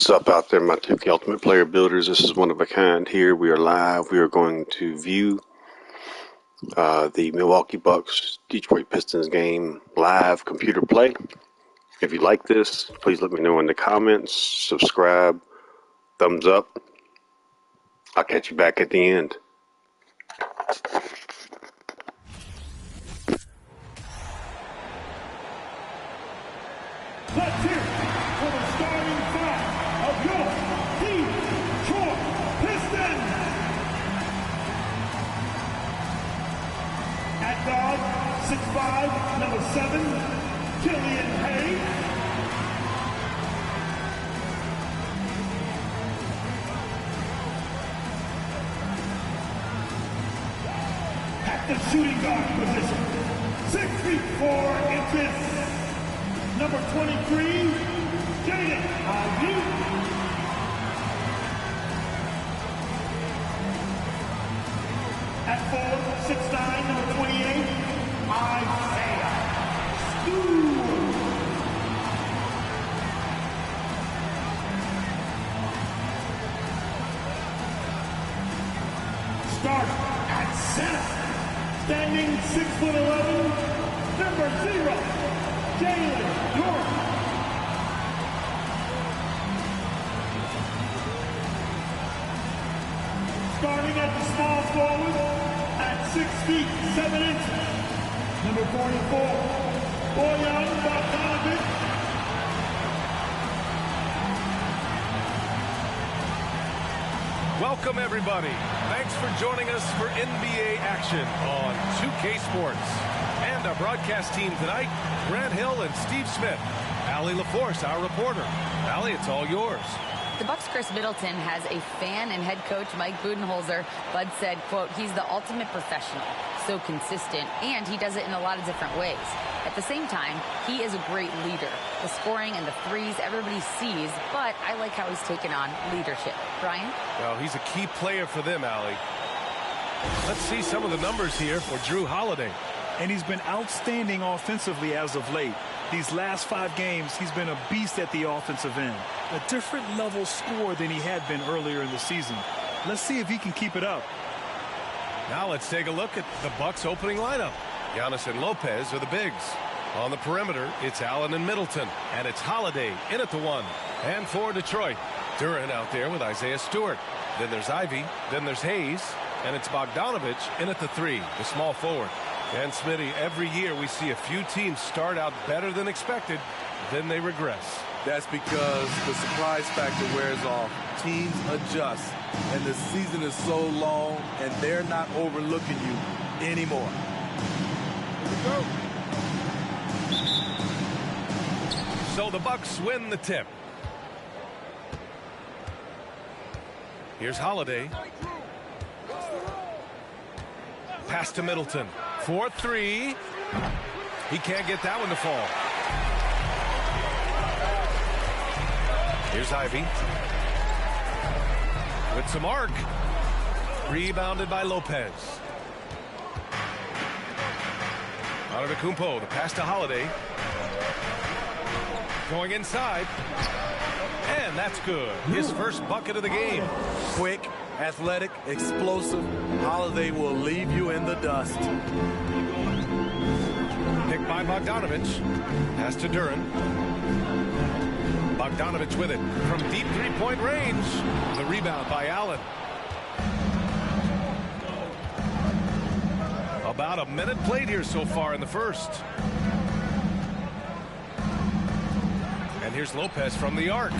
What's up out there, my 2K Ultimate Player builders? This is one of a kind here. We are live. We are going to view the Milwaukee Bucks Detroit Pistons game live computer play. If you like this, please let me know in the comments. Subscribe, thumbs up. I'll catch you back at the end. Let's hear it for the starting five of your Detroit Pistons. At guard, 6'5", number 7, Killian Hayes. At the shooting guard position, 6 feet 4 inches. Number 23, Jaden Ivey. At 4, 6'9", number 28, Isaiah Stewart. Starter at center, standing 6'11", number 0, Jalen York. Starting at the small forward at 6 feet 7 inches, number 44, Bojan Bogdanovic. Welcome everybody. Thanks for joining us for NBA action on 2K Sports. And our broadcast team tonight, Grant Hill and Steve Smith. Allie LaForce, our reporter. Allie, it's all yours. The Bucks' Chris Middleton has a fan and head coach Mike Budenholzer. Bud said, quote, he's the ultimate professional, so consistent, and he does it in a lot of different ways. At the same time, he is a great leader. The scoring and the threes everybody sees, but I like how he's taken on leadership. Brian? Well, he's a key player for them, Allie. Let's see some of the numbers here for Jrue Holiday. And he's been outstanding offensively as of late. These last 5 games, he's been a beast at the offensive end. A different level scorer than he had been earlier in the season. Let's see if he can keep it up. Now let's take a look at the Bucks opening lineup. Giannis and Lopez are the bigs. On the perimeter, it's Allen and Middleton. And it's Holiday in at the 1. And for Detroit, Duren out there with Isaiah Stewart. Then there's Ivy. Then there's Hayes. And it's Bogdanovic in at the 3, the small forward. And Smitty, every year we see a few teams start out better than expected, then they regress. That's because the surprise factor wears off. Teams adjust, and the season is so long, and they're not overlooking you anymore. Here we go. So the Bucks win the tip. Here's Holiday. Pass to Middleton. 4-3. He can't get that one to fall. Here's Ivy. With some arc. Rebounded by Lopez. Antetokounmpo, the pass to Holiday. Going inside. And that's good. His first bucket of the game. Quick, athletic, explosive. Holiday will leave you in the dust. Picked by Bogdanovic. Pass to Duren. Bogdanovic with it from deep three-point range. The rebound by Allen. About a minute played here so far in the first. And here's Lopez from the arc.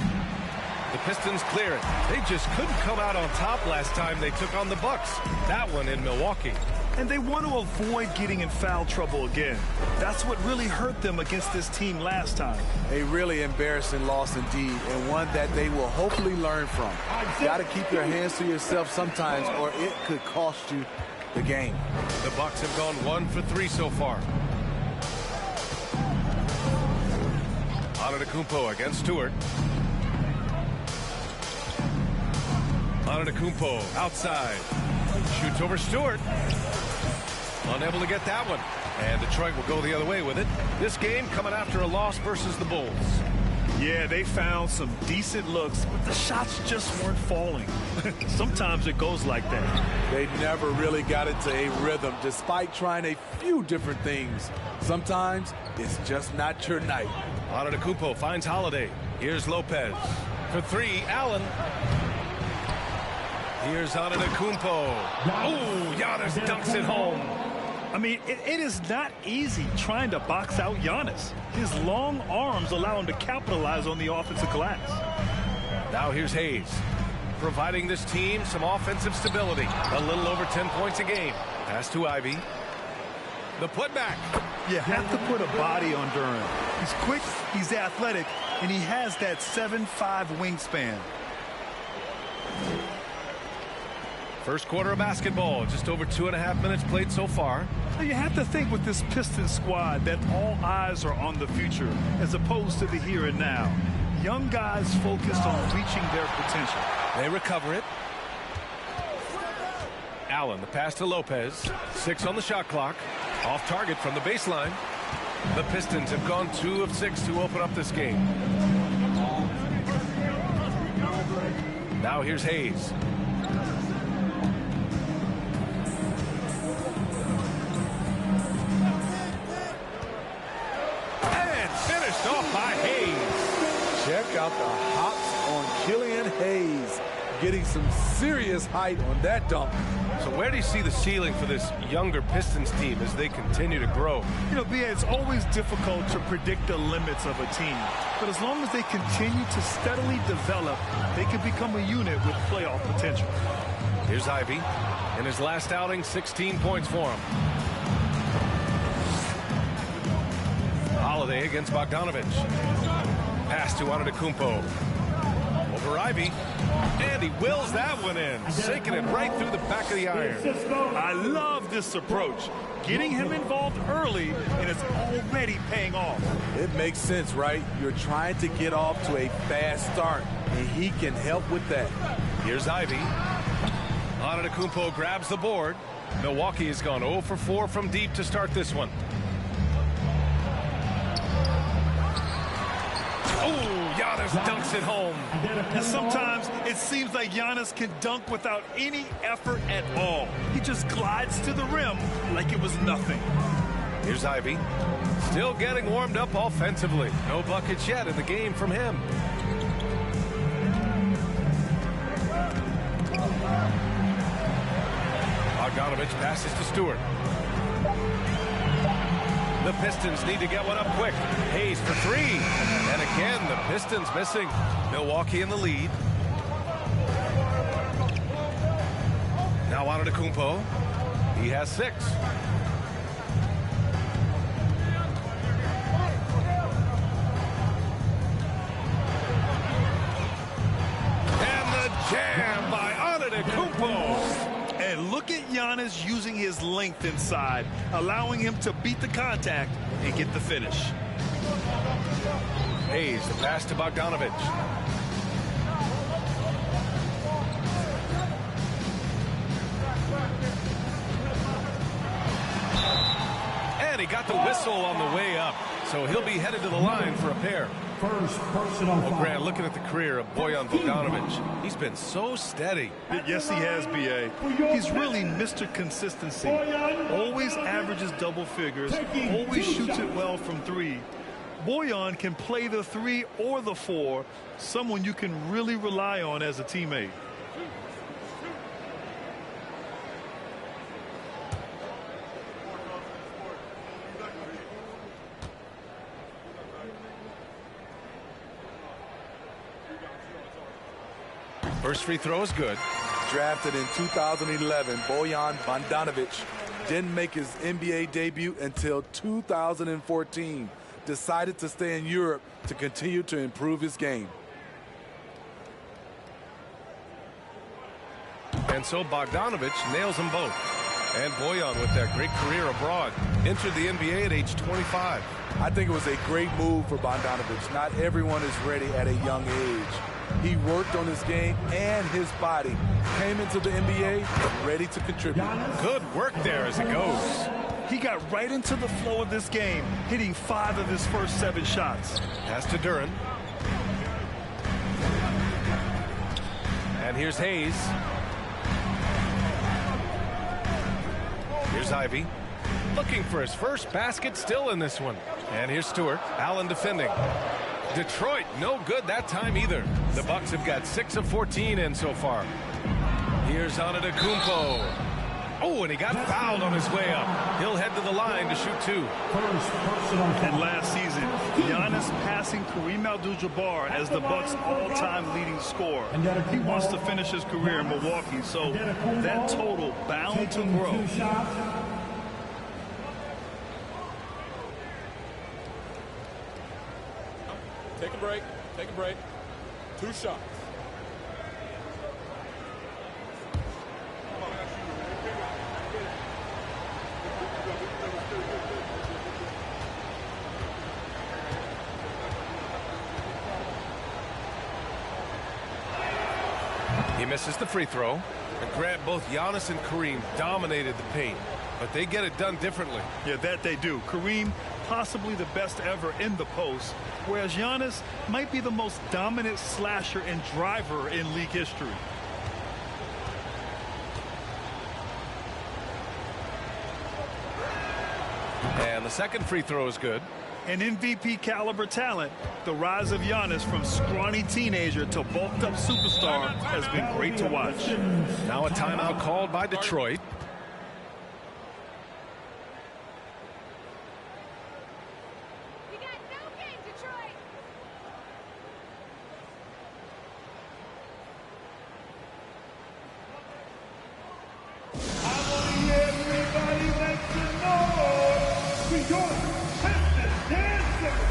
The Pistons clear it. They just couldn't come out on top last time they took on the Bucks. That one in Milwaukee. And they want to avoid getting in foul trouble again. That's what really hurt them against this team last time. A really embarrassing loss indeed, and one that they will hopefully learn from. You got to keep your hands to yourself sometimes, or it could cost you the game. The Bucks have gone 1 for 3 so far. Antetokounmpo against Stewart. Antetokounmpo outside. Shoots over Stewart. Unable to get that one. And Detroit will go the other way with it. This game coming after a loss versus the Bulls. Yeah, they found some decent looks, but the shots just weren't falling. Sometimes it goes like that. They never really got into a rhythm despite trying a few different things. Sometimes it's just not your night. Antetokounmpo finds Holiday. Here's Lopez. For three, Allen. Here's Antetokounmpo. Oh, Giannis dunks it home. I mean, it is not easy trying to box out Giannis. His long arms allow him to capitalize on the offensive glass. Now here's Hayes, providing this team some offensive stability. A little over 10 points a game. Pass to Ivy. The putback. You have to put a body on Duren. He's quick, he's athletic, and he has that 7'5" wingspan. First quarter of basketball, just over 2.5 minutes played so far. Now you have to think with this Pistons squad that all eyes are on the future as opposed to the here and now. Young guys focused on reaching their potential. They recover it. Allen, the pass to Lopez. 6 on the shot clock. Off target from the baseline. The Pistons have gone 2 of 6 to open up this game. Now here's Hayes. Off by Hayes. Check out the hops on Killian Hayes. Getting some serious height on that dunk. So where do you see the ceiling for this younger Pistons team as they continue to grow? You know, B.A., it's always difficult to predict the limits of a team. But as long as they continue to steadily develop, they can become a unit with playoff potential. Here's Ivy. In his last outing, 16 points for him. Holiday against Bogdanovic. Pass to Antetokounmpo. Over Ivy. And he wills that one in. Sinking it right through the back of the iron. I love this approach. Getting him involved early, and it's already paying off. It makes sense, right? You're trying to get off to a fast start, and he can help with that. Here's Ivy. Antetokounmpo grabs the board. Milwaukee has gone 0 for 4 from deep to start this one. Oh, Giannis dunks it home. And sometimes it seems like Giannis can dunk without any effort at all. He just glides to the rim like it was nothing. Here's Ivy. Still getting warmed up offensively. No buckets yet in the game from him. Bogdanovic passes to Stewart. The Pistons need to get one up quick. Hayes for 3. And again, the Pistons missing. Milwaukee in the lead. Now Antetokounmpo. He has 6. And the jam by Antetokounmpo. And look at Giannis using his length inside, allowing him to beat the contact and get the finish. Hayes, the pass to Bogdanovic. And he got the whistle on the way up, so he'll be headed to the line for a pair. First personal Well, foul. Grant, looking at the career of Bojan Bogdanovic, he's been so steady. Yes, he has, B.A. He's really Mr. Consistency. Always averages double figures, always shoots it well from 3. Bojan can play the 3 or the 4, someone you can really rely on as a teammate. First free throw is good. Drafted in 2011, Bojan Bogdanovic didn't make his NBA debut until 2014. Decided to stay in Europe to continue to improve his game. And so Bogdanovic nails them both. And Bojan, with that great career abroad, entered the NBA at age 25. I think it was a great move for Bogdanovic. Not everyone is ready at a young age. He worked on his game and his body. Came into the NBA ready to contribute. Good work there as it goes. He got right into the flow of this game, hitting 5 of his first 7 shots. Pass to Duren. And here's Hayes. Here's Ivy. Looking for his first basket still in this one. And here's Stewart. Allen defending. Detroit, no good that time either. The Bucks have got 6 of 14 in so far. Here's Antetokounmpo. Oh, and he got fouled on his way up. He'll head to the line to shoot 2. And last season, Giannis passing Kareem Abdul-Jabbar as the Bucks' all-time leading scorer. He wants to finish his career in Milwaukee, so that total bound to grow. Take a break. Take a break. 2 shots. He misses the free throw. And Grant, both Giannis and Kareem dominated the paint, but they get it done differently. Yeah, that they do. Kareem, possibly the best ever in the post, whereas Giannis might be the most dominant slasher and driver in league history. And the second free throw is good. An MVP caliber talent, the rise of Giannis from scrawny teenager to bulked up superstar has been great to watch. Now a timeout called by Detroit. We got no game, Detroit. I want to hear everybody make some noise for your Pistons dancers.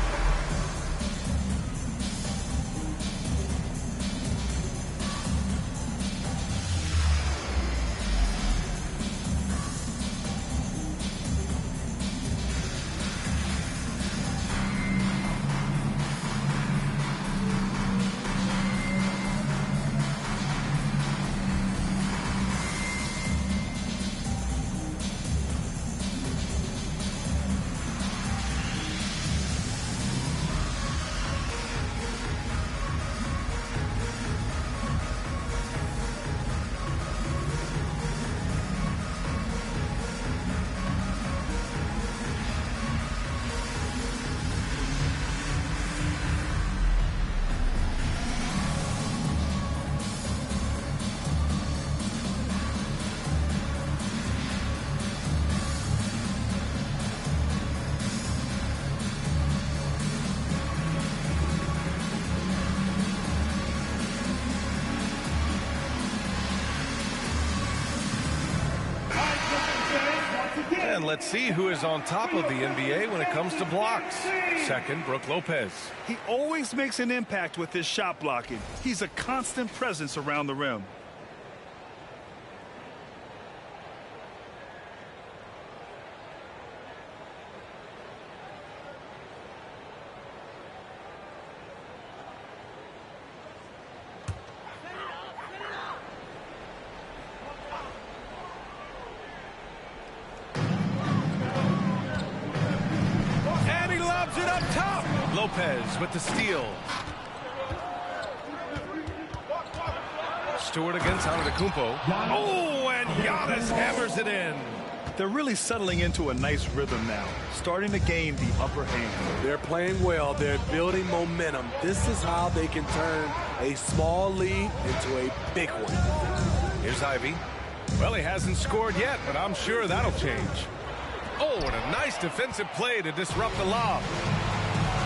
And let's see who is on top of the NBA when it comes to blocks. Second, Brook Lopez. He always makes an impact with his shot blocking. He's a constant presence around the rim. And he lobs it up top. Lopez with the steal. Stewart against Antetokounmpo. Oh, and Giannis hammers it in. They're really settling into a nice rhythm now, starting to gain the upper hand. They're playing well. They're building momentum. This is how they can turn a small lead into a big one. Here's Ivy. Well, he hasn't scored yet, but I'm sure that'll change. Oh, and a nice defensive play to disrupt the lob.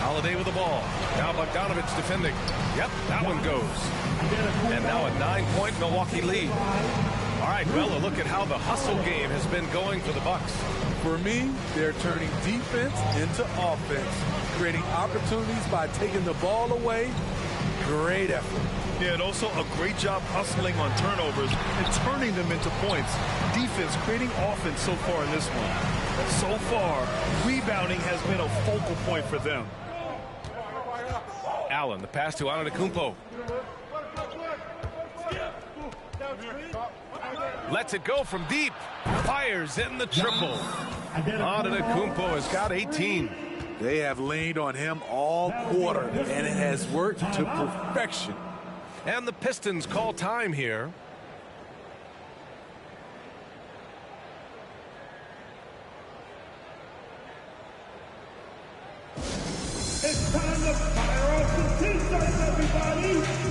Holiday with the ball. Now Bogdanovich defending. Yep, that one goes. And now a 9-point Milwaukee lead. All right, well, a look at how the hustle game has been going for the Bucks. For me, they're turning defense into offense, creating opportunities by taking the ball away. Great effort. Yeah, and also a great job hustling on turnovers and turning them into points. Defense creating offense so far in this one. So far, rebounding has been a focal point for them. Allen, the pass to Antetokounmpo. Lets it go from deep. Fires in the triple. Antetokounmpo has got 18. They have leaned on him all quarter, and it has worked to perfection. And the Pistons call time here. It's time to fire off the T-shirts, everybody!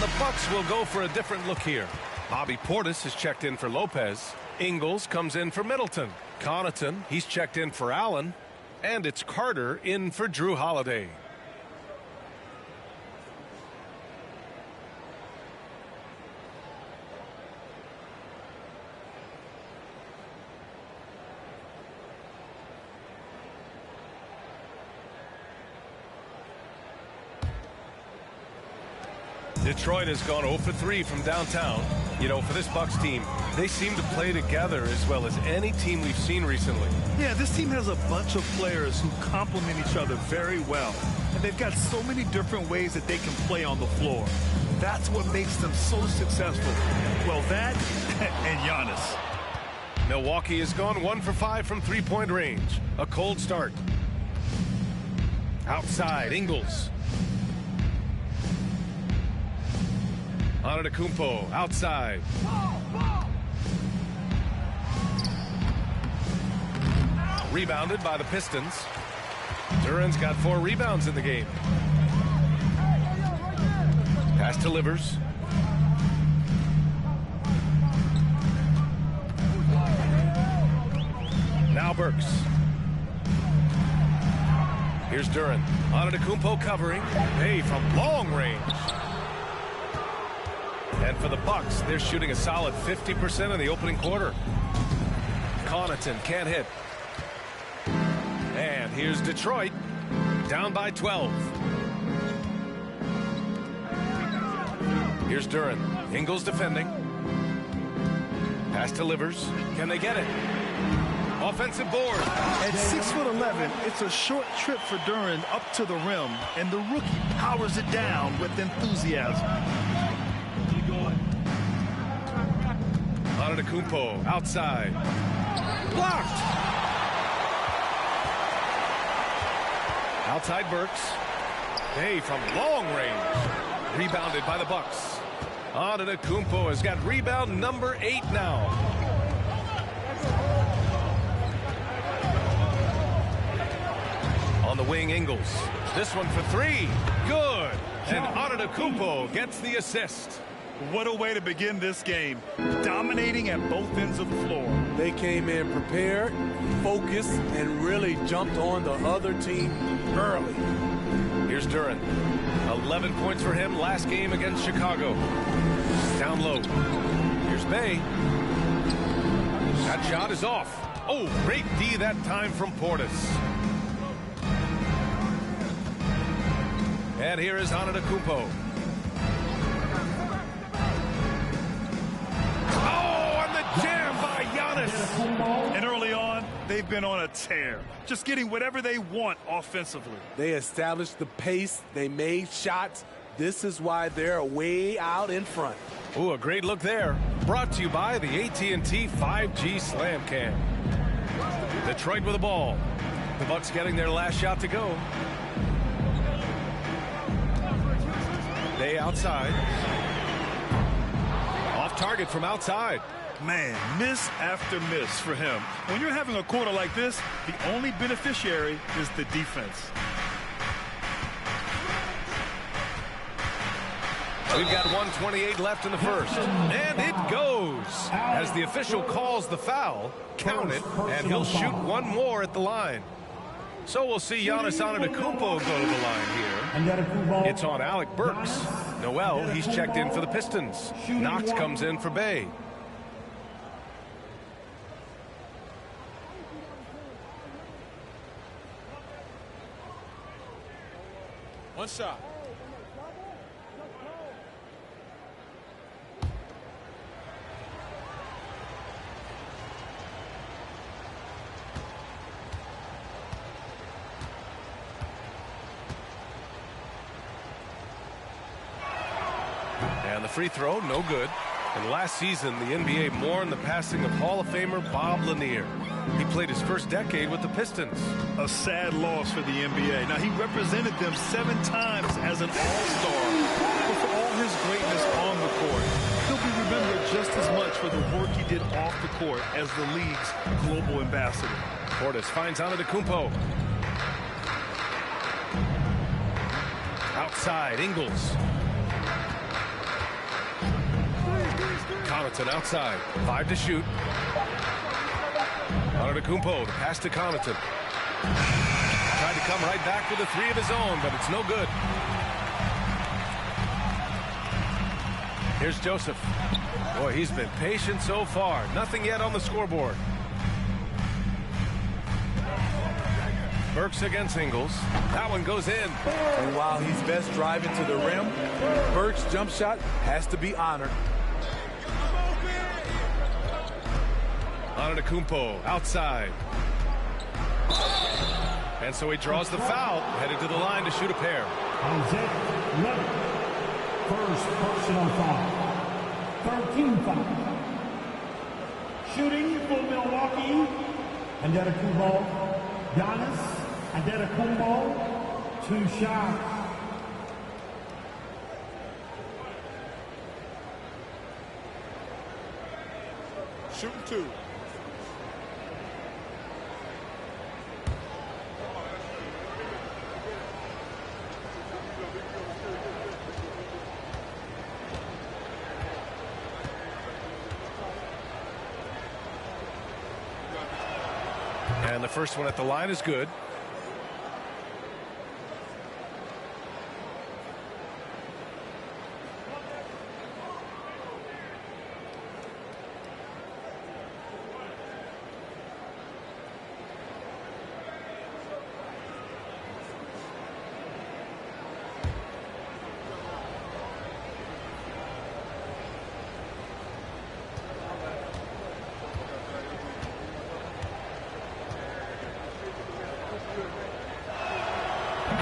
The Bucks will go for a different look here. Bobby Portis is checked in for Lopez. Ingles comes in for Middleton. Connaughton, he's checked in for Allen. And it's Carter in for Drew Holiday. Detroit has gone 0 for 3 from downtown. You know, for this Bucks team, they seem to play together as well as any team we've seen recently. Yeah, this team has a bunch of players who complement each other very well. And they've got so many different ways that they can play on the floor. That's what makes them so successful. Well, that and Giannis. Milwaukee has gone 1 for 5 from three-point range. A cold start. Outside, Ingles. Antetokounmpo outside. Rebounded by the Pistons. Duran's got 4 rebounds in the game. Pass to Livers. Now Burks. Here's Duran. Antetokounmpo covering. Hey, from long range. And for the Bucks, they're shooting a solid 50% in the opening quarter. Connaughton can't hit. And here's Detroit, down by 12. Here's Duran. Ingles defending. Pass to Livers. Can they get it? Offensive board. At 6'11", it's a short trip for Duran up to the rim, and the rookie powers it down with enthusiasm. Antetokounmpo outside. Blocked. Outside Burks. Hey, from long range. Rebounded by the Bucks. Antetokounmpo has got rebound number 8 now. On the wing, Ingles. This one for 3. Good. And Antetokounmpo gets the assist. What a way to begin this game. Dominating at both ends of the floor. They came in prepared, focused, and really jumped on the other team early. Here's Duran. 11 points for him last game against Chicago. Down low. Here's Bay. That shot is off. Oh, great D that time from Portis. And here is Antetokounmpo. Jam by Giannis. And early on, they've been on a tear, just getting whatever they want offensively. They established the pace. They made shots. This is why they're way out in front. Ooh, a great look there. Brought to you by the AT&T 5G Slam Cam. Detroit with the ball. The Bucks getting their last shot to go. They outside. Off target from outside. Man, miss after miss for him. When you're having a quarter like this, the only beneficiary is the defense. We've got 1:28 left in the first. And it goes. As the official calls the foul, count it, and he'll shoot one more at the line. So we'll see Giannis Antetokounmpo go to the line here. It's on Alec Burks. Noel, he's checked in for the Pistons. Knox comes in for Bay. One shot. And the free throw, no good. And last season, the NBA mourned the passing of Hall of Famer Bob Lanier. He played his first decade with the Pistons. A sad loss for the NBA. Now, he represented them 7 times as an all-star. But for all his greatness on the court, he'll be remembered just as much for the work he did off the court as the league's global ambassador. Portis finds Antetokounmpo. Outside, Ingles. Connaughton outside. 5 to shoot. Antetokounmpo, the pass to Connaughton. Tried to come right back with a 3 of his own, but it's no good. Here's Joseph. Boy, he's been patient so far. Nothing yet on the scoreboard. Burks against Ingles. That one goes in. And while he's best driving to the rim, Burks' jump shot has to be honored. Antetokounmpo outside. And so he draws the foul, headed to the line to shoot a pair. Isaiah Leonard, first personal foul. 13 foul. Shooting for Milwaukee, Antetokounmpo. Giannis Antetokounmpo, 2 shots. Shooting 2. And the first one at the line is good.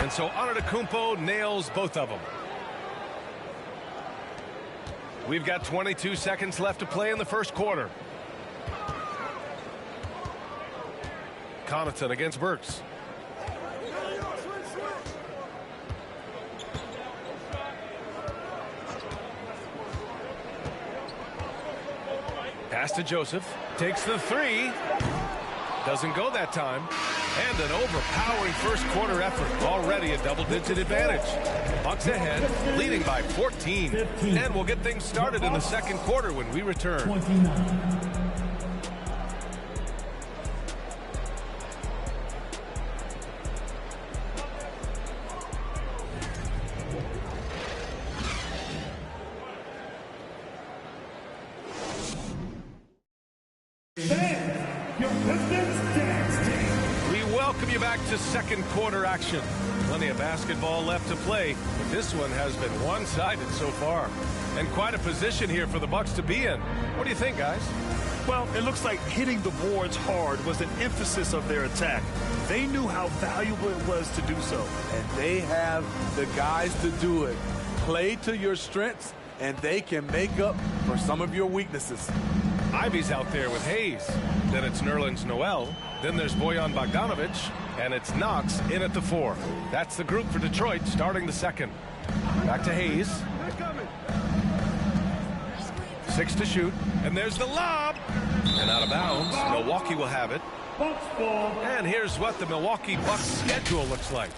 And so Antetokounmpo nails both of them. We've got 22 seconds left to play in the first quarter. Connaughton against Burks. Pass to Joseph. Takes the 3. Doesn't go that time. And an overpowering first quarter effort. Already a double-digit advantage. Bucks ahead, leading by 14. And we'll get things started in the second quarter when we return. 29. Welcome you back to second quarter action. Plenty of basketball left to play, but this one has been one-sided so far. And quite a position here for the Bucks to be in. What do you think, guys? Well, it looks like hitting the boards hard was an emphasis of their attack. They knew how valuable it was to do so. And they have the guys to do it. Play to your strengths, and they can make up for some of your weaknesses. Ivy's out there with Hayes. Then it's Nerlens Noel. Then there's Bojan Bogdanovic. And it's Knox in at the 4. That's the group for Detroit starting the second. Back to Hayes. 6 to shoot. And there's the lob. And out of bounds, Milwaukee will have it. Bucks ball. And here's what the Milwaukee Bucks schedule looks like.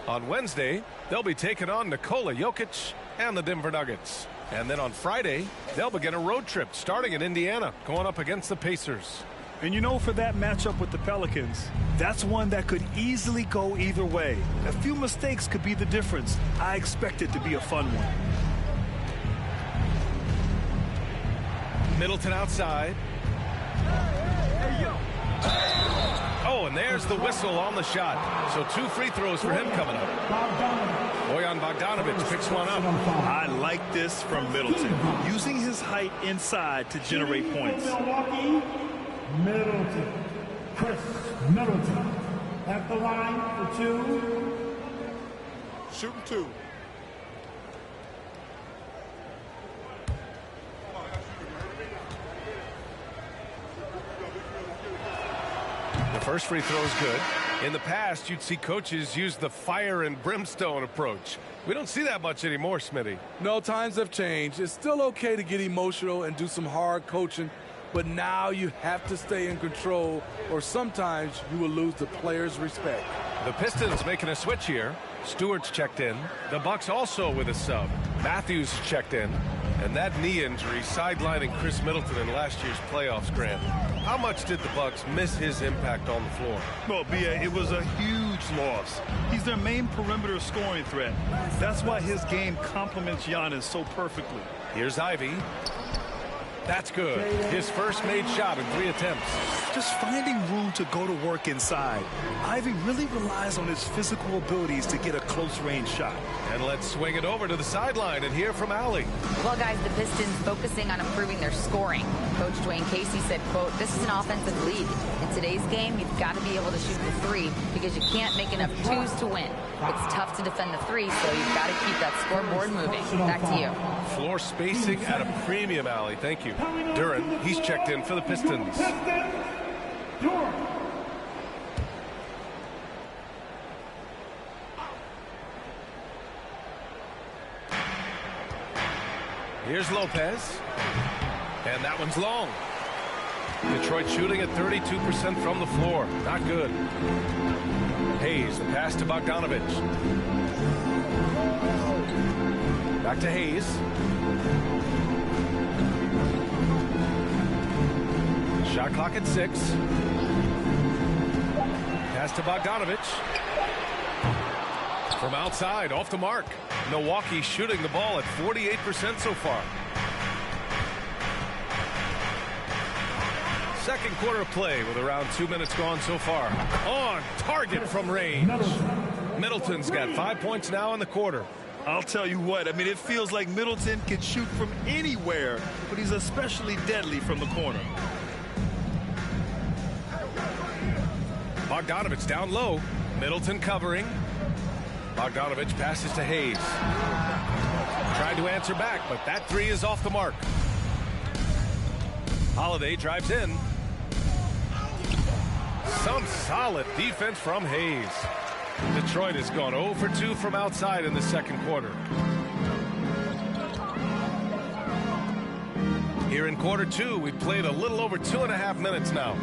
On Wednesday, they'll be taking on Nikola Jokic and the Denver Nuggets. And then on Friday, they'll begin a road trip starting in Indiana, going up against the Pacers. And you know, for that matchup with the Pelicans, that's one that could easily go either way. A few mistakes could be the difference. I expect it to be a fun one. Middleton outside. Oh, and there's the whistle on the shot. So 2 free throws for him coming up. Bojan Bogdanovic picks one up. I like this from Middleton, using his height inside to generate points. Milwaukee, Middleton. Chris Middleton at the line for 2. Shooting 2. The first free throw is good. In the past, you'd see coaches use the fire and brimstone approach. We don't see that much anymore, Smitty. No, times have changed. It's still okay to get emotional and do some hard coaching, but now you have to stay in control, or sometimes you will lose the players' respect. The Pistons making a switch here. Stewart's checked in. The Bucks also with a sub. Matthews checked in. And that knee injury sidelining Chris Middleton in last year's playoffs, Grant. How much did the Bucks miss his impact on the floor? Well, B.A., it was a huge loss. He's their main perimeter scoring threat. That's why his game complements Giannis so perfectly. Here's Ivy. That's good. His first made shot in 3 attempts. Just finding room to go to work inside. Ivy really relies on his physical abilities to get a close-range shot. And let's swing it over to the sideline and hear from Allie. Well, guys, the Pistons focusing on improving their scoring. Coach Dwayne Casey said, quote, "This is an offensive league. In today's game, you've got to be able to shoot the 3 because you can't make enough 2s to win. It's tough to defend the 3, so you've got to keep that scoreboard moving." Back to you. Floor spacing at a premium, Allie. Thank you. Duren, he's checked in for the Pistons. Here's Lopez. And that one's long. Detroit shooting at 32% from the floor. Not good. Hayes, the pass to Bogdanovic. Back to Hayes. Shot clock at 6. Pass to Bogdanovic. From outside, off the mark. Milwaukee shooting the ball at 48% so far. Second quarter of play with around 2 minutes gone so far. On target from range. Middleton's got 5 points now in the quarter. I'll tell you what, I mean, it feels like Middleton can shoot from anywhere, but he's especially deadly from the corner. Bogdanovic down low. Middleton covering. Bogdanovic passes to Hayes. Tried to answer back, but that 3 is off the mark. Holiday drives in. Some solid defense from Hayes. Detroit has gone 0 for 2 from outside in the second quarter. Here in quarter 2, we've played a little over 2.5 minutes now.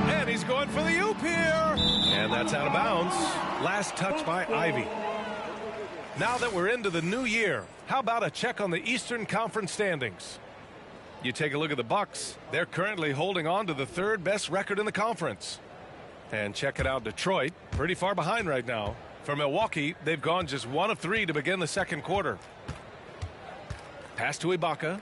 And he's going for the oop here. And that's out of bounds. Last touch by Ivy. Now that we're into the new year, how about a check on the Eastern Conference standings? You take a look at the Bucks. They're currently holding on to the 3rd best record in the conference. And check it out, Detroit, pretty far behind right now. For Milwaukee, they've gone just 1 of 3 to begin the second quarter. Pass to Ibaka.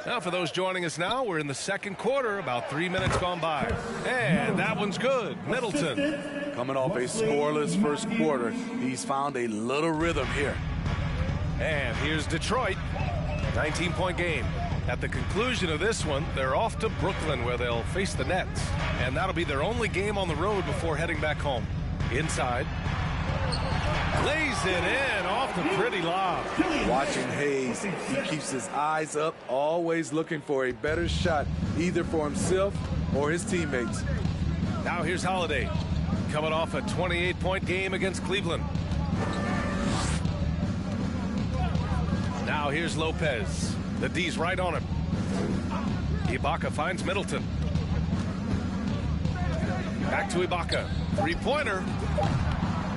Now, for those joining us now, we're in the second quarter, about 3 minutes gone by. And that one's good. Middleton. Coming off a scoreless first quarter, he's found a little rhythm here. And here's Detroit. 19-point game. At the conclusion of this one, they're off to Brooklyn where they'll face the Nets. And that'll be their only game on the road before heading back home. Inside. Lays it in off the pretty lob. Watching Hayes, he keeps his eyes up, always looking for a better shot, either for himself or his teammates. Now here's Holiday, coming off a 28-point game against Cleveland. Now here's Lopez. The D's right on him. Ibaka finds Middleton. Back to Ibaka. Three-pointer.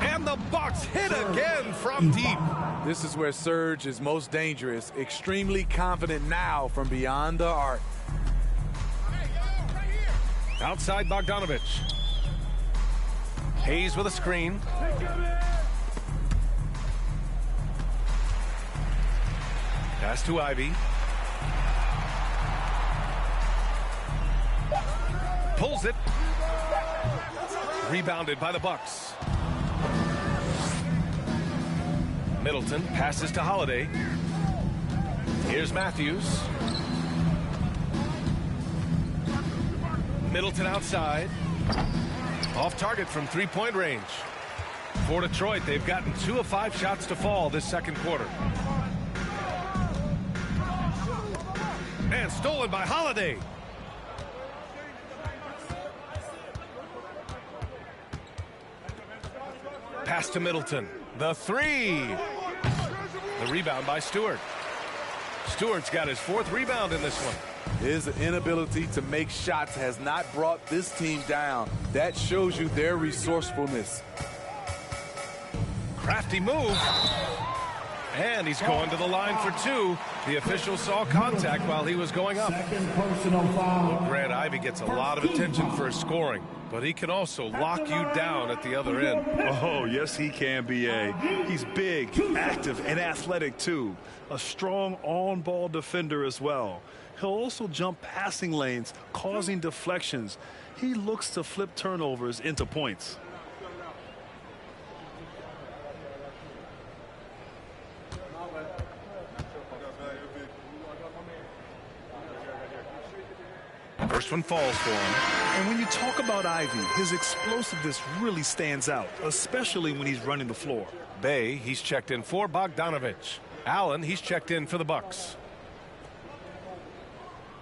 And the Bucks hit again from deep. This is where Serge is most dangerous. Extremely confident now from beyond the arc. Outside Bogdanovic. Hayes with a screen. Pass to Ivy. Pulls it. Rebounded by the Bucks. Middleton passes to Holiday. Here's Matthews. Middleton outside. Off target from three-point range. For Detroit, they've gotten 2 of 5 shots to fall this second quarter. And stolen by Holiday. Pass to Middleton. The three. The rebound by Stewart. Stewart's got his 4th rebound in this one. His inability to make shots has not brought this team down. That shows you their resourcefulness. Crafty move. And he's going to the line for 2. The official saw contact while he was going up. Second personal foul. Grant Ivy gets a lot of attention for his scoring, but he can also lock you down at the other end. Oh, yes, he can, B.A. He's big, active, and athletic, too. A strong on-ball defender as well. He'll also jump passing lanes, causing deflections. He looks to flip turnovers into points. First one falls for him. And when you talk about Ivy, his explosiveness really stands out, especially when he's running the floor. Bay, he's checked in for Bogdanovic. Allen, he's checked in for the Bucks.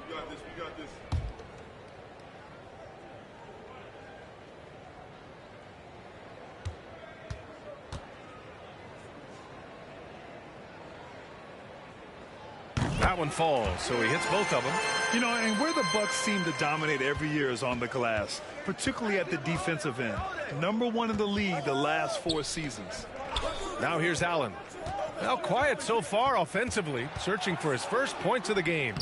We got this. That one falls, so he hits both of them. You know, and where the Bucks seem to dominate every year is on the glass, particularly at the defensive end. #1 in the league the last 4 seasons. Now here's Allen. Now quiet so far offensively, searching for his first points of the game.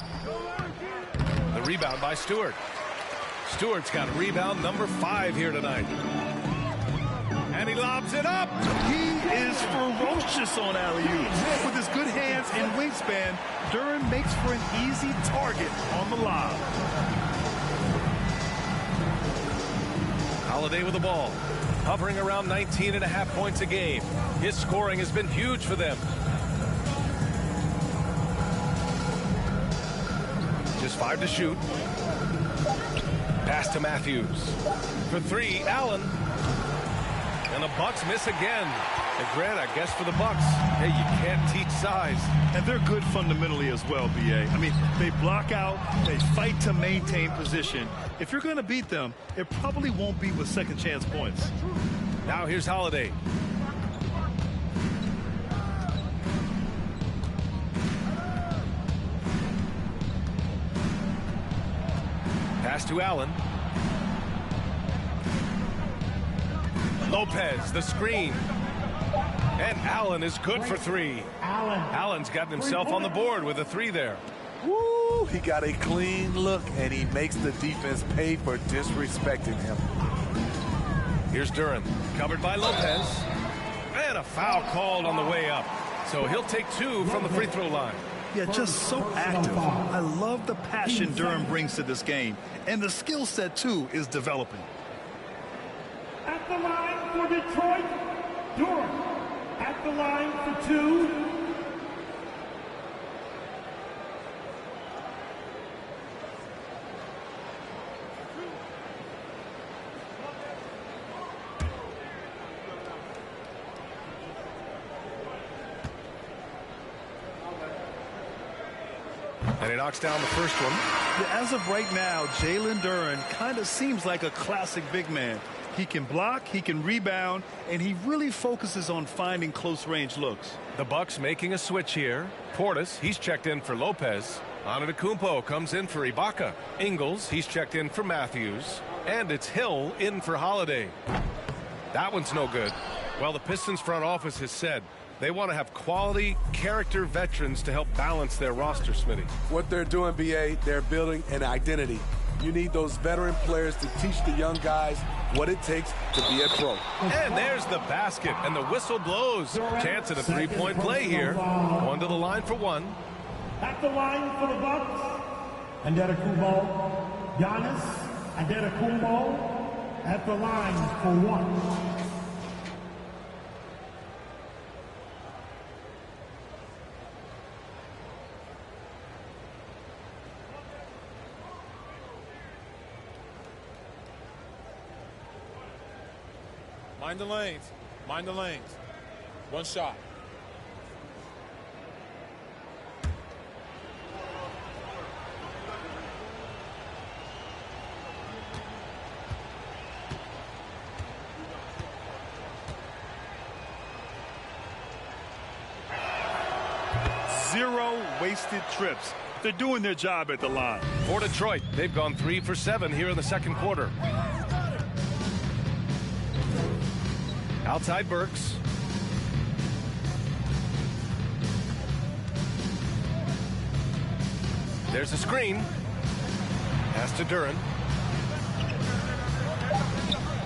The rebound by Stewart. Stewart's got rebound number 5 here tonight. And he lobs it up. He is ferocious on alley-oops. With his good hands and wingspan, Duren makes for an easy target on the lob. Holiday with the ball. Hovering around 19.5 points a game. His scoring has been huge for them. Just 5 to shoot. Pass to Matthews. For 3, Allen. And the Bucks miss again. And Grant, I guess for the Bucks, hey, you can't teach size. And they're good fundamentally as well, B.A. I mean, they block out, they fight to maintain position. If you're going to beat them, it probably won't be with second chance points. Now here's Holiday. Pass to Allen. Lopez, the screen. And Allen is good for 3. Allen's gotten himself on the board with a 3 there. Woo! He got a clean look, and he makes the defense pay for disrespecting him. Here's Duren, covered by Lopez. And a foul called on the way up. So he'll take 2 from the free throw line. Yeah, just so active. I love the passion Duren brings to this game. And the skill set, too, is developing. At the line for Detroit, Duren. At the line for 2. And he knocks down the first one. Yeah, as of right now, Jalen Duren kind of seems like a classic big man. He can block, he can rebound, and he really focuses on finding close-range looks. The Bucks making a switch here. Portis, he's checked in for Lopez. Antetokounmpo comes in for Ibaka. Ingles, he's checked in for Matthews. And it's Hill in for Holiday. That one's no good. Well, the Pistons front office has said they want to have quality character veterans to help balance their roster, Smitty. What they're doing, BA, they're building an identity. You need those veteran players to teach the young guys what it takes to be a pro. And there's the basket, and the whistle blows. Chance at a three-point play here. One to the line for one. At the line for the Bucks, Antetokounmpo, Giannis Antetokounmpo at the line for one. Mind the lanes. Mind the lanes. One shot. Zero wasted trips. They're doing their job at the line. For Detroit, they've gone 3 for 7 here in the second quarter. Outside Burks. There's a screen. Pass to Duren.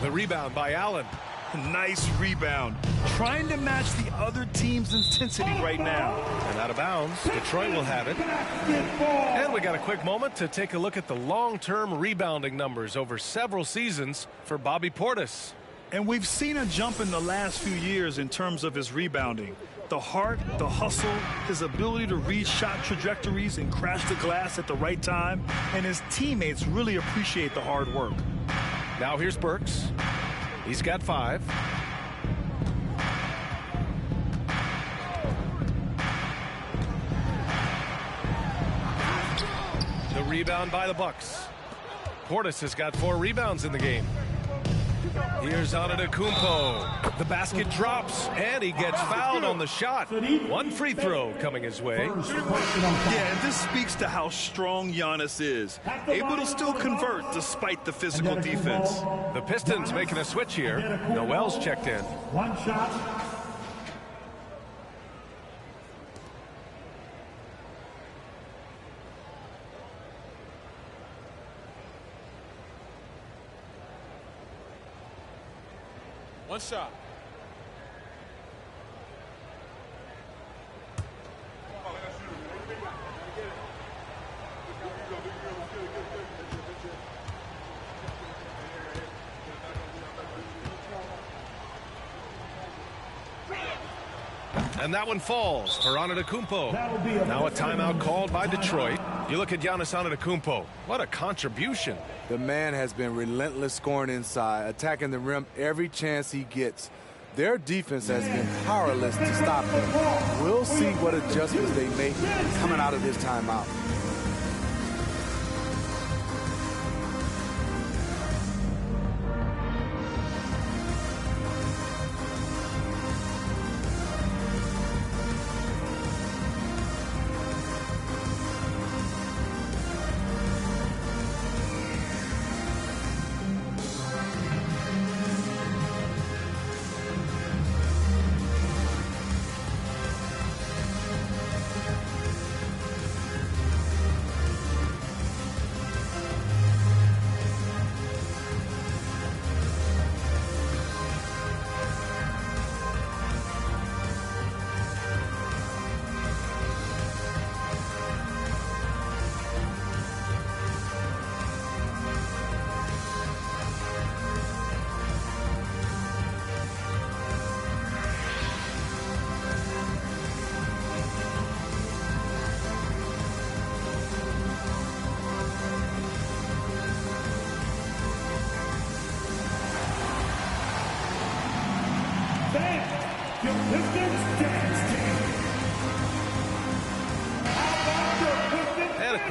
The rebound by Allen. Nice rebound. Trying to match the other team's intensity right now. And out of bounds. Detroit will have it. And we got a quick moment to take a look at the long-term rebounding numbers over several seasons for Bobby Portis. And we've seen a jump in the last few years in terms of his rebounding. The heart, the hustle, his ability to read shot trajectories and crash the glass at the right time. And his teammates really appreciate the hard work. Now here's Burks. He's got 5. The rebound by the Bucks. Portis has got 4 rebounds in the game. Here's Antetokounmpo. The basket drops, and he gets fouled on the shot. 1 free throw coming his way. Yeah, and this speaks to how strong Giannis is. Able to still convert despite the physical defense. The Pistons making a switch here. Noel's checked in. One shot. One shot. And that one falls for Antetokounmpo. Now a timeout called by Detroit. You look at Giannis Antetokounmpo. What a contribution. The man has been relentless scoring inside, attacking the rim every chance he gets. Their defense has been powerless to stop him. We'll see what adjustments they make coming out of this timeout.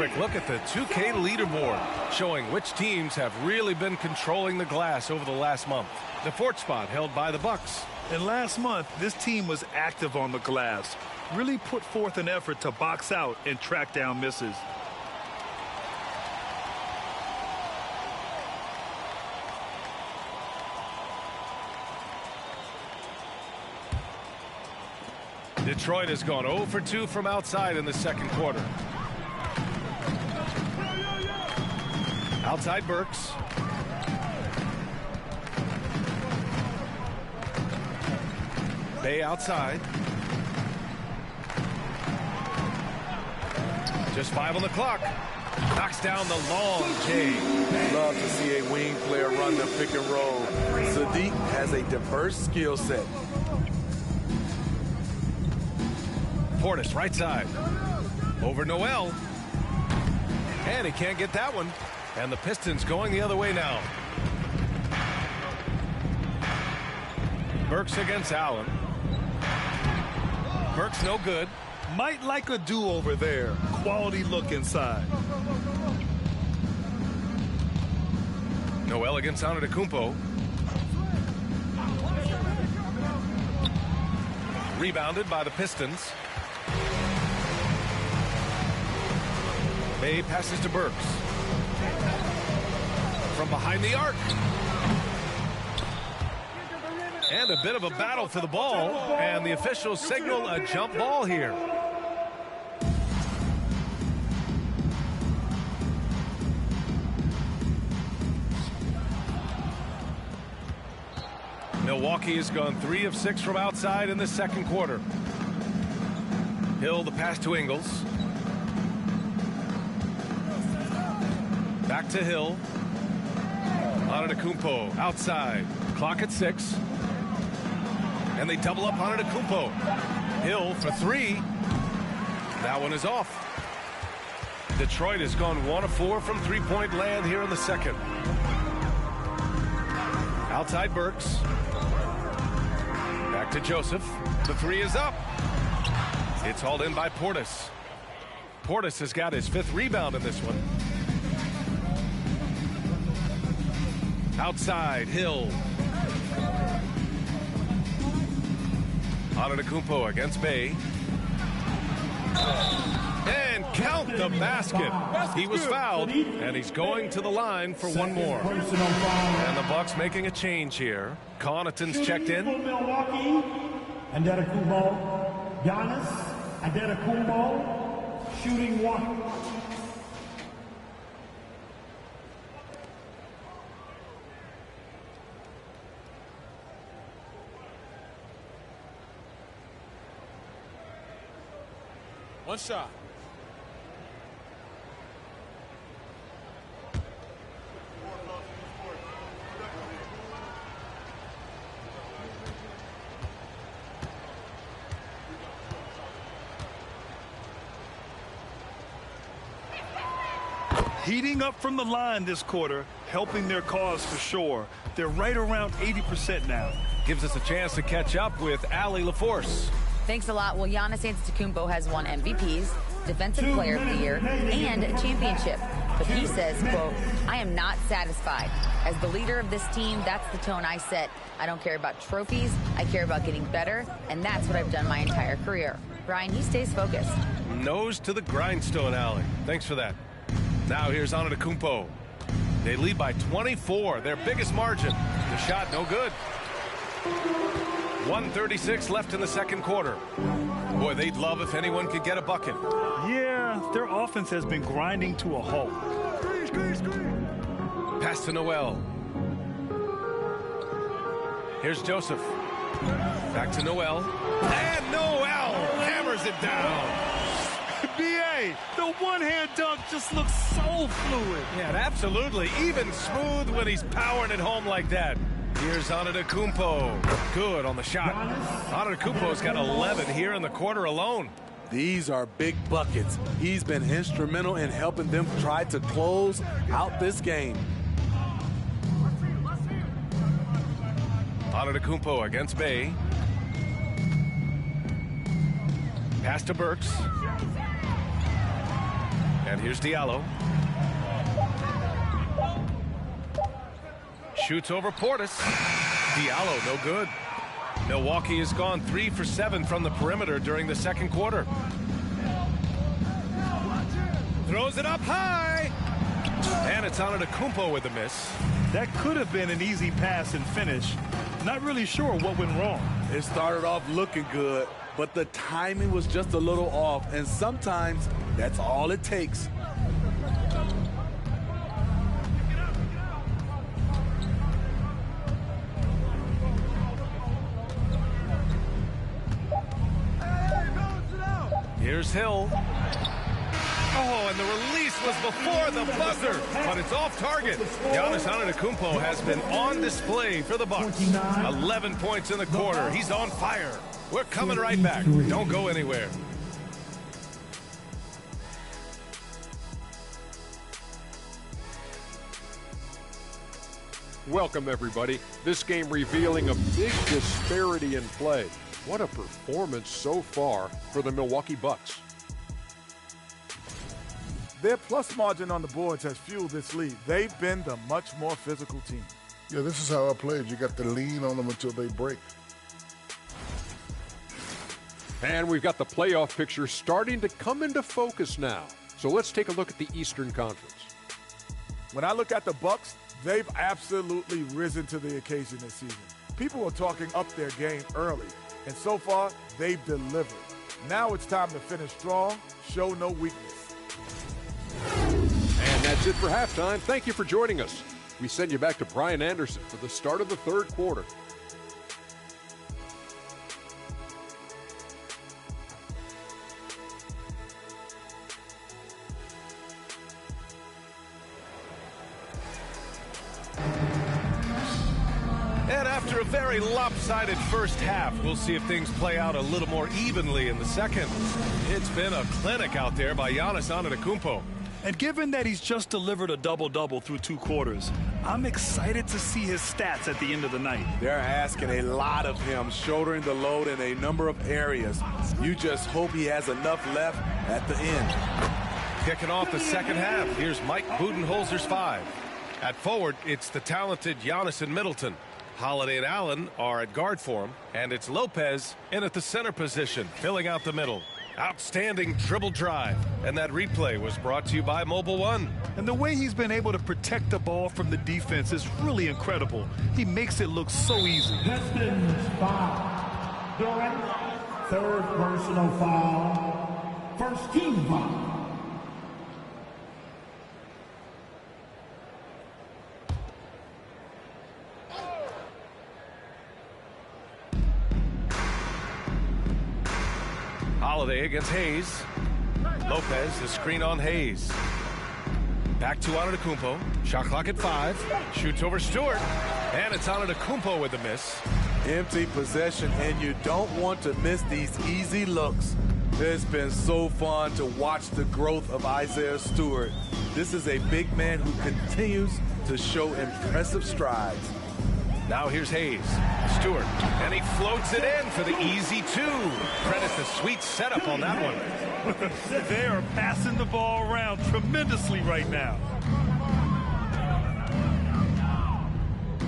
quick look at the 2K leaderboard, showing which teams have really been controlling the glass over the last month. The fourth spot held by the Bucks. And last month, this team was active on the glass, really put forth an effort to box out and track down misses. Detroit has gone 0 for 2 from outside in the second quarter. Outside Burks. Bay outside. Just 5 on the clock. Knocks down the long J. Love to see a wing player run the pick and roll. Sadiq has a diverse skill set. Portis right side. Over Noel. And he can't get that one. And the Pistons going the other way now. Burks against Allen. Burks no good. Might like a do-over there. Quality look inside. Noel against Antetokounmpo. Rebounded by the Pistons. Bay passes to Burks. From behind the arc. And a bit of a battle for the ball. And the officials signal a jump ball here. Milwaukee has gone 3 of 6 from outside in the second quarter. Hill the pass to Ingles. Back to Hill. Antetokounmpo outside. Clock at 6. And they double up Antetokounmpo. Hill for 3. That one is off. Detroit has gone 1 of 4 from three-point land here in the second. Outside Burks. Back to Joseph. The 3 is up. It's hauled in by Portis. Portis has got his 5th rebound in this one. Outside, Hill. Antetokounmpo against Bay. And count the basket. He was fouled, and he's going to the line for one more. And the Bucks making a change here. Connaughton's checked in. Milwaukee, Antetokounmpo, Giannis, Antetokounmpo, shooting 1. One shot. Heating up from the line this quarter, helping their cause for sure. They're right around 80% now. Gives us a chance to catch up with Allie LaForce. Thanks a lot. Well, Giannis Antetokounmpo has won MVPs, Defensive Player of the Year, and a championship. But he says, quote, I am not satisfied. As the leader of this team, that's the tone I set. I don't care about trophies. I care about getting better, and that's what I've done my entire career. Brian, he stays focused. Nose to the grindstone, Allie. Thanks for that. Now here's Antetokounmpo. They lead by 24, their biggest margin. The shot no good. 1:36 left in the second quarter. Boy, they'd love if anyone could get a bucket. Yeah, their offense has been grinding to a halt. Pass to Noel. Here's Joseph. Back to Noel. And Noel hammers it down. B.A., the one-hand dunk just looks so fluid. Yeah, absolutely. Even smooth when he's powering it home like that. Here's Antetokounmpo. Good on the shot. Antetokounmpo's got 11 here in the quarter alone. These are big buckets. He's been instrumental in helping them try to close out this game. Antetokounmpo against Bay. Pass to Burks. And here's Diallo. Shoots over Portis. Diallo, no good. Milwaukee has gone 3 for 7 from the perimeter during the second quarter. Throws it up high. And it's Antetokounmpo with a miss. That could have been an easy pass and finish. Not really sure what went wrong. It started off looking good, but the timing was just a little off, and sometimes that's all it takes. Here's Hill. Oh, and the release was before the buzzer, but it's off target. Giannis Antetokounmpo has been on display for the Bucks. 11 points in the quarter. He's on fire. We're coming right back. Don't go anywhere. Welcome, everybody. This game revealing a big disparity in play. What a performance so far for the Milwaukee Bucks. Their plus margin on the boards has fueled this lead. They've been the much more physical team. Yeah, this is how I played. You got to lean on them until they break. And we've got the playoff picture starting to come into focus now. So let's take a look at the Eastern Conference. When I look at the Bucks, they've absolutely risen to the occasion this season. People are talking up their game early, and so far, they've delivered. Now it's time to finish strong, show no weakness. And that's it for halftime. Thank you for joining us. We send you back to Brian Anderson for the start of the third quarter. And after a very lopsided first half, we'll see if things play out a little more evenly in the second. It's been a clinic out there by Giannis Antetokounmpo. And given that he's just delivered a double-double through 2 quarters, I'm excited to see his stats at the end of the night. They're asking a lot of him, shouldering the load in a number of areas. You just hope he has enough left at the end. Kicking off the second half, here's Mike Budenholzer's 5. At forward, it's the talented Giannis and Middleton. Holiday and Allen are at guard for him, and it's Lopez in at the center position, filling out the middle. Outstanding dribble drive, and that replay was brought to you by Mobile One. And the way he's been able to protect the ball from the defense is really incredible. He makes it look so easy. Pistons foul. Durant, third personal foul. First team foul. Holiday against Hayes. Lopez, the screen on Hayes. Back to Antetokounmpo. Shot clock at 5. Shoots over Stewart. And it's Antetokounmpo with the miss. Empty possession, and you don't want to miss these easy looks. It's been so fun to watch the growth of Isaiah Stewart. This is a big man who continues to show impressive strides. Now here's Hayes. Stewart. And he floats it in for the easy 2. Credit the sweet setup on that one. They are passing the ball around tremendously right now.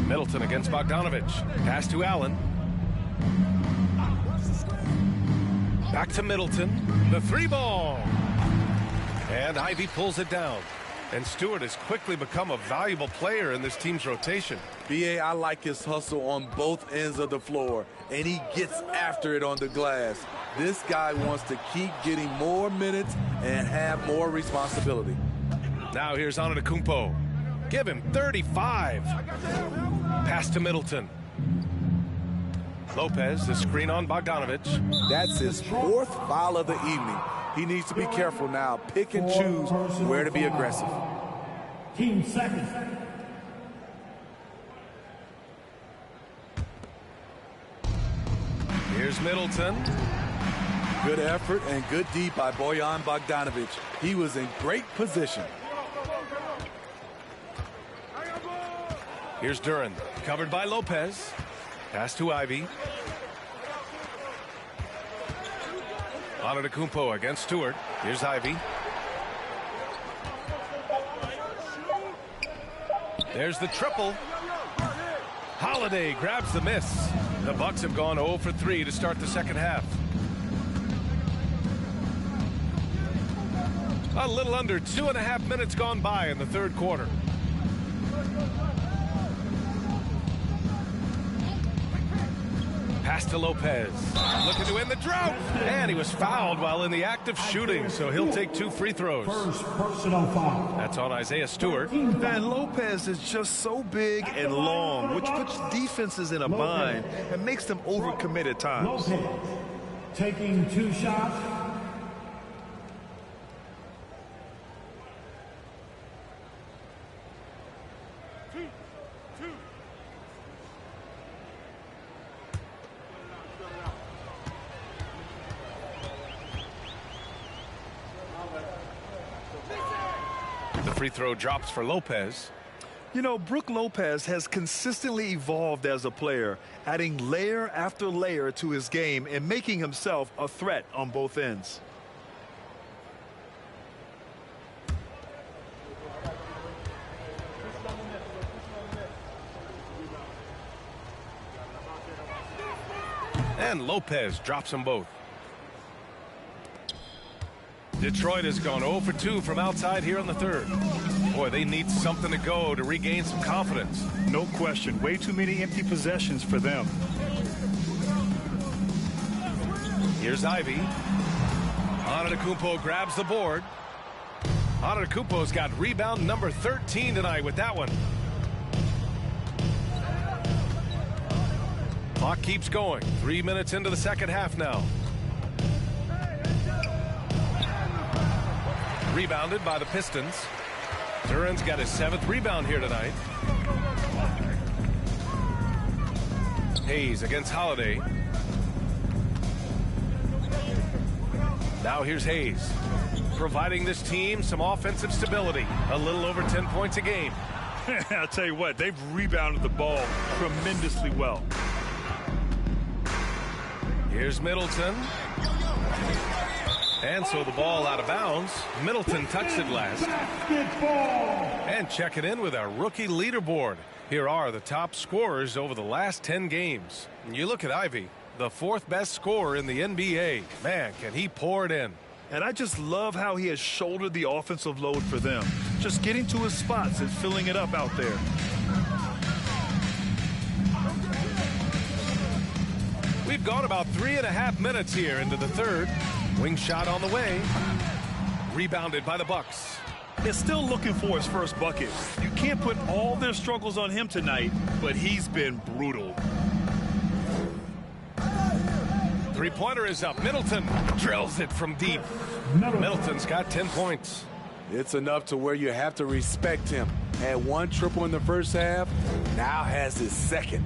Middleton against Bogdanovich. Pass to Allen. Back to Middleton. The 3-ball. And Ivy pulls it down. And Stewart has quickly become a valuable player in this team's rotation. B.A., I like his hustle on both ends of the floor, and he gets after it on the glass. This guy wants to keep getting more minutes and have more responsibility. Now here's Antetokounmpo. Give him 35. Pass to Middleton. Lopez, the screen on Bogdanovich. That's his 4th foul of the evening. He needs to be careful now. Pick and choose where to be aggressive. Team second. Here's Middleton. Good effort and good D by Bojan Bogdanovich. He was in great position. Here's Duren. Covered by Lopez. Pass to Ivy. Antetokounmpo against Stewart. Here's Ivy. There's the triple. Holiday grabs the miss. The Bucks have gone 0 for 3 to start the second half. A little under 2.5 minutes gone by in the third quarter. Pass to Lopez. Looking to end the drought. And he was fouled while in the act of shooting, so he'll take 2 free throws. First personal foul. That's on Isaiah Stewart. Van Lopez is just so big and long, which puts defenses in a bind and makes them overcommit at times. Lopez taking 2 shots. The free throw drops for Lopez. You know, Brook Lopez has consistently evolved as a player, adding layer after layer to his game and making himself a threat on both ends. And Lopez drops them both. Detroit has gone 0 for 2 from outside here in the third. Boy, they need something to go to regain some confidence. No question. Way too many empty possessions for them. Here's Ivy. Antetokounmpo grabs the board. Antetokounmpo's got rebound number 13 tonight with that one. Clock keeps going. 3 minutes into the second half now. Rebounded by the Pistons. Duran's got his 7th rebound here tonight. Hayes against Holiday. Now here's Hayes, providing this team some offensive stability. A little over 10 points a game. I'll tell you what, they've rebounded the ball tremendously well. Here's Middleton. And so the ball out of bounds. Middleton touched it last. And check it in with our rookie leaderboard. Here are the top scorers over the last 10 games. And you look at Ivy, the 4th best scorer in the NBA. Man, can he pour it in. And I just love how he has shouldered the offensive load for them. Just getting to his spots and filling it up out there. We've gone about 3.5 minutes here into the third. Wing shot on the way. Rebounded by the Bucks. They're still looking for his first bucket. You can't put all their struggles on him tonight, but he's been brutal. Three-pointer is up. Middleton drills it from deep. Middleton's got 10 points. It's enough to where you have to respect him. Had 1 triple in the first half, now has his 2nd.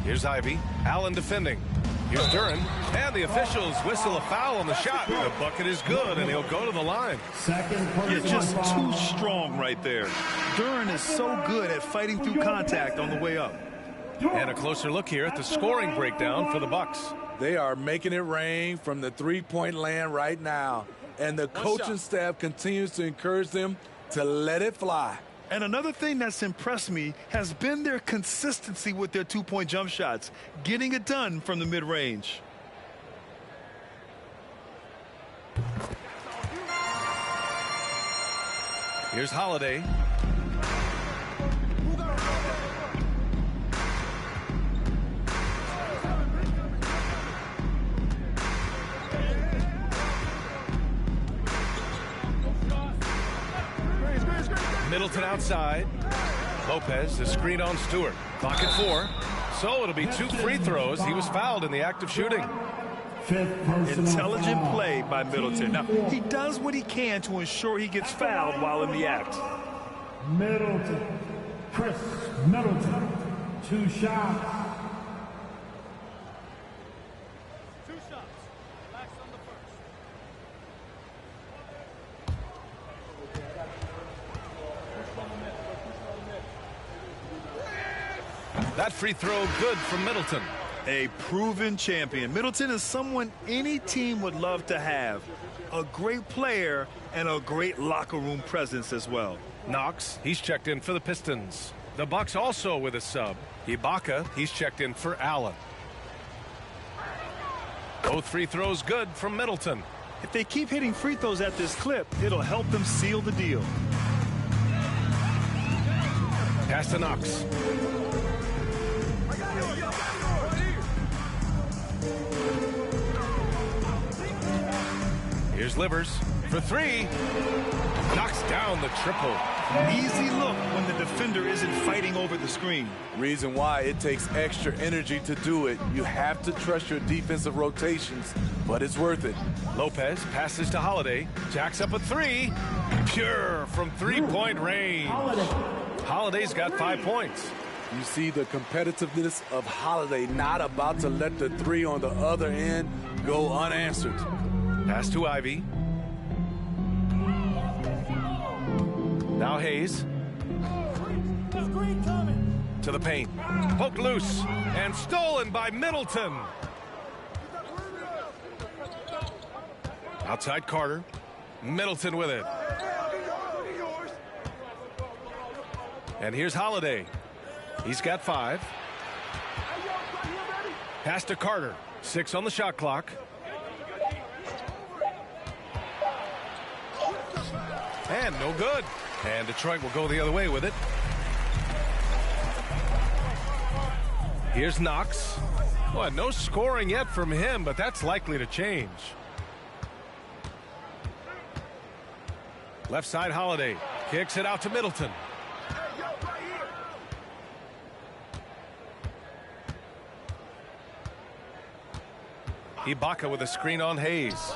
Here's Ivy. Allen defending. Here's Duran. And the officials whistle a foul on the shot. The bucket is good, and he'll go to the line. You're just too strong right there. Duran is so good at fighting through contact on the way up. And a closer look here at the scoring breakdown for the Bucks. They are making it rain from the three-point land right now. And the coaching staff continues to encourage them to let it fly. And another thing that's impressed me has been their consistency with their 2-point jump shots, getting it done from the mid-range. Here's Holiday. Middleton outside. Lopez, the screen on Stewart. Clock at 4. So it'll be 2 free throws. He was fouled in the act of shooting. Intelligent play by Middleton. Now, he does what he can to ensure he gets fouled while in the act. Middleton. Chris Middleton. 2 shots. That free throw good from Middleton. A proven champion. Middleton is someone any team would love to have. A great player and a great locker room presence as well. Knox, he's checked in for the Pistons. The Bucks also with a sub. Ibaka, he's checked in for Allen. Both free throws good from Middleton. If they keep hitting free throws at this clip, it'll help them seal the deal. Pass to Knox. Here's Livers for three. Knocks down the triple. Easy look when the defender isn't fighting over the screen. Reason why it takes extra energy to do it. You have to trust your defensive rotations, but it's worth it. Lopez passes to Holiday. Jacks up a three. Pure from three-point range. Holiday's got 5 points. You see the competitiveness of Holiday, not about to let the three on the other end go unanswered. Pass to Ivy. Now Hayes. To the paint. Poked loose and stolen by Middleton. Outside Carter. Middleton with it. And here's Holiday. He's got 5. Pass to Carter. 6 on the shot clock. And no good. And Detroit will go the other way with it. Here's Knox. Well, no scoring yet from him, but that's likely to change. Left side Holiday. Kicks it out to Middleton. Ibaka with a screen on Hayes.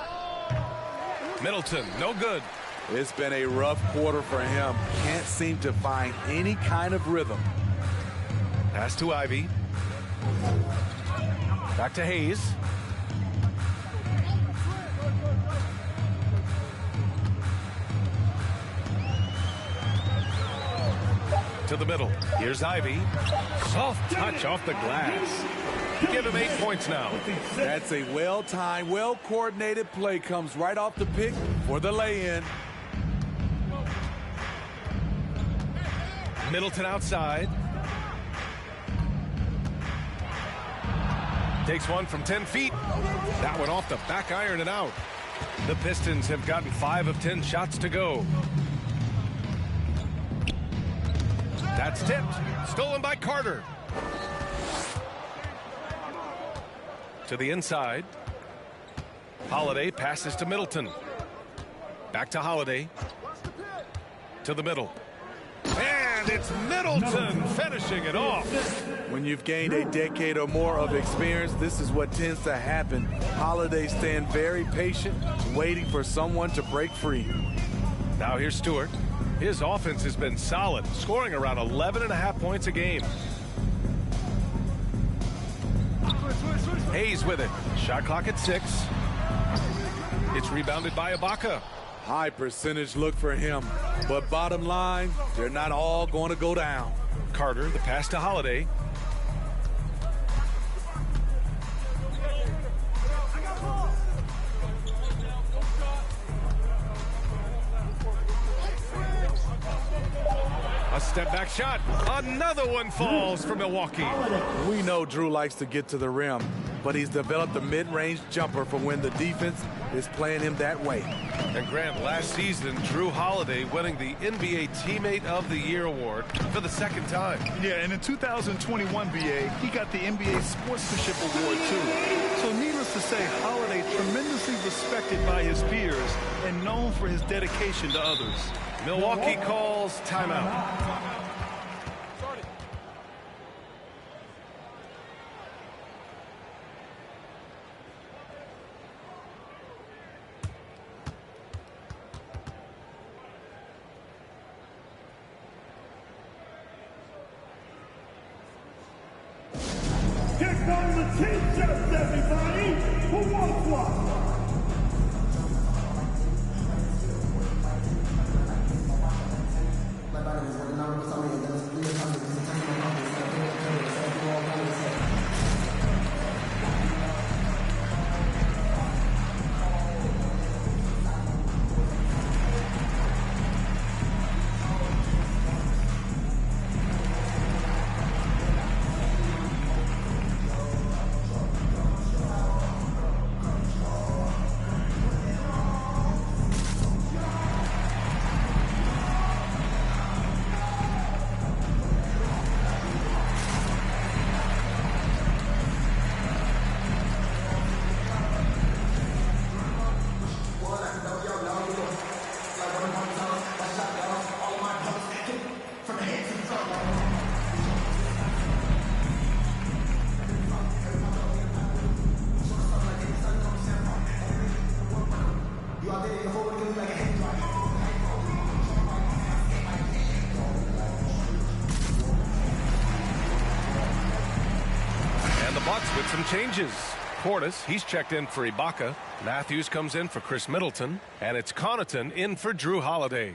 Middleton, no good. It's been a rough quarter for him. Can't seem to find any kind of rhythm. Pass to Ivy. Back to Hayes. To the middle. Here's Ivy. Soft touch off the glass. Give him 8 points now. That's a well-timed, well-coordinated play. Comes right off the pick for the lay-in. Middleton outside. Takes one from 10 feet. That one off the back iron and out. The Pistons have gotten 5 of 10 shots to go. That's tipped. Stolen by Carter. To the inside. Holiday passes to Middleton. Back to Holiday. To the middle. And it's Middleton finishing it off. When you've gained a decade or more of experience, this is what tends to happen. Holiday staying very patient, waiting for someone to break free. Now here's Stewart. His offense has been solid, scoring around 11.5 points a game. Hayes with it. Shot clock at 6. It's rebounded by Ibaka. High percentage look for him. But bottom line, they're not all going to go down. Carter, the pass to Holiday. A step back shot. Another one falls for Milwaukee. We know Drew likes to get to the rim, but he's developed a mid-range jumper for when the defense is playing him that way. And Grant, last season, Drew Holiday winning the NBA Teammate of the Year award for the 2nd time. Yeah, and in 2021, BA, he got the NBA Sportsmanship Award, too. So needless to say, Holiday tremendously respected by his peers and known for his dedication to others. Milwaukee calls timeout. Here comes the team just everybody who wants one. And the Bucks with some changes. Portis, he's checked in for Ibaka. Matthews comes in for Chris Middleton. And it's Connaughton in for Drew Holiday.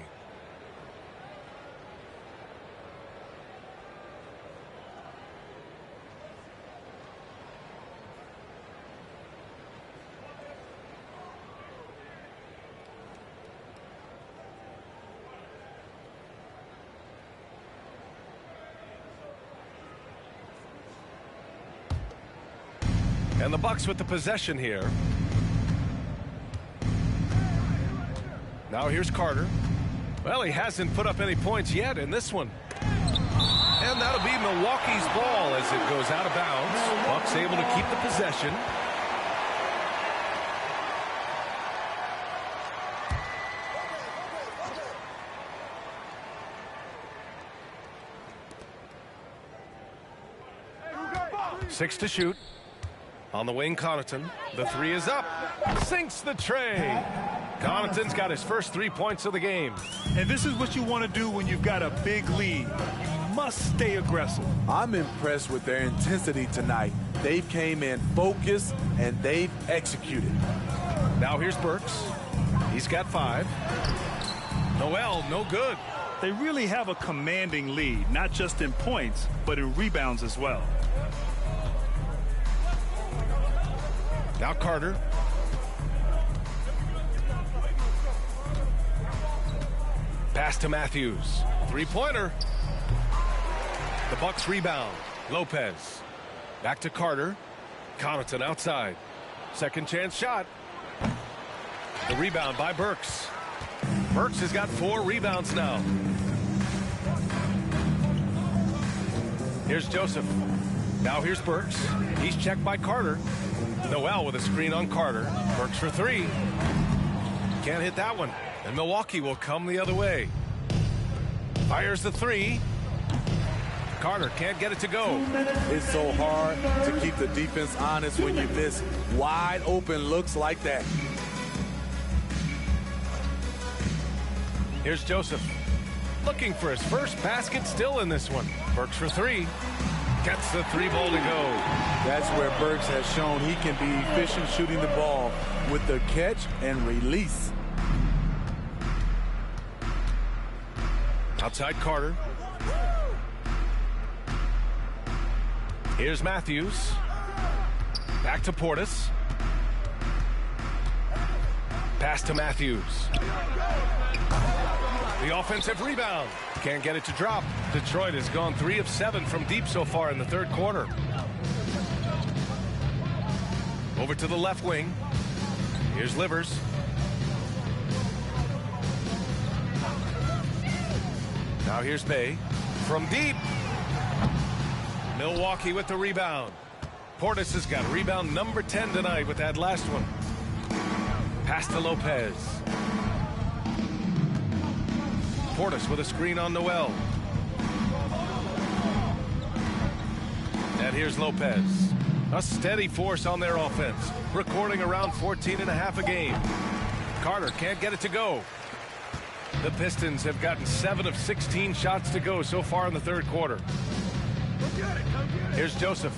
And the Bucks with the possession here. Now here's Carter. Well, he hasn't put up any points yet in this one. And that'll be Milwaukee's ball as it goes out of bounds. Bucks able to keep the possession. Six to shoot. On the wing, Connaughton. The three is up. Sinks the tray. Connaughton's got his first 3 points of the game. And this is what you want to do when you've got a big lead. You must stay aggressive. I'm impressed with their intensity tonight. They came in focused and they've executed. Now here's Burks. He's got 5. Noel, no good. They really have a commanding lead, not just in points, but in rebounds as well. Now Carter. Pass to Matthews. Three-pointer. The Bucks rebound. Lopez. Back to Carter. Connaughton outside. Second chance shot. The rebound by Burks. Burks has got 4 rebounds now. Here's Joseph. Now here's Burks. He's checked by Carter. Noel with a screen on Carter. Burks for 3. Can't hit that one. And Milwaukee will come the other way. Fires the 3. Carter can't get it to go. It's so hard to keep the defense honest when you miss wide open looks like that. Here's Joseph. Looking for his first basket still in this one. Burks for 3. Gets the 3-ball to go. That's where Burks has shown he can be efficient shooting the ball with the catch and release. Outside Carter. Here's Matthews. Back to Portis. Pass to Matthews. The offensive rebound. Can't get it to drop. Detroit has gone 3 of 7 from deep so far in the third quarter. Over to the left wing. Here's Livers. Now here's Bay. From deep. Milwaukee with the rebound. Portis has got rebound number 10 tonight with that last one. Pass to Lopez. Portis with a screen on Noel. And here's Lopez. A steady force on their offense. Recording around 14.5 a game. Carter can't get it to go. The Pistons have gotten 7 of 16 shots to go so far in the third quarter. Here's Joseph.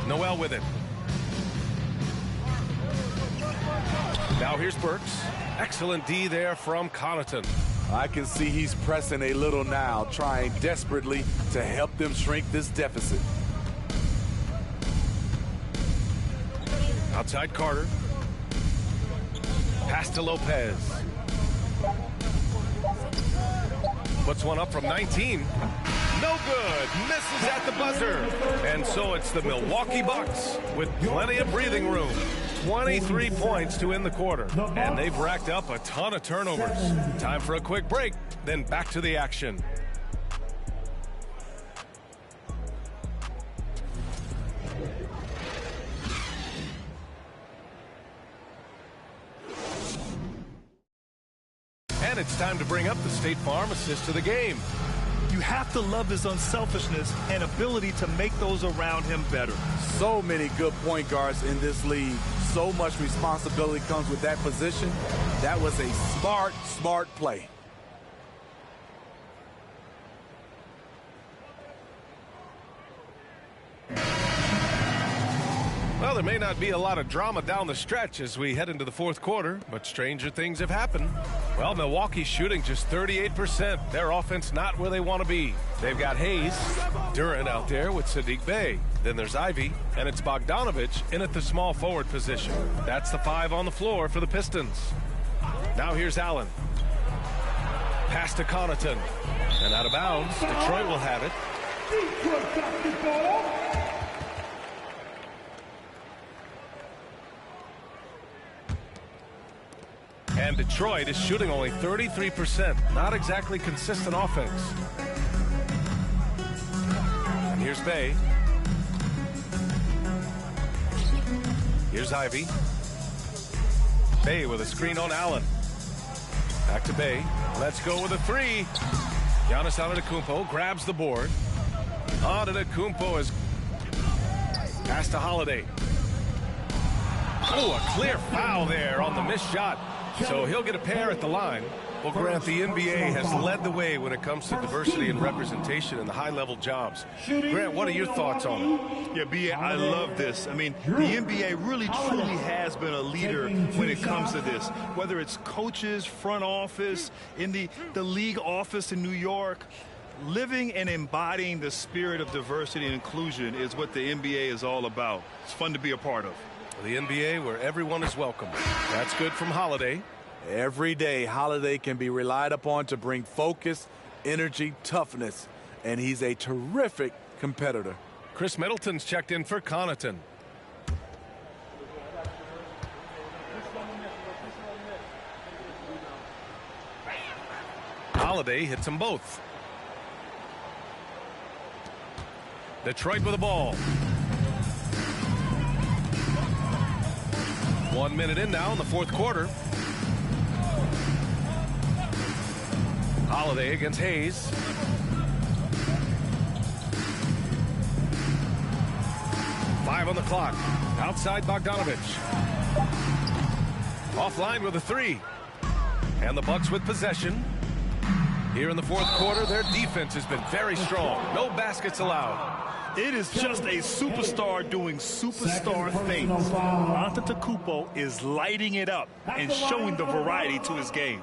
Noel with it. Now here's Burks. Excellent D there from Connaughton. I can see he's pressing a little now, trying desperately to help them shrink this deficit. Outside Carter. Pass to Lopez. Puts one up from 19. No good. Misses at the buzzer. And so it's the Milwaukee Bucks with plenty of breathing room. 23 points to end the quarter. And they've racked up a ton of turnovers. Time for a quick break, then back to the action. And it's time to bring up the State Farm assist to the game. You have to love his unselfishness and ability to make those around him better. So many good point guards in this league. So much responsibility comes with that position. That was a smart play. Well, there may not be a lot of drama down the stretch as we head into the fourth quarter, but stranger things have happened. Well, Milwaukee's shooting just 38%. Their offense not where they want to be. They've got Hayes, Duren out there with Saddiq Bey. Then there's Ivey, and it's Bogdanovich in at the small forward position. That's the 5 on the floor for the Pistons. Now here's Allen. Pass to Connaughton. And out of bounds, Detroit will have it. Detroit basketball. And Detroit is shooting only 33%. Not exactly consistent offense. And here's Bey. Here's Ivey. Bey with a screen on Allen. Back to Bey. Let's go with a 3. Giannis Antetokounmpo grabs the board. Antetokounmpo is pass to Holiday. Oh, a clear foul there on the missed shot. So he'll get a pair at the line. Well, Grant, the NBA has led the way when it comes to diversity and representation in the high-level jobs. Grant, what are your thoughts on it? Yeah, B.A., I love this. I mean, the NBA really, truly has been a leader when it comes to this. Whether it's coaches, front office, in the league office in New York, living and embodying the spirit of diversity and inclusion is what the NBA is all about. It's fun to be a part of. The NBA where everyone is welcome. That's good from Holiday. Every day, Holiday can be relied upon to bring focus, energy, toughness, and he's a terrific competitor. Chris Middleton's checked in for Connaughton. Holiday hits them both. Detroit with the ball. 1 minute in now in the fourth quarter. Holiday against Hayes. Five on the clock. Outside Bogdanovich. Offline with a 3. And the Bucks with possession. Here in the fourth quarter, their defense has been very strong. No baskets allowed. It is just a superstar doing superstar things. Antetokounmpo is lighting it up and showing the variety to his game.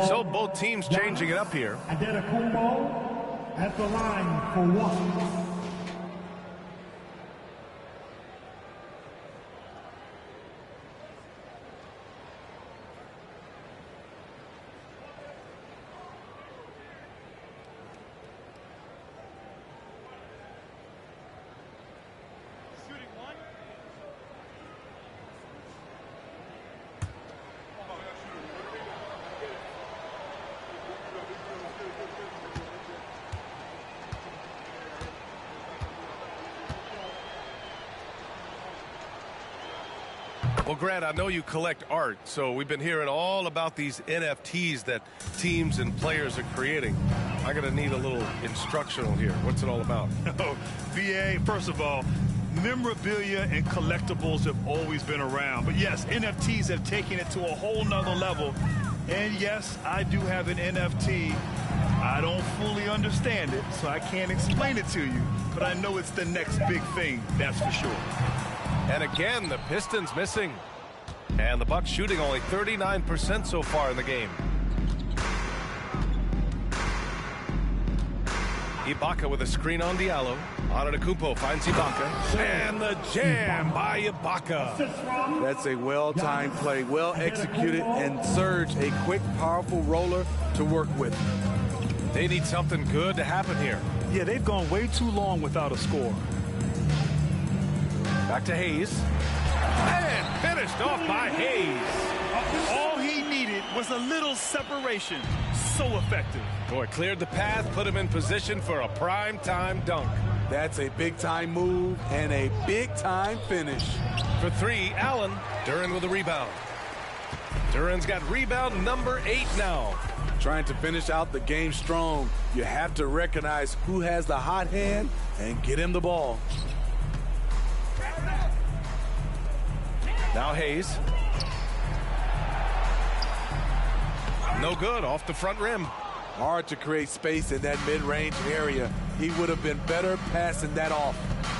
So both teams changing it up here. Antetokounmpo at the line for 1. Well, Grant, I know you collect art, so we've been hearing all about these NFTs that teams and players are creating. I'm going to need a little instructional here. What's it all about? Oh, BA, first of all, memorabilia and collectibles have always been around. But yes, NFTs have taken it to a whole nother level. And yes, I do have an NFT. I don't fully understand it, so I can't explain it to you. But I know it's the next big thing, that's for sure. And again, the Pistons missing. And the Bucks shooting only 39% so far in the game. Ibaka with a screen on Diallo. Antetokounmpo finds Ibaka. And the jam by Ibaka. That's a well-timed play, well executed, and Serge, a quick, powerful roller to work with. They need something good to happen here. Yeah, they've gone way too long without a score. Back to Hayes. And finished off by Hayes. All he needed was a little separation. So effective. Boy, cleared the path, put him in position for a prime-time dunk. That's a big-time move and a big-time finish. For 3, Allen. Duren with a rebound. Duren's got rebound number 8 now. Trying to finish out the game strong. You have to recognize who has the hot hand and get him the ball. Now Hayes. No good, off the front rim. Hard to create space in that mid-range area. He would have been better passing that off.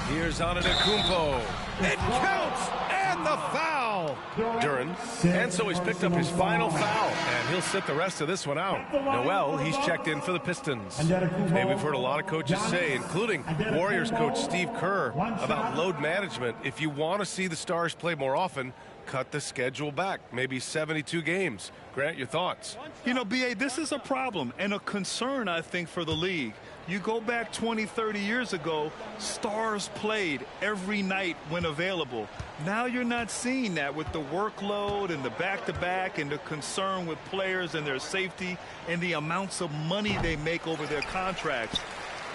Here's Antetokounmpo. It counts, and the foul. Duren. And so he's picked up his final foul, and he'll sit the rest of this one out. Noel, he's checked in for the Pistons. Hey, we've heard a lot of coaches say, including Warriors coach Steve Kerr, about load management. If you want to see the Stars play more often, cut the schedule back, maybe 72 games. Grant, your thoughts? You know, B.A., this is a problem and a concern, I think, for the league. You go back 20, 30 years ago, Stars played every night when available. Now you're not seeing that with the workload and the back-to-back and the concern with players and their safety and the amounts of money they make over their contracts.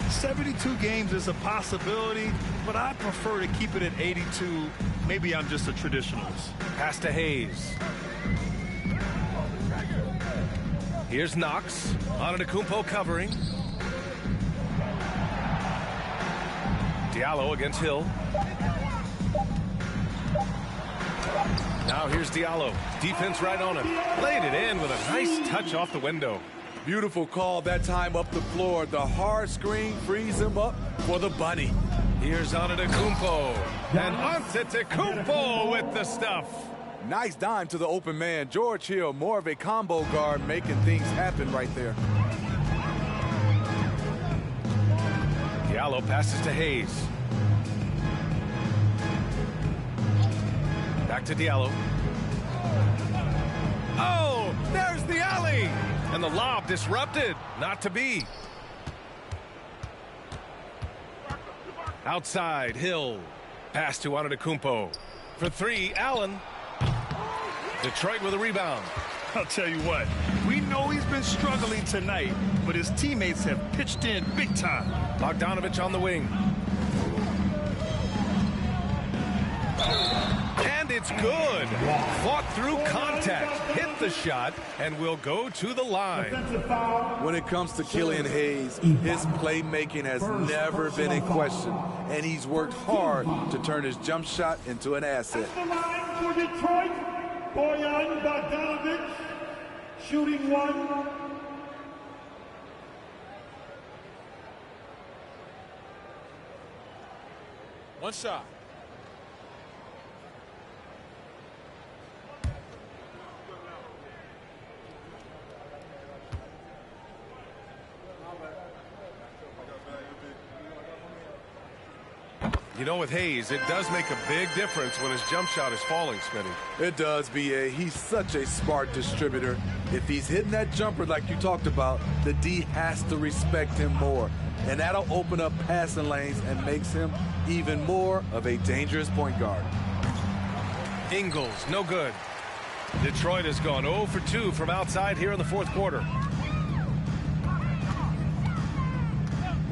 72 games is a possibility, but I prefer to keep it at 82. Maybe I'm just a traditionalist. Pass to Hayes. Here's Knox. Antetokounmpo covering. Diallo against Hill. Now here's Diallo. Defense right on him. Laid it in with a nice touch off the window. Beautiful call that time up the floor. The hard screen frees him up for the bunny. Here's Antetokounmpo. And Antetokounmpo with the stuff. Nice dime to the open man. George Hill, more of a combo guard, making things happen right there. Diallo passes to Hayes. Back to Diallo. Oh, there's the alley. And the lob disrupted. Not to be. Outside, Hill. Pass to Antetokounmpo. For three, Allen. Detroit with a rebound. I'll tell you what, we know he's been struggling tonight, but his teammates have pitched in big time. Bogdanovich on the wing. And it's good. Fought through contact, hit the shot, and will go to the line. When it comes to Killian Hayes, his playmaking has never been in question, and he's worked hard to turn his jump shot into an asset. At the line for Detroit, Bojan Bogdanovic, shooting one. One shot. You know, with Hayes, it does make a big difference when his jump shot is falling, Smitty. It does, B.A. He's such a smart distributor. If he's hitting that jumper like you talked about, the D has to respect him more. And that'll open up passing lanes and makes him even more of a dangerous point guard. Ingles, no good. Detroit has gone 0 for 2 from outside here in the fourth quarter.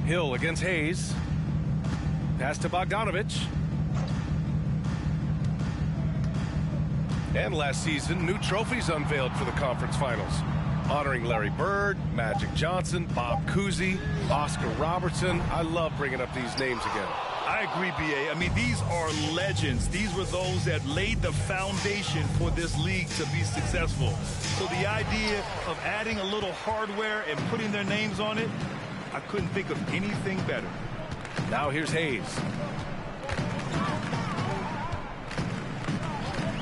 Hill against Hayes. Pass to Bogdanovich. And last season, new trophies unveiled for the conference finals, honoring Larry Bird, Magic Johnson, Bob Cousy, Oscar Robertson. I love bringing up these names again. I agree, B.A. I mean, these are legends. These were those that laid the foundation for this league to be successful. So the idea of adding a little hardware and putting their names on it, I couldn't think of anything better. Now here's Hayes.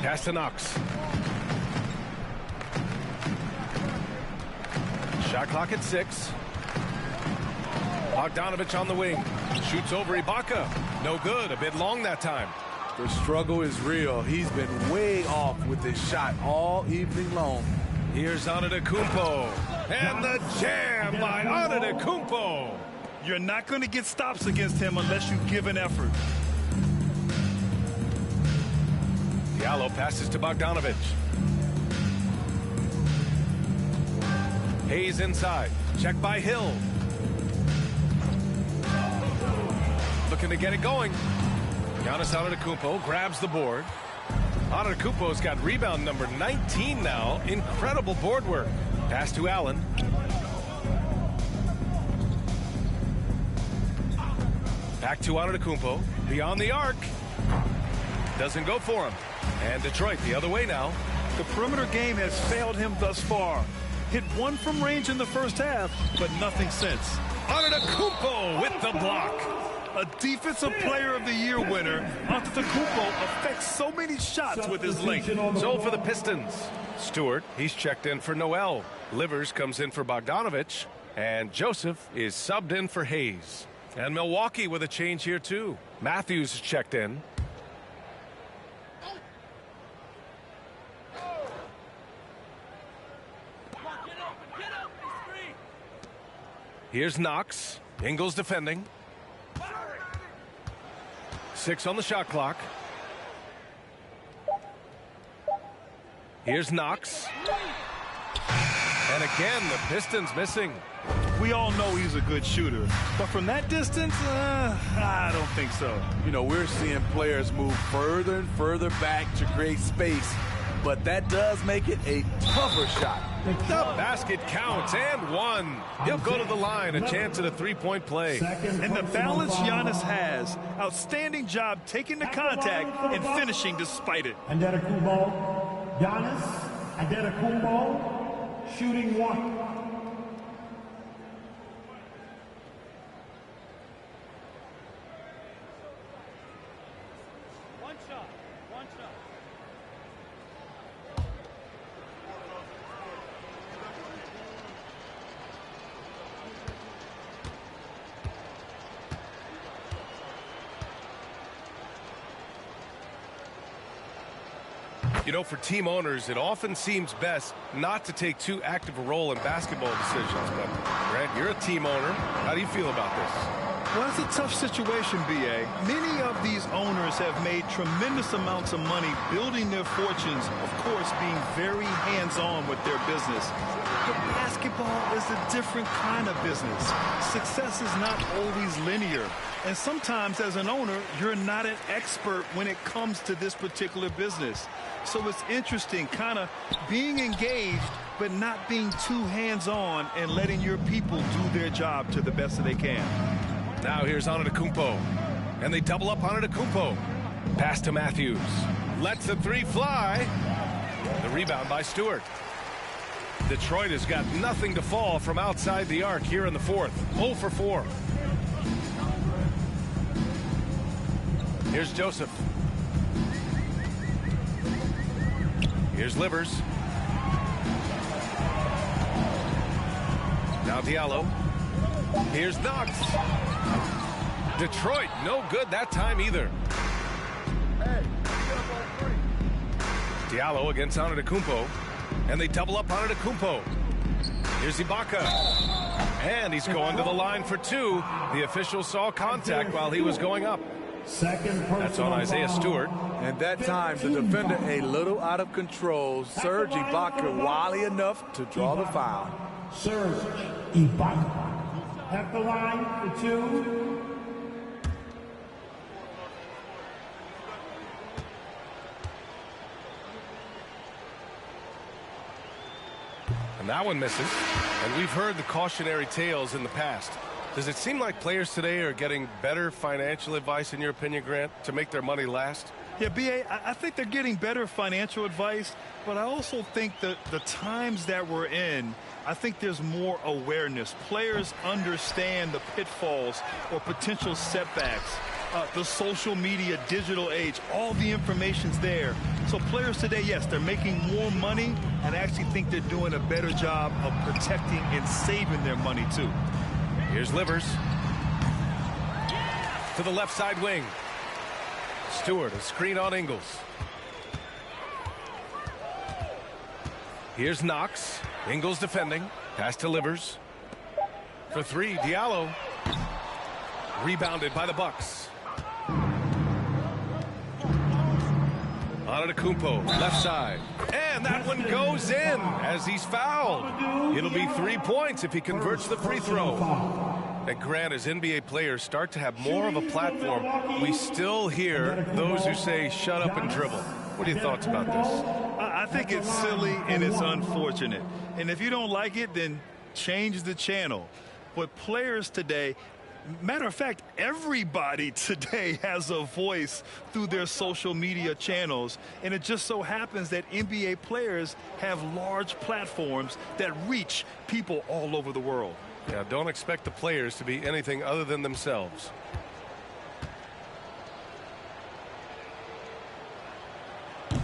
Pass to Knox. Shot clock at 6. Bogdanovich on the wing. Shoots over Ibaka. No good. A bit long that time. The struggle is real. He's been way off with his shot all evening long. Here's Antetokounmpo. And the jam by Antetokounmpo. You're not going to get stops against him unless you give an effort. Diallo passes to Bogdanovich. Hayes inside. Check by Hill. Looking to get it going. Giannis Antetokounmpo grabs the board. Antetokounmpo's got rebound number 19 now. Incredible board work. Pass to Allen. Back to Antetokounmpo. Beyond the arc. Doesn't go for him. And Detroit the other way now. The perimeter game has failed him thus far. Hit one from range in the first half, but nothing since. Antetokounmpo with the block. A Defensive Player of the Year winner, Antetokounmpo affects so many shots with his length. So for the Pistons, Stewart, he's checked in for Noel. Livers comes in for Bogdanovich. And Joseph is subbed in for Hayes. And Milwaukee with a change here too. Matthews is checked in. Here's Knox. Ingles defending. 6 on the shot clock. Here's Knox. And again, the Pistons missing. We all know he's a good shooter, but from that distance, I don't think so. You know, we're seeing players move further and further back to create space, but that does make it a tougher shot. The basket counts and one. He'll go to the line, a chance at a three-point play. And the balance Giannis has, outstanding job taking the contact and finishing despite it. Antetokounmpo, Giannis Antetokounmpo, shooting 1. You know, for team owners, it often seems best not to take too active a role in basketball decisions. But, Grant, you're a team owner. How do you feel about this? Well, it's a tough situation, B.A. Many of these owners have made tremendous amounts of money building their fortunes, of course, being very hands-on with their business. But basketball is a different kind of business. Success is not always linear. And sometimes, as an owner, you're not an expert when it comes to this particular business. So it's interesting, kind of being engaged, but not being too hands-on and letting your people do their job to the best that they can. Now here's Antetokounmpo. And they double up Antetokounmpo. Pass to Matthews. Lets the three fly. The rebound by Stewart. Detroit has got nothing to fall from outside the arc here in the fourth. 0 for 4. Here's Joseph. Here's Livers. Now Diallo. Here's Knox. Detroit, no good that time either. Diallo against Antetokounmpo. And they double up Antetokounmpo. Here's Ibaka. And he's going to the line for 2. The official saw contact while he was going up. That's on Isaiah Stewart. And that time, the defender a little out of control. Serge Ibaka wily enough to draw the foul. Serge Ibaka at the line for 2. And that one misses. And we've heard the cautionary tales in the past. Does it seem like players today are getting better financial advice, in your opinion, Grant, to make their money last? Yeah, B.A., I think they're getting better financial advice, but I also think that the times that we're in, I think there's more awareness. Players understand the pitfalls or potential setbacks. The social media, digital age, all the information's there. So players today, yes, they're making more money, and I actually think they're doing a better job of protecting and saving their money, too. Here's Livers. To the left side wing. Stewart, a screen on Ingles. Here's Knox. Ingles defending. Pass to Livers. For 3, Diallo. Rebounded by the Bucks. Antetokounmpo, left side. And that one goes in as he's fouled. It'll be 3 points if he converts the free throw. And Grant, as NBA players start to have more of a platform, we still hear those who say, shut up and dribble. What are your thoughts about this? I think it's silly and it's unfortunate. And if you don't like it, then change the channel. But players today, Matter of fact, everybody today has a voice through their social media channels, and it just so happens that NBA players have large platforms that reach people all over the world. Yeah, don't expect the players to be anything other than themselves.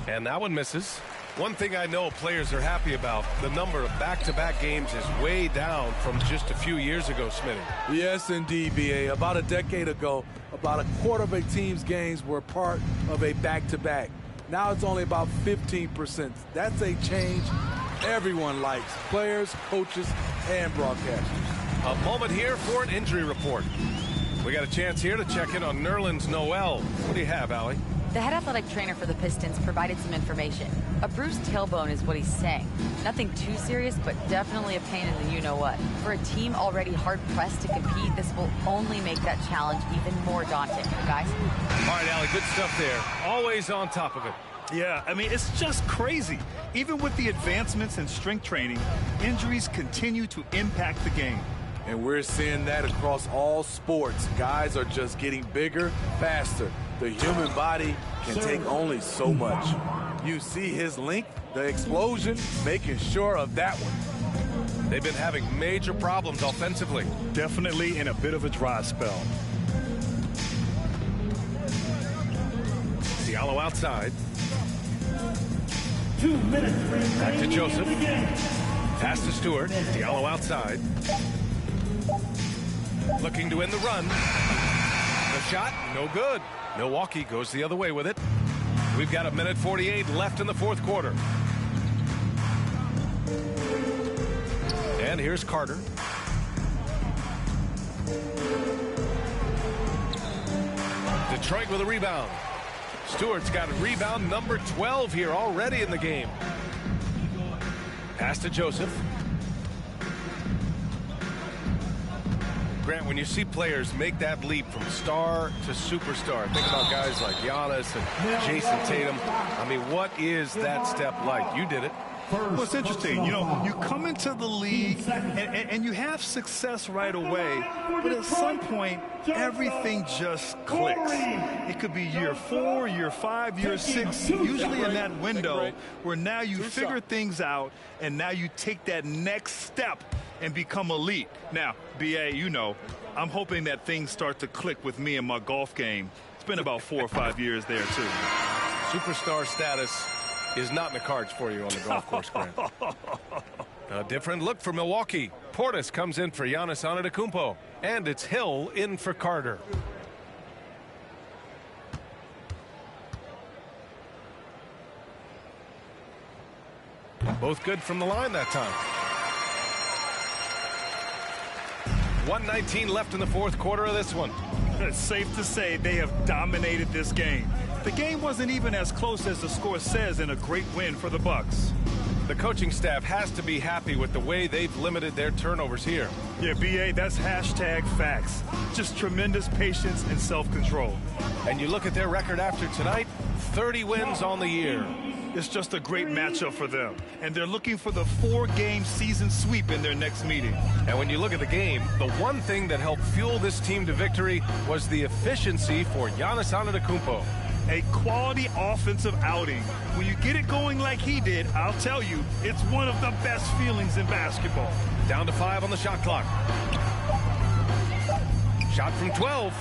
And that one misses. One thing I know players are happy about, the number of back-to-back games is way down from just a few years ago, Smitty. Yes, indeed, B.A. About a decade ago, about a quarter of a team's games were part of a back-to-back. Now it's only about 15%. That's a change everyone likes, players, coaches, and broadcasters. A moment here for an injury report. We got a chance here to check in on Nerlens Noel. What do you have, Allie? The head athletic trainer for the Pistons provided some information. A bruised tailbone is what he's saying. Nothing too serious, but definitely a pain in the you-know-what. For a team already hard-pressed to compete, this will only make that challenge even more daunting. Guys? All right, Allie, good stuff there. Always on top of it. Yeah, I mean, it's just crazy. Even with the advancements in strength training, injuries continue to impact the game. And we're seeing that across all sports. Guys are just getting bigger, faster. The human body can take only so much. You see his length, the explosion, making sure of that one. They've been having major problems offensively. Definitely in a bit of a dry spell. Diallo outside. 2 minutes. Back to Joseph. Pass to Stewart. Diallo outside. Looking to end the run. The shot, no good. Milwaukee goes the other way with it. We've got 1:48 left in the fourth quarter. And here's Carter. Detroit with a rebound. Stewart's got a rebound number 12 here already in the game. Pass to Joseph. Grant, when you see players make that leap from star to superstar, think about guys like Giannis and Jason Tatum. I mean, what is that step like? You did it. Well, it's interesting. You know, you come into the league and you have success right away, but at some point, everything just clicks. It could be year 4, year 5, year 6, usually in that window where now you figure things out and now you take that next step and become elite. Now, B.A., you know, I'm hoping that things start to click with me in my golf game. It's been about 4 or 5 years there, too. Superstar status is not in the cards for you on the golf course, Grant. A different look for Milwaukee. Portis comes in for Giannis Antetokounmpo, and it's Hill in for Carter. Both good from the line that time. 1:19 left in the fourth quarter of this one. It's safe to say they have dominated this game. The game wasn't even as close as the score says in a great win for the Bucks. The coaching staff has to be happy with the way they've limited their turnovers here. Yeah, B.A., that's hashtag facts. Just tremendous patience and self-control. And you look at their record after tonight, 30 wins on the year. It's just a great matchup for them. And they're looking for the 4-game season sweep in their next meeting. And when you look at the game, the one thing that helped fuel this team to victory was the efficiency for Giannis Antetokounmpo. A quality offensive outing. When you get it going like he did, I'll tell you, it's one of the best feelings in basketball. Down to 5 on the shot clock. Shot from 12.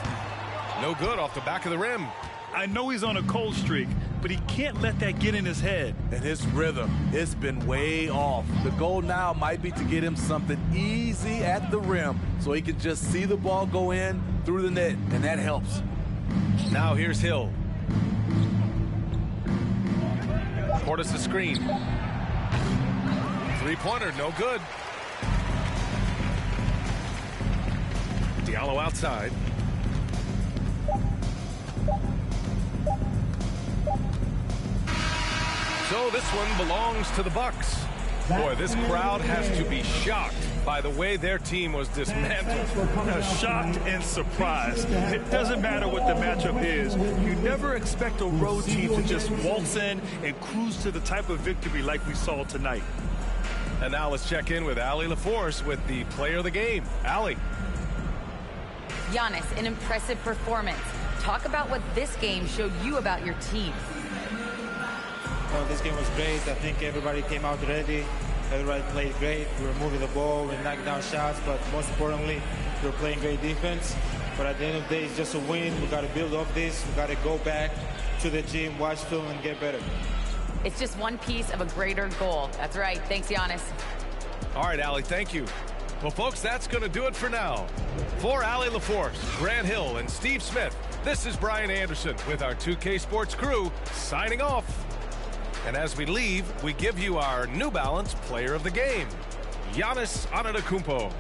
No good off the back of the rim. I know he's on a cold streak, but he can't let that get in his head. And his rhythm, it's been way off. The goal now might be to get him something easy at the rim so he can just see the ball go in through the net, and that helps. Now here's Hill. Portis the screen. Three-pointer, no good. Diallo outside. So this one belongs to the Bucks. Boy, this crowd has to be shocked by the way their team was dismantled. Shocked and surprised. It doesn't matter what the matchup is. You never expect a road team to just waltz in and cruise to the type of victory like we saw tonight. And now let's check in with Allie LaForce with the player of the game. Allie. Giannis, an impressive performance. Talk about what this game showed you about your team. Well, this game was great. I think everybody came out ready. Everybody played great. We were moving the ball, we knocked down shots, but most importantly, we were playing great defense. But at the end of the day, it's just a win. We got to build off this. We got to go back to the gym, watch film, and get better. It's just one piece of a greater goal. That's right. Thanks, Giannis. All right, Allie, thank you. Well, folks, that's going to do it for now. For Allie LaForce, Grant Hill, and Steve Smith, this is Brian Anderson with our 2K Sports crew signing off. And as we leave, we give you our New Balance Player of the Game, Giannis Antetokounmpo.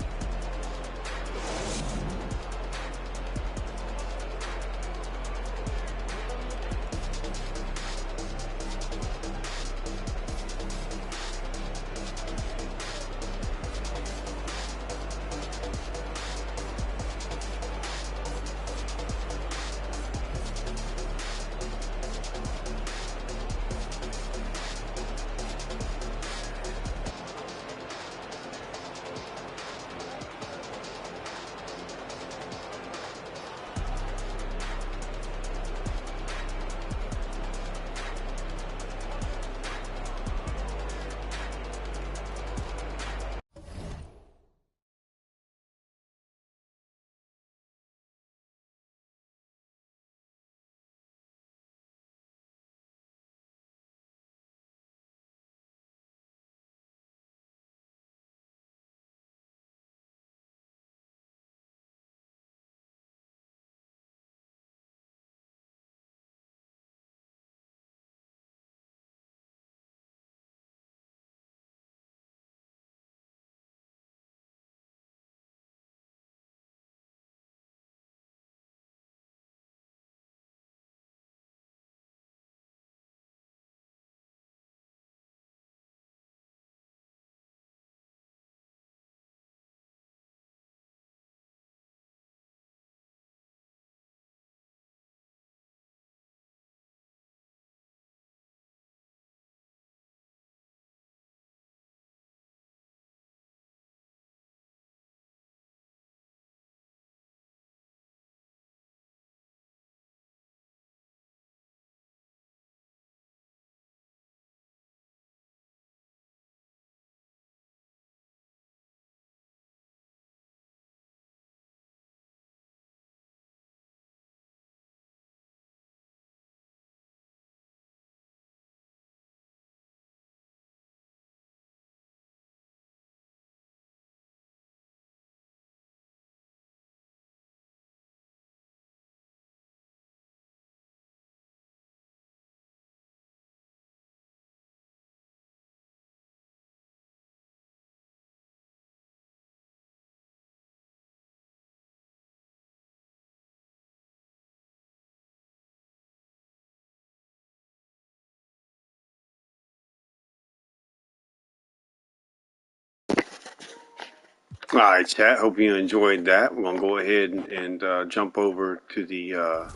All right, chat. Hope you enjoyed that. We're going to go ahead and jump over to the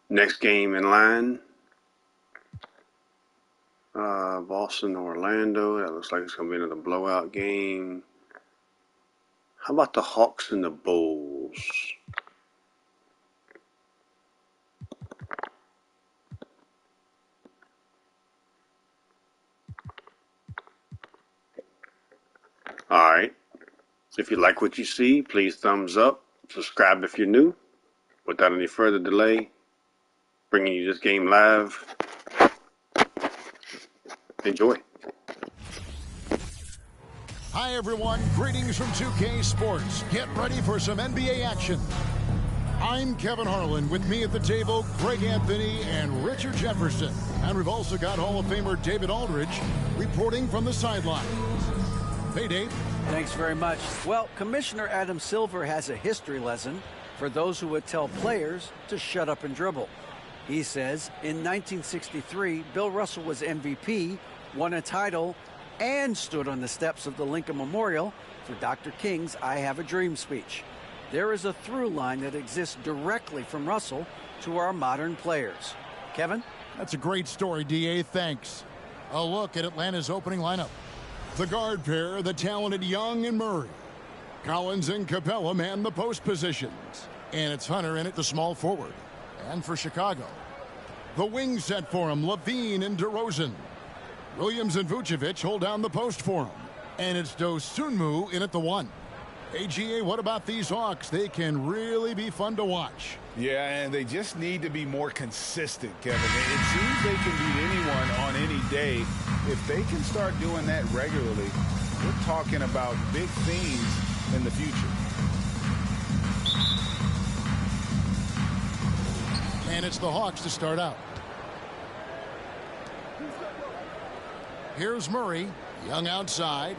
next game in line. Boston, Orlando. That looks like it's going to be another blowout game. How about the Hawks and the Bulls? All right. If you like what you see, please thumbs up. Subscribe if you're new. Without any further delay, bringing you this game live. Enjoy. Hi, everyone. Greetings from 2K Sports. Get ready for some NBA action. I'm Kevin Harlan. With me at the table, Greg Anthony and Richard Jefferson. And we've also got Hall of Famer David Aldridge reporting from the sideline. Hey, Dave. Thanks very much. Well, Commissioner Adam Silver has a history lesson for those who would tell players to shut up and dribble. He says in 1963, Bill Russell was MVP, won a title, and stood on the steps of the Lincoln Memorial for Dr. King's I Have a Dream speech. There is a through line that exists directly from Russell to our modern players. Kevin? That's a great story, D.A. Thanks. A look at Atlanta's opening lineup. The guard pair, the talented Young and Murray. Collins and Capella man the post positions. And it's Hunter in at the small forward. And for Chicago, the wing set for him, Levine and DeRozan. Williams and Vucevic hold down the post for him. And it's Dosunmu in at the 1. AGA, what about these Hawks? They can really be fun to watch. Yeah, and they just need to be more consistent, Kevin. It seems they can beat anyone on any day. If they can start doing that regularly, we're talking about big things in the future. And it's the Hawks to start out. Here's Murray. Young outside.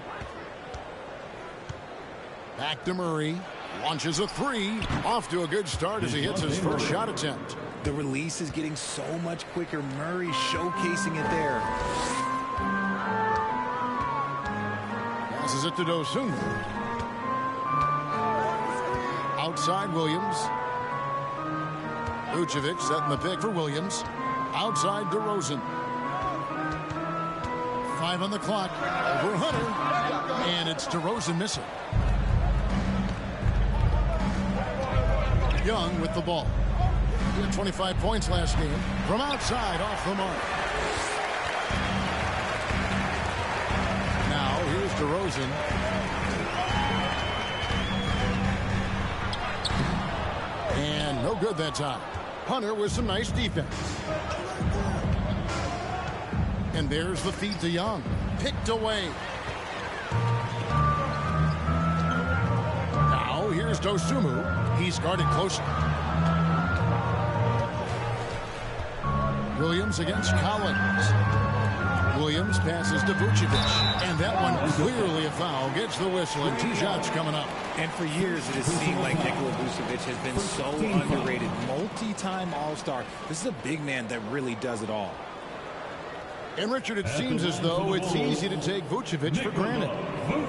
Back to Murray. Launches a 3. Off to a good start as he hits his first shot attempt. The release is getting so much quicker. Murray showcasing it there. Passes it to Dosunmu. Outside Williams. Vucevic setting the pick for Williams. Outside DeRozan. 5 on the clock. Over Hunter. And it's DeRozan missing. Young with the ball. He had 25 points last game. From outside, off the mark. Now, here's DeRozan. And no good that time. Hunter with some nice defense. And there's the feed to Young. Picked away. Now, here's Dosunmu. He's guarded closely. Williams against Collins. Williams passes to Vucevic. And that one clearly a foul. Gets the whistle and 2 shots coming up. And for years, it has seemed like Nikola Vucevic has been so underrated. Multi-time All-Star. This is a big man that really does it all. And, Richard, it seems as though it's easy to take Vucevic for granted.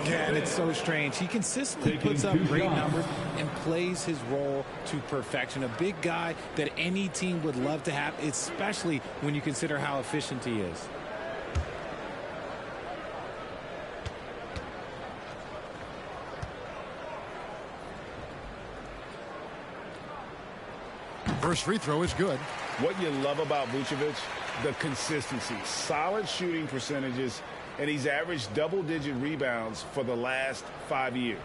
Yeah, and it's so strange. He consistently puts up great numbers and plays his role to perfection. A big guy that any team would love to have, especially when you consider how efficient he is. First free throw is good. What you love about Vucevic, the consistency, solid shooting percentages, and he's averaged double-digit rebounds for the last 5 years.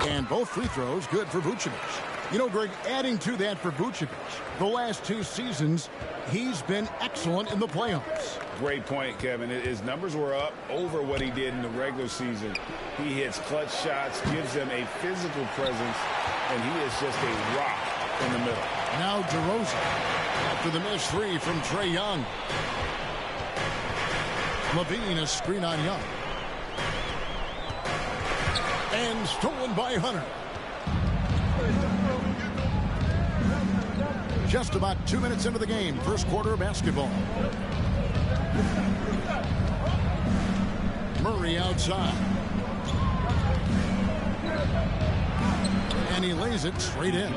And both free throws good for Vucevic. You know, Greg, adding to that for Vucevic, the last 2 seasons, he's been excellent in the playoffs. Great point, Kevin. His numbers were up over what he did in the regular season. He hits clutch shots, gives them a physical presence, and he is just a rock in the middle. Now DeRozan after the missed 3 from Trae Young. Levine, a screen on Young. And stolen by Hunter. Just about 2 minutes into the game. First quarter of basketball. Murray outside. And he lays it straight in.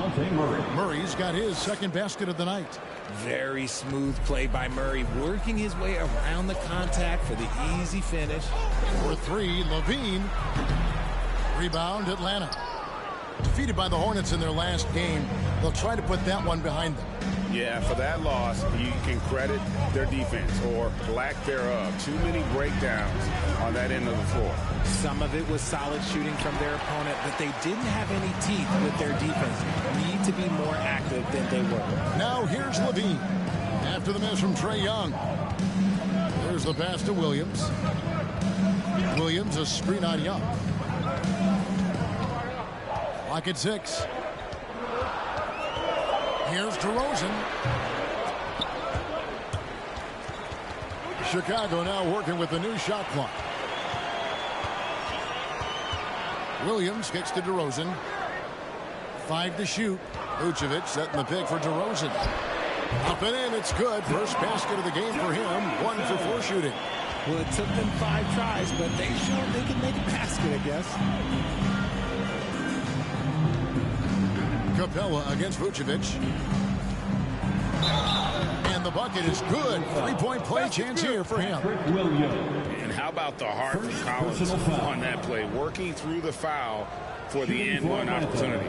Murray's got his second basket of the night. Very smooth play by Murray, working his way around the contact for the easy finish. For 3, Levine. Rebound, Atlanta. Defeated by the Hornets in their last game. They'll try to put that one behind them. Yeah, for that loss, you can credit their defense or lack thereof. Too many breakdowns on that end of the floor. Some of it was solid shooting from their opponent, but they didn't have any teeth with their defense. Need to be more active than they were. Now here's Levine. After the miss from Trae Young. There's the pass to Williams. Williams, a screen on Young. Clock at 6. Here's DeRozan. Chicago now working with the new shot clock. Williams kicks to DeRozan. 5 to shoot. Vucevic setting the pick for DeRozan. Up and in, it's good. First basket of the game for him. 1 for 4 shooting. Well, it took them 5 tries, but they showed they can make a basket, I guess. Capella against Vucevic. And the bucket is good. Three-point play chance here for him. And how about the heart from Collins on that play, working through the foul for the and-one opportunity.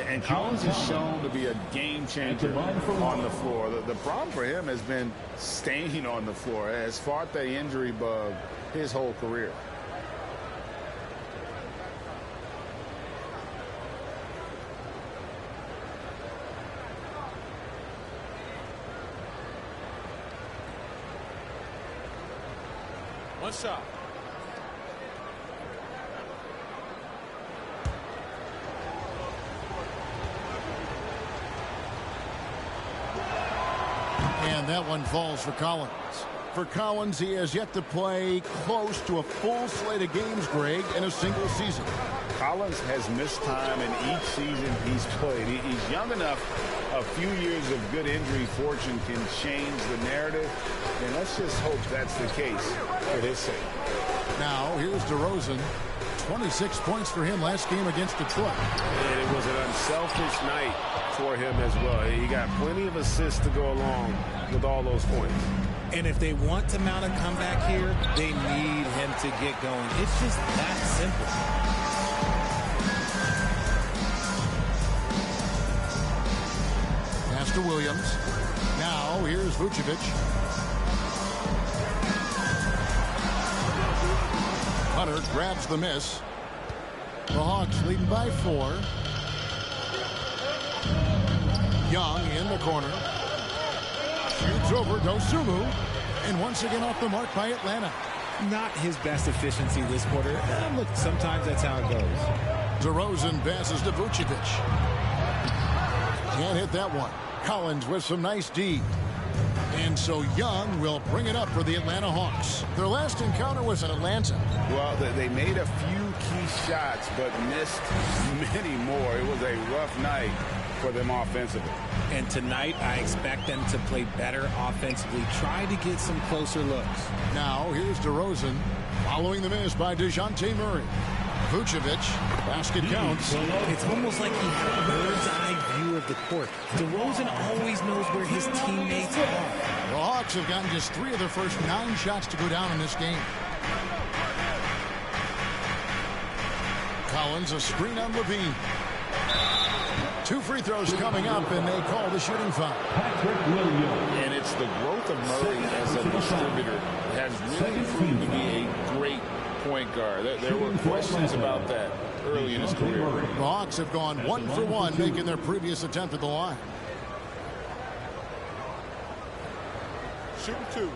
And Collins has shown to be a game changer on the floor. The problem for him has been staying on the floor. Has fought the injury bug his whole career. One shot. And that one falls for Collins. For Collins, he has yet to play close to a full slate of games, Greg, in a single season. Collins has missed time in each season he's played. He's young enough. A few years of good injury fortune can change the narrative, and let's just hope that's the case for his sake. Now, here's DeRozan. 26 points for him last game against Detroit. And it was an unselfish night for him as well. He got plenty of assists to go along with all those points. And if they want to mount a comeback here, they need him to get going. It's just that simple. Pass to Williams. Now, here's Vucevic. Hunter grabs the miss. The Hawks leading by 4. Young in the corner. Shoots over Dosunmu. And once again off the mark by Atlanta. Not his best efficiency this quarter. Look, sometimes that's how it goes. DeRozan passes to Vucevic. Can't hit that one. Collins with some nice D. And so Young will bring it up for the Atlanta Hawks. Their last encounter was in Atlanta. Well, they made a few key shots, but missed many more. It was a rough night for them offensively. And tonight, I expect them to play better offensively. Try to get some closer looks. Now, here's DeRozan. Following the miss by DeJounte Murray. Vucevic, basket counts. It's almost like he had a bird's-eye view of the court. DeRozan always knows where his teammates are. The Hawks have gotten just 3 of their first 9 shots to go down in this game. Collins, a screen on Levine. 2 free throws coming up, and they call the shooting foul. And it's the growth of Murray as a distributor has really proven to be a great point guard. There were questions about that early in his career. The Hawks have gone 1 for 1, making their previous attempt at the line. Shooting 2.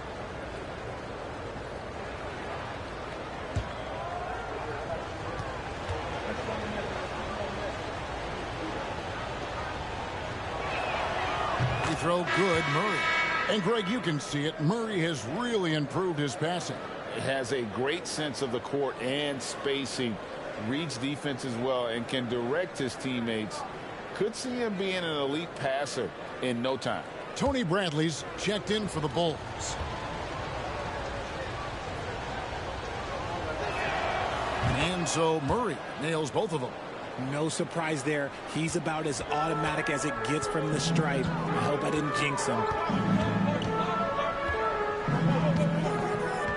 Free throw good, Murray. And Greg, you can see it. Murray has really improved his passing. Has a great sense of the court and spacing, reads defense as well, and can direct his teammates. Could see him being an elite passer in no time. Tony Bradley's checked in for the Bulls. And so Murray nails both of them. No surprise there. He's about as automatic as it gets from the stripe. I hope I didn't jinx him.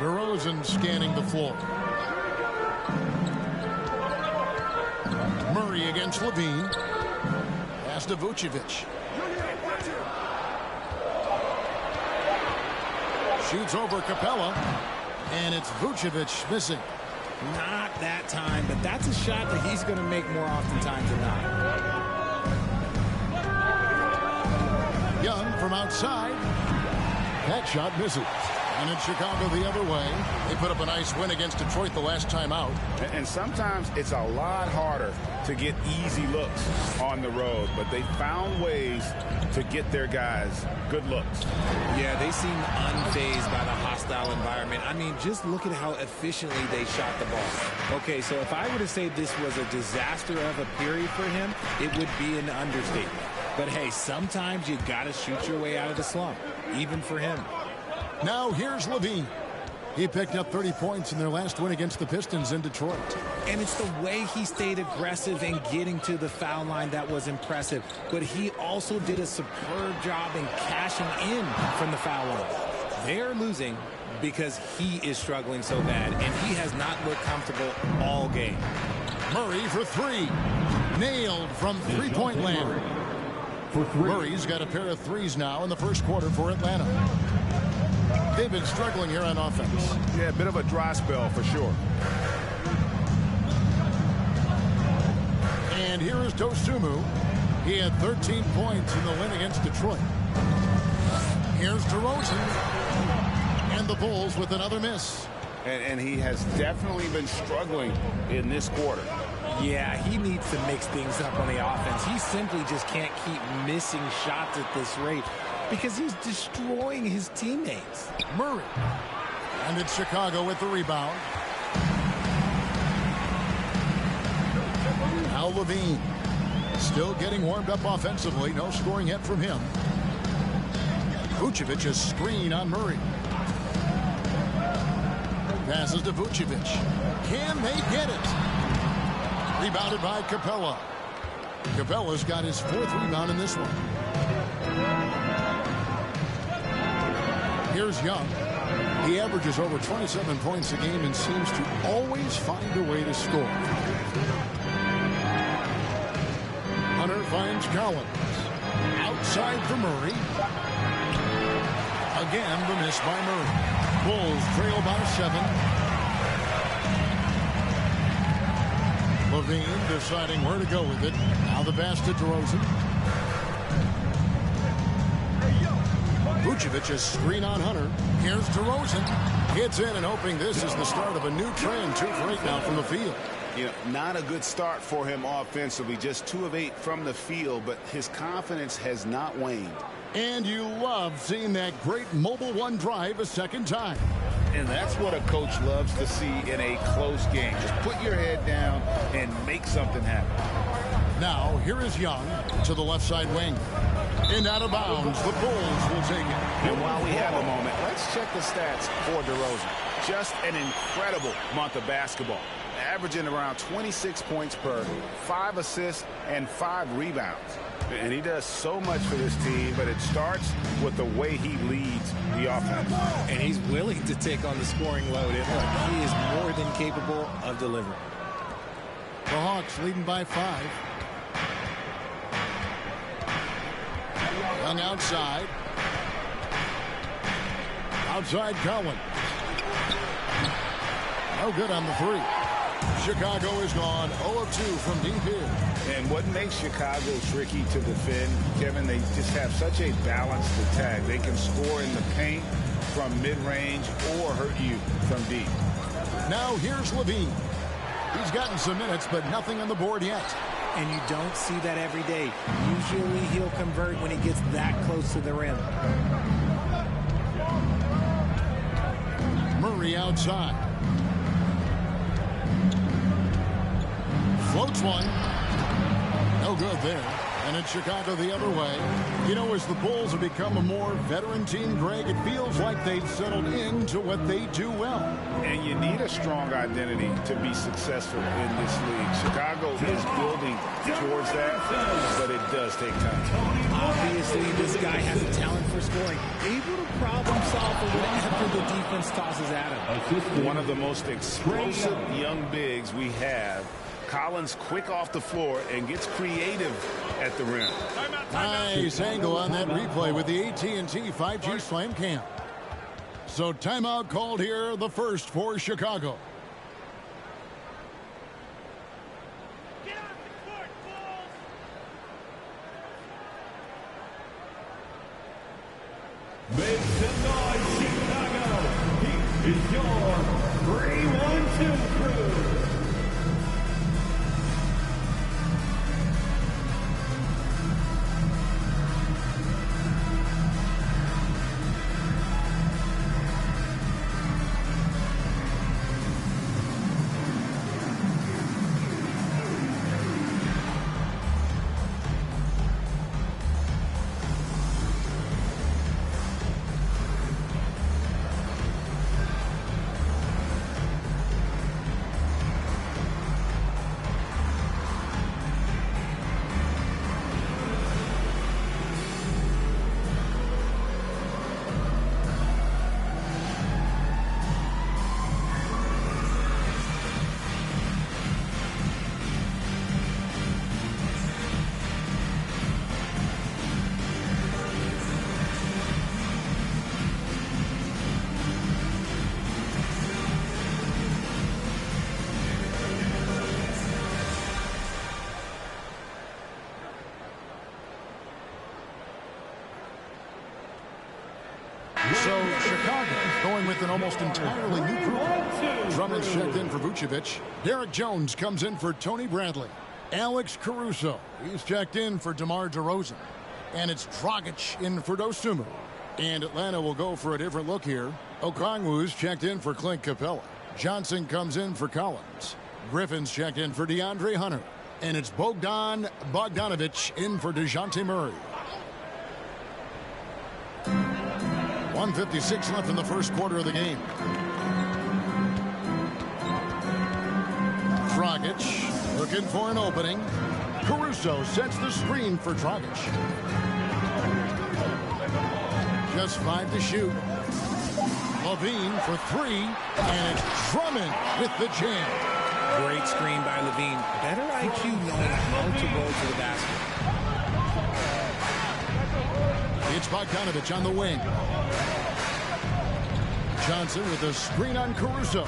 DeRozan scanning the floor. Murray against Levine. Pass to Vucevic. Shoots over Capella. And it's Vucevic missing. Not that time, but that's a shot that he's going to make more oftentimes than not. Young from outside. That shot misses. And in Chicago the other way. They put up a nice win against Detroit the last time out. And sometimes it's a lot harder to get easy looks on the road, but they found ways to get their guys good looks. Yeah, they seem unfazed by the hostile environment. I mean, just look at how efficiently they shot the ball. Okay, so if I were to say this was a disaster of a period for him, it would be an understatement. But hey, sometimes you got to shoot your way out of the slump, even for him. Now here's Levine. He picked up 30 points in their last win against the Pistons in Detroit. And it's the way he stayed aggressive and getting to the foul line that was impressive. But he also did a superb job in cashing in from the foul line. They're losing because he is struggling so bad, and he has not looked comfortable all game. Murray for three. Nailed from three-point land. Murray's got a pair of threes now in the first quarter for Atlanta. They've been struggling here on offense. Yeah, a bit of a dry spell for sure. And here is Dosunmu. He had 13 points in the win against Detroit. Here's DeRozan. And the Bulls with another miss. And he has definitely been struggling in this quarter. Yeah, he needs to mix things up on the offense. He simply just can't keep missing shots at this rate because he's destroying his teammates. Murray. And it's Chicago with the rebound. Now Levine. Still getting warmed up offensively. No scoring yet from him. Vucevic a screen on Murray. Passes to Vucevic. Can they get it? Rebounded by Capella. Capella's got his fourth rebound in this one. Here's Young. He averages over 27 points a game and seems to always find a way to score. Hunter finds Collins. Outside for Murray. Again, the miss by Murray. Bulls trail by 7. Levine deciding where to go with it. Now the pass to DeRozan. Vucevic a screen on Hunter. Here's DeRozan. Hits in and hoping this is the start of a new trend. 2 for 8 now from the field. You know, not a good start for him offensively. Just 2 of 8 from the field, but his confidence has not waned. And you love seeing that great mobile one drive a second time. And that's what a coach loves to see in a close game. Just put your head down and make something happen. Now, here is Young to the left side wing. And out of bounds, the Bulls will take it. And while we have a moment, let's check the stats for DeRozan. Just an incredible month of basketball. Averaging around 26 points per, 5 assists, and 5 rebounds. And he does so much for this team, but it starts with the way he leads the offense. And he's willing to take on the scoring load. And he is more than capable of delivering. The Hawks leading by 5. Young outside. Outside Collins. No good on the 3. Chicago is gone 0 of 2 from deep here. And what makes Chicago tricky to defend, Kevin, they just have such a balanced attack. They can score in the paint from mid-range or hurt you from deep. Now here's Levine. He's gotten some minutes, but nothing on the board yet. And you don't see that every day. Usually he'll convert when he gets that close to the rim. Murray outside. Floats one. No good there. And it's Chicago the other way. You know, as the Bulls have become a more veteran team, Greg, it feels like they've settled into what they do well. And you need a strong identity to be successful in this league. Chicago is building towards that, but it does take time. Obviously, this guy has a talent for scoring. Able to problem solve for whatever the defense tosses at him. One of the most explosive young bigs we have. Collins quick off the floor and gets creative at the rim. Nice angle on that replay with the AT&T 5G Slam Cam. So timeout called here, the first for Chicago. Get off the court, Bulls! Make some noise, Chicago! Here is your 3-1-2 crew! So Chicago going with an almost entirely new group. Drummond's checked in for Vucevic. Derek Jones comes in for Tony Bradley. Alex Caruso, he's checked in for DeMar DeRozan. And it's Dragic in for Dosunmu. And Atlanta will go for a different look here. Okongwu's checked in for Clint Capella. Johnson comes in for Collins. Griffin's checked in for DeAndre Hunter. And it's Bogdan Bogdanovic in for DeJounte Murray. 1:56 left in the first quarter of the game. Dragic looking for an opening. Caruso sets the screen for Dragic. Just 5 to shoot. Levine for 3, and it's Drummond with the jam. Great screen by Levine. Better IQ knowing how to roll to the basket. It's Bogdanovic on the wing. Johnson with a screen on Caruso.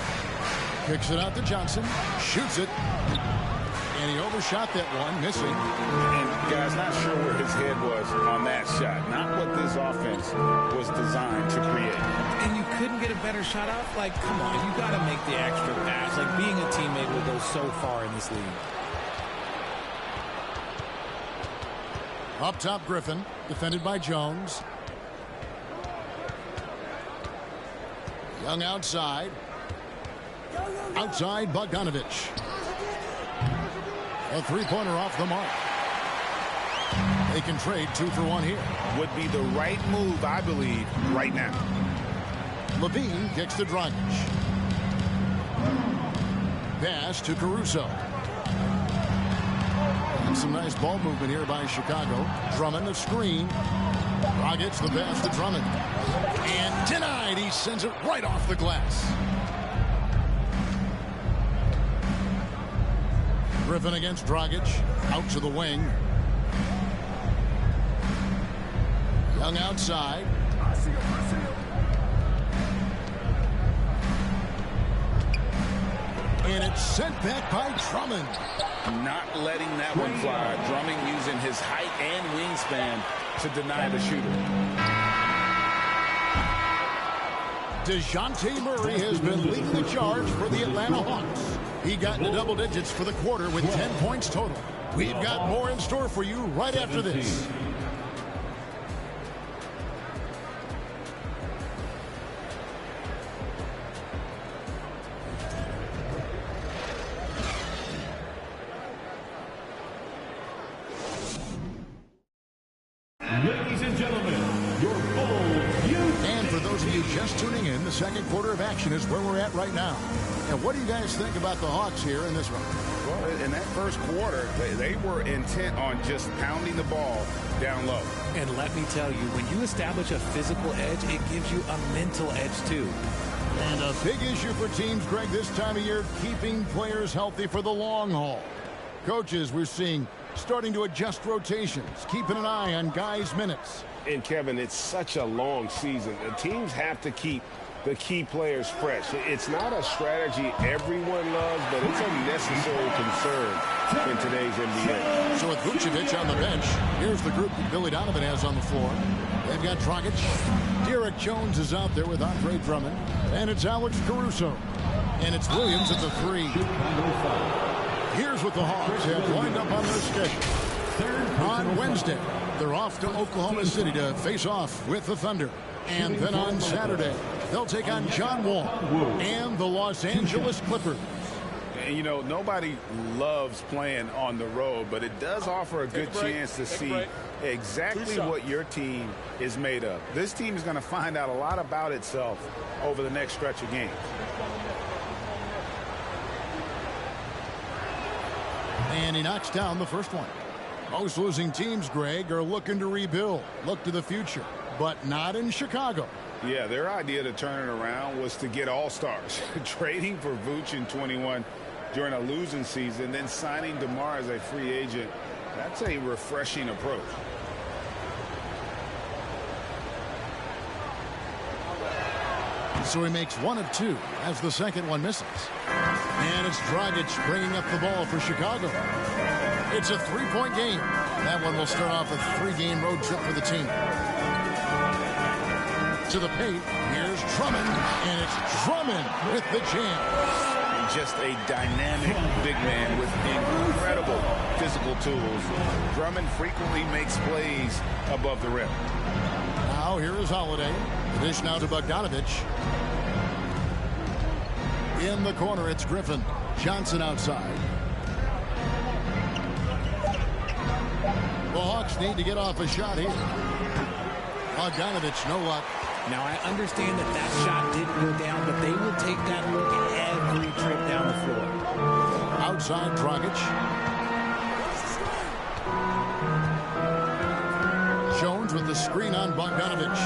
Kicks it out to Johnson. Shoots it. And he overshot that one, missing. And guys, not sure where his head was on that shot. Not what this offense was designed to create. And you couldn't get a better shot off? Like, come on, you got to make the extra pass. Like, being a teammate will go so far in this league. Up top, Griffin, defended by Jones. Young outside. Outside, Bogdanovic. A three-pointer off the mark. They can trade 2 for 1 here. Would be the right move, I believe, right now. Levine kicks to Dragic. Pass to Caruso. And some nice ball movement here by Chicago. Drummond the screen. Dragic the pass to Drummond. And denied. He sends it right off the glass. Griffin against Dragic. Out to the wing. Young outside. And it's sent back by Drummond. Not letting that one fly. Drummond using his height and wingspan to deny the shooter. DeJounte Murray has been leading the charge for the Atlanta Hawks. He got into double digits for the quarter with 10 points total. We've got more in store for you right after this. Ladies and gentlemen, your And for those of you just tuning in, the second quarter of action is where we're at right now. And what do you guys think about the Hawks here in this one? Well, in that first quarter, they were intent on just pounding the ball down low. And let me tell you, when you establish a physical edge, it gives you a mental edge too. And a big issue for teams, Greg, this time of year, keeping players healthy for the long haul. Coaches, we're seeing starting to adjust rotations, keeping an eye on guys' minutes. And, Kevin, it's such a long season. The teams have to keep the key players fresh. It's not a strategy everyone loves, but it's a necessary concern in today's NBA. So with Vucevic on the bench, here's the group that Billy Donovan has on the floor. They've got Dragic. Derek Jones is out there with Andre Drummond. And it's Alex Caruso. And it's Williams at the 3. Here's what the Hawks have lined up on their schedule. On Wednesday, they're off to Oklahoma City to face off with the Thunder. And then on Saturday, they'll take on John Wall and the Los Angeles Clippers. And, you know, nobody loves playing on the road, but it does offer a good chance to see exactly what your team is made of. This team is going to find out a lot about itself over the next stretch of games. And he knocks down the first one. Most losing teams, Greg, are looking to rebuild, look to the future, but not in Chicago. Yeah, their idea to turn it around was to get all-stars. Trading for Vooch in 21 during a losing season, then signing DeMar as a free agent. That's a refreshing approach. So he makes 1 of 2 as the second one misses. And it's Dragic bringing up the ball for Chicago. It's a 3-point game. That one will start off a 3-game road trip for the team. to the paint. Here's Drummond, and it's Drummond with the jam. Just a dynamic big man with incredible physical tools. Drummond frequently makes plays above the rim. Now here is Holiday. The dish now to Bogdanovich. In the corner, it's Griffin. Johnson outside. The Hawks need to get off a shot here. Bogdanovich, no luck. Now, I understand that that shot didn't go down, but they will take that look every trip down the floor. Outside, Dragic. Jones with the screen on Bogdanovich.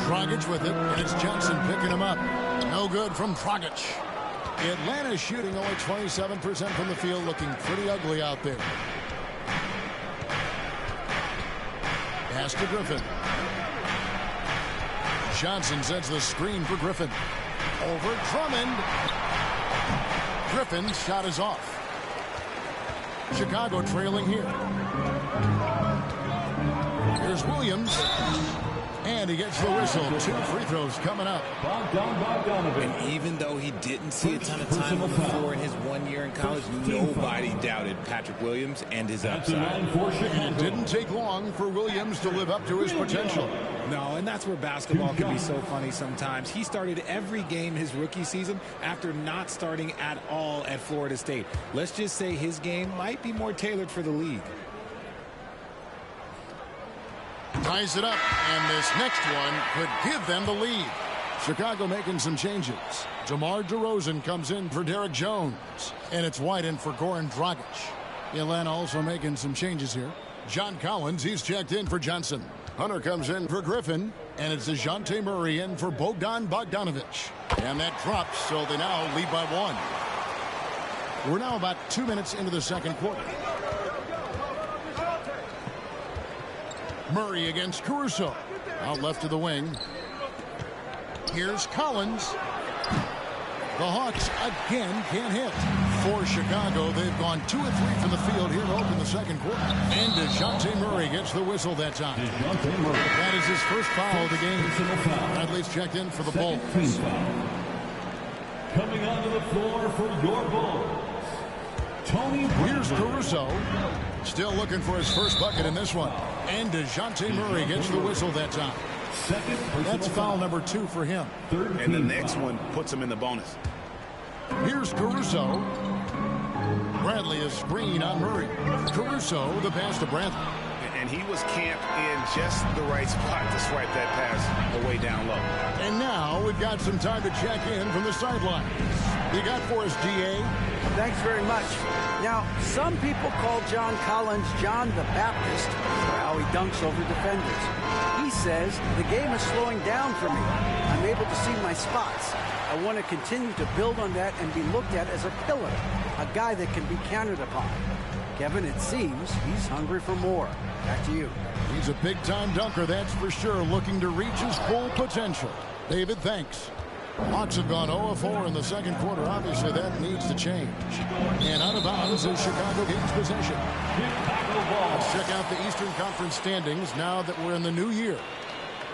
Dragic with it, and it's Johnson picking him up. No good from Dragic. Atlanta shooting only 27% from the field, looking pretty ugly out there. Pass to Griffin. Johnson sets the screen for Griffin. Over Drummond. Griffin's shot is off. Chicago trailing here. Here's Williams. And he gets the whistle. 2 free throws coming up. And even though he didn't see a ton of time on the floor in his 1 year in college, nobody doubted Patrick Williams and his upside. It didn't take long for Williams to live up to his potential. No, and that's where basketball can be so funny sometimes. He started every game his rookie season after not starting at all at Florida State. Let's just say his game might be more tailored for the league. Ties it up, and this next one could give them the lead. Chicago making some changes. DeMar DeRozan comes in for Derek Jones, and it's White in for Goran Dragic. Atlanta also making some changes here. John Collins, he's checked in for Johnson. Hunter comes in for Griffin, and it's DeJounte Murray in for Bogdan Bogdanovich. And that drops, so they now lead by 1. We're now about 2 minutes into the second quarter. Murray against Caruso. Out left to the wing. Here's Collins. The Hawks again can't hit. For Chicago, they've gone 2 of 3 from the field here to open the second quarter. And DeJounte Murray gets the whistle that time. That is his first foul of the game. Bradley's checked in for the Bulls. Coming onto the floor for your Bulls, Tony. Here's Caruso. Still looking for his first bucket in this one. And DeJounte Murray gets the whistle that time. That's foul number 2 for him. And the next one puts him in the bonus. Here's Caruso. Bradley a screen on Murray. Caruso, the pass to Bradley. And he was camped in just the right spot to swipe that pass away down low. And now we've got some time to check in from the sideline. You got for us, DA? Thanks very much. Now, some people call John Collins John the Baptist for how he dunks over defenders. He says, the game is slowing down for me. I'm able to see my spots. I want to continue to build on that and be looked at as a pillar, a guy that can be counted upon. Kevin, it seems he's hungry for more. Back to you. He's a big-time dunker, that's for sure, looking to reach his full potential. David, thanks. Hawks have gone 0-4 in the second quarter. Obviously, that needs to change. And out of bounds as Chicago gains possession. Let's check out the Eastern Conference standings now that we're in the new year.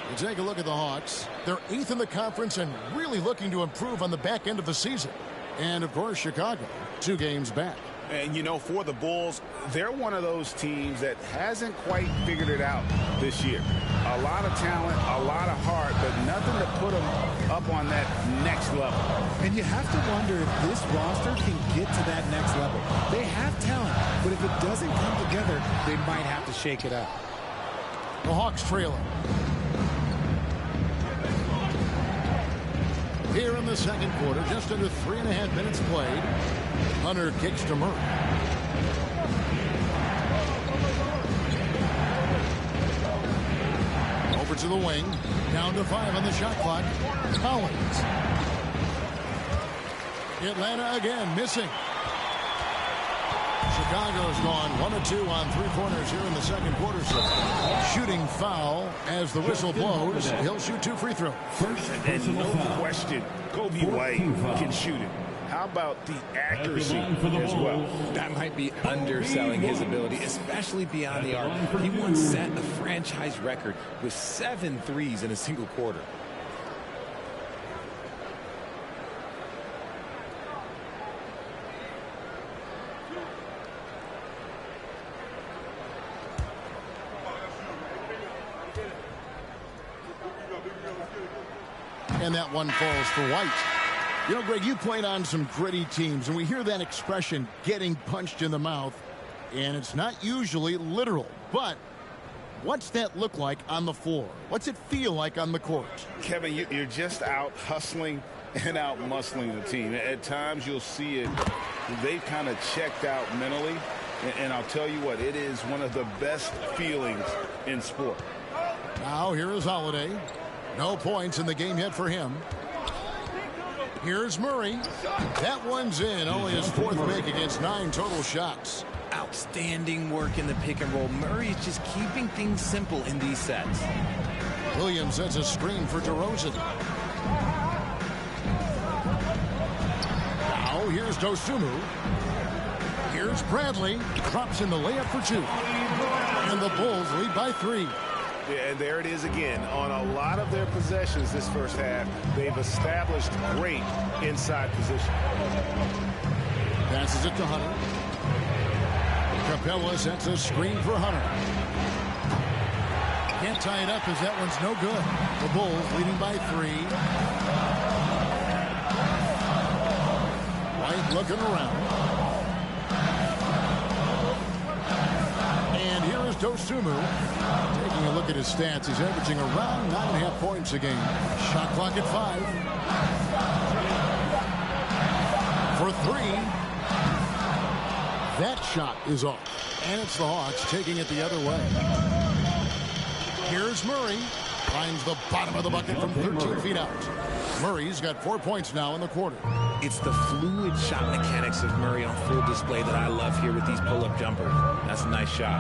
We take a look at the Hawks. They're 8th in the conference and really looking to improve on the back end of the season. And, of course, Chicago, 2 games back. And, you know, for the Bulls, they're one of those teams that hasn't quite figured it out this year. A lot of talent, a lot of heart, but nothing to put them up on that next level. And you have to wonder if this roster can get to that next level. They have talent, but if it doesn't come together, they might have to shake it up. The Hawks trailing. Here in the second quarter, just under 3.5 minutes played. Hunter kicks to Murray. Over to the wing. Down to 5 on the shot clock. Collins. Atlanta again missing. Chicago's gone 1 of 2 on 3 corners here in the second quarter. So shooting foul as the whistle blows. He'll shoot 2 free throws. And no question, Kobe White can shoot it. How about the accuracy as well? That might be underselling his ability, especially beyond the arc. He once set a franchise record with 7 threes in a single quarter. And that one falls for White. You know, Greg, you played on some gritty teams, and we hear that expression, getting punched in the mouth, and it's not usually literal. But what's that look like on the floor? What's it feel like on the court? Kevin, you're just out hustling and out muscling the team. At times you'll see it. They've kind of checked out mentally. And I'll tell you what, it is one of the best feelings in sport. Now here is Holiday. No points in the game yet for him. Here's Murray. That one's in. Only his fourth make against 9 total shots. Outstanding work in the pick and roll. Murray is just keeping things simple in these sets. Williams sets a screen for DeRozan. Now here's Dosunmu. Here's Bradley. Drops in the layup for 2. And the Bulls lead by 3. Yeah, and there it is again. On a lot of their possessions this first half, they've established great inside position. Passes it to Hunter. Capella sets a screen for Hunter. Can't tie it up as that one's no good. The Bulls leading by 3. White looking around. And here is Dosunmu. Taking a look at his stats, he's averaging around 9.5 points a game. Shot clock at 5. For 3. That shot is off. And it's the Hawks taking it the other way. Here's Murray. Finds the bottom of the bucket from 13 feet out. Murray's got 4 points now in the quarter. It's the fluid shot mechanics of Murray on full display that I love here with these pull-up jumpers. That's a nice shot.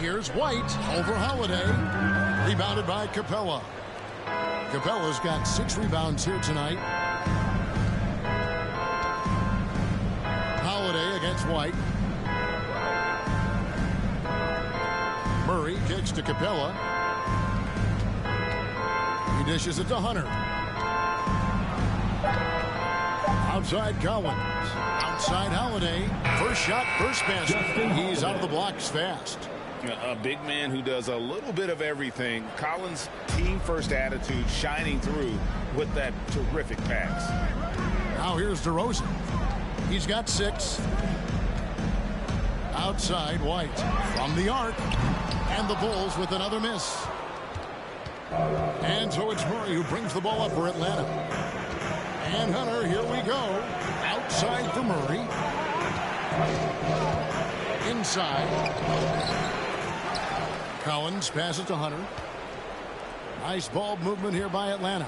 Here's White over Holiday. Rebounded by Capella. Capella's got 6 rebounds here tonight. Holiday against White. Murray kicks to Capella. He dishes it to Hunter. Outside Collins. Outside Holiday. First shot, first basket. He's out of the blocks fast. A big man who does a little bit of everything. Collins' team-first attitude shining through with that terrific pass. Now here's DeRozan. He's got 6. Outside White. From the arc. And the Bulls with another miss. And so it's Murray who brings the ball up for Atlanta. And Hunter, here we go. Outside for Murray. Inside. Collins passes to Hunter. Nice ball movement here by Atlanta.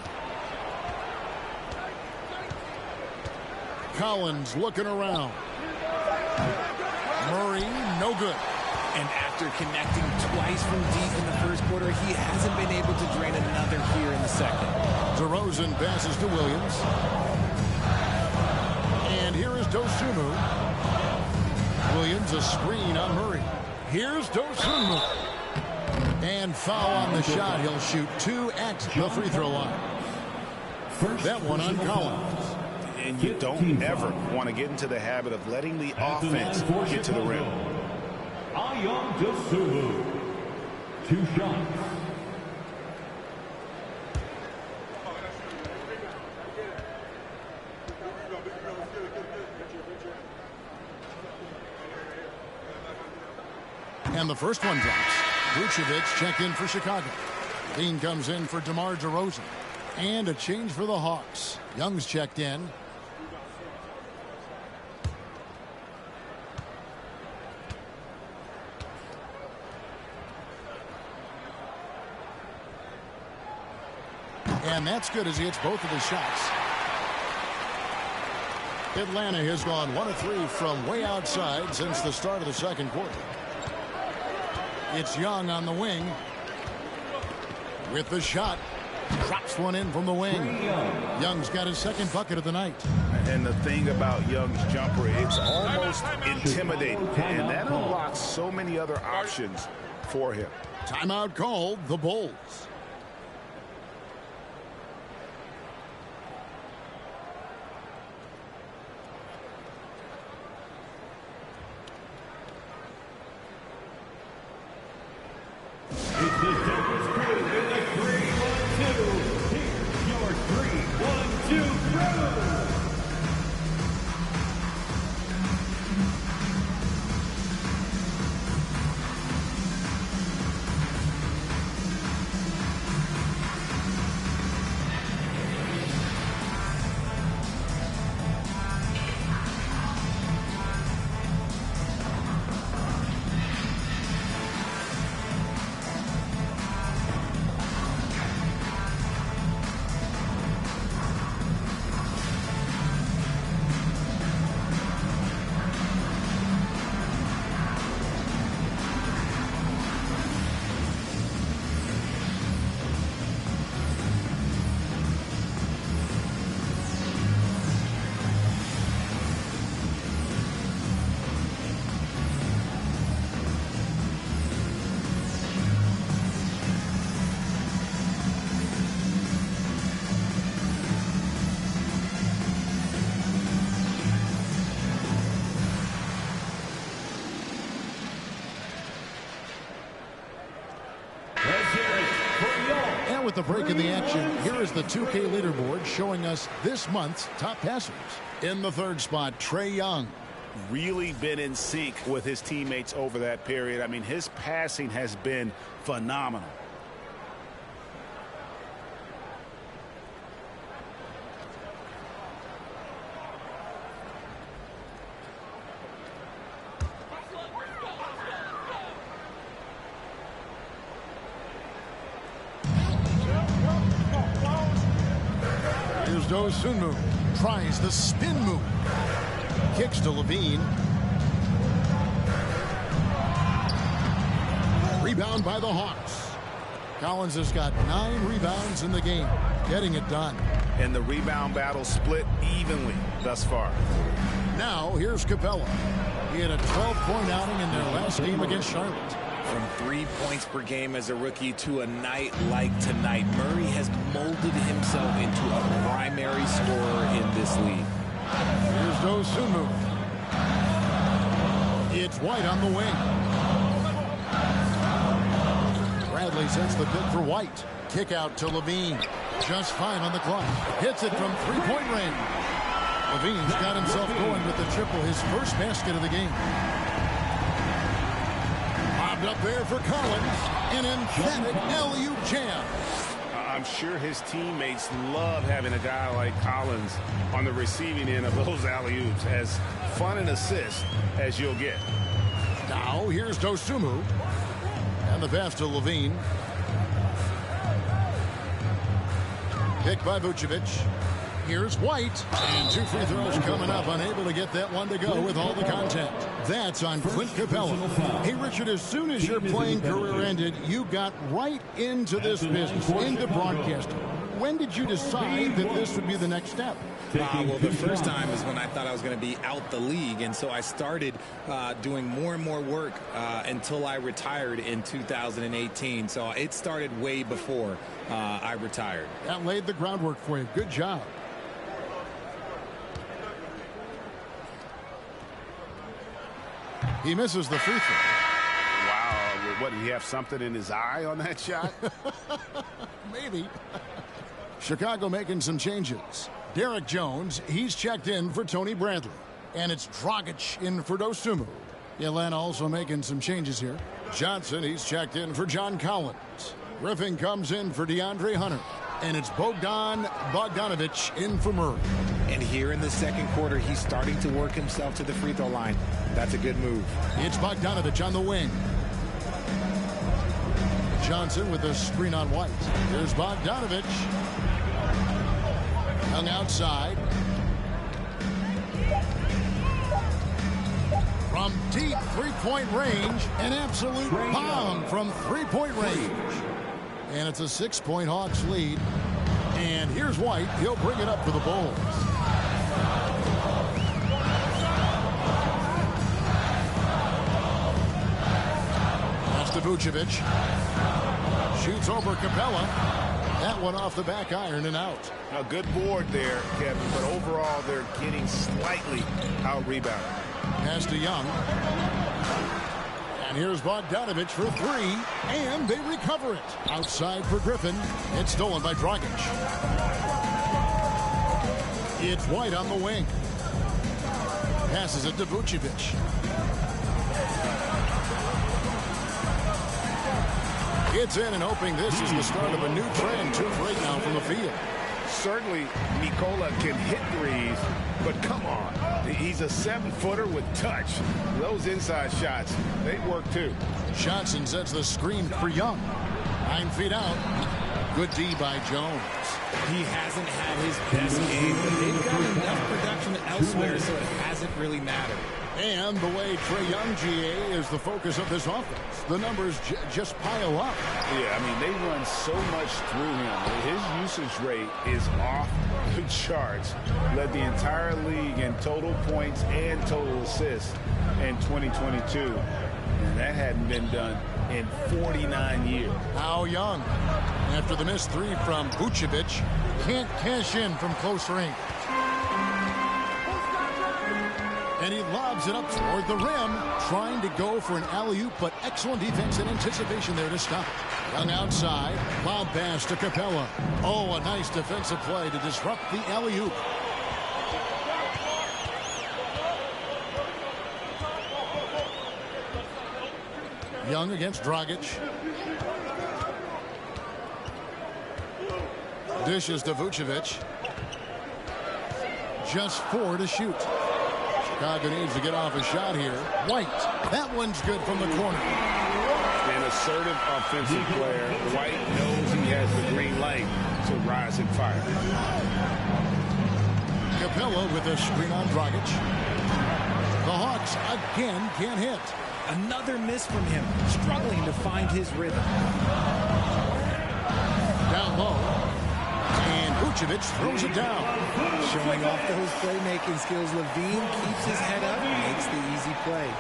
Collins looking around. Murray, no good. And after connecting twice from deep in the first quarter, he hasn't been able to drain another here in the second. DeRozan passes to Williams. And here is Dosunmu. Williams a screen on Murray. Here's Dosunmu. And foul on the shot. He'll shoot 2 at the free throw line. That one on Collins. And you don't ever want to get into the habit of letting the offense get to the rim. Ayon Dosunmu. 2 shots. And the first one drops. Vucevic checked in for Chicago. Lean comes in for DeMar DeRozan. And a change for the Hawks. Young's checked in. And that's good as he hits both of his shots. Atlanta has gone 1 of 3 from way outside since the start of the second quarter. It's Young on the wing. With the shot. Drops one in from the wing. Young's got his second bucket of the night. And the thing about Young's jumper, it's almost intimidating. And that unlocks so many other options for him. Timeout called, the Bulls. It's the Denver Spirit in the 3-1-2. with the break in the action, here is the 2K leaderboard showing us this month's top passers. In the third spot, Trae Young. Really been in sync with his teammates over that period. I mean, his passing has been phenomenal. Here's Dosunmu. Tries the spin move. Kicks to Levine. Rebound by the Hawks. Collins has got 9 rebounds in the game, getting it done. And the rebound battle split evenly thus far. Now here's Capella. He had a 12-point outing in their last game against Charlotte. From 3 points per game as a rookie to a night like tonight, Murray has molded himself into a primary scorer in this league. Here's Dosunmu. It's White on the wing. Bradley sets the pick for White. Kick out to Levine. Just 5 on the clock. Hits it from 3-point range. Levine's got himself going with the triple, his first basket of the game. Up there for Collins, an emphatic alley-oop jam. I'm sure his teammates love having a guy like Collins on the receiving end of those alley-oops. As fun an assist as you'll get. Now here's Dosunmu, and the pass to Levine. Picked by Vucevic. Here's White, and 2 free throws coming up, unable to get that one to go with all the contact. That's on Clint Capella. Hey, Richard, as soon as your playing career ended, you got right into this business, into broadcasting. When did you decide that this would be the next step? Well, the first time is when I thought I was going to be out the league, and so I started doing more and more work until I retired in 2018. So it started way before I retired. That laid the groundwork for you. Good job. He misses the free throw. Wow. What, did he have something in his eye on that shot? Maybe. Chicago making some changes. Derek Jones, he's checked in for Tony Bradley. And it's Dragic in for Dosunmu. Atlanta also making some changes here. Johnson, he's checked in for John Collins. Griffin comes in for DeAndre Hunter. And it's Bogdan Bogdanovic in for Murray. And here in the second quarter, he's starting to work himself to the free throw line. That's a good move. It's Bogdanovic on the wing. Johnson with a screen on White. Here's Bogdanovic. Hung outside. From deep 3-point range, an absolute bomb from 3-point range. And it's a 6-point Hawks lead. And here's White. He'll bring it up for the Bulls. That's to Vucevic. Shoots over Capella. That one off the back iron and out. A good board there, Kevin, but overall they're getting slightly out-rebounded. Pass to Young. And here's Bogdanovic for 3, and they recover it. Outside for Griffin. It's stolen by Dragic. It's White on the wing. Passes it to Vucevic. Gets in and hoping this is the start of a new trend. 2 for 8 now from the field. Certainly, Nikola can hit threes, but come on. He's a 7-footer with touch. Those inside shots, they work too. Johnson sets the screen for Young. 9 feet out. Good D by Jones. He hasn't had his best game, but they've got enough production elsewhere, so it hasn't really mattered. And the way Trae Young, GA, is the focus of this offense. The numbers just pile up. Yeah, I mean, they run so much through him. His usage rate is off the charts. Led the entire league in total points and total assists in 2022. And that hadn't been done in 49 years. How Young, after the missed 3 from Vucevic, can't cash in from close range. And he lobs it up toward the rim, trying to go for an alley-oop, but excellent defense and anticipation there to stop it. Young outside, lob pass to Capella. Oh, a nice defensive play to disrupt the alley-oop. Young against Dragic. Dishes to Vucevic. Just 4 to shoot. Chicago needs to get off a shot here. White. That one's good from the corner. An assertive offensive player. White knows he has the green light to rise and fire. Capella with a screen on Dragic. The Hawks again can't hit. Another miss from him, struggling to find his rhythm. Down low. And Vucevic throws it down. Showing off those playmaking skills, LaVine keeps his head up and makes the easy play.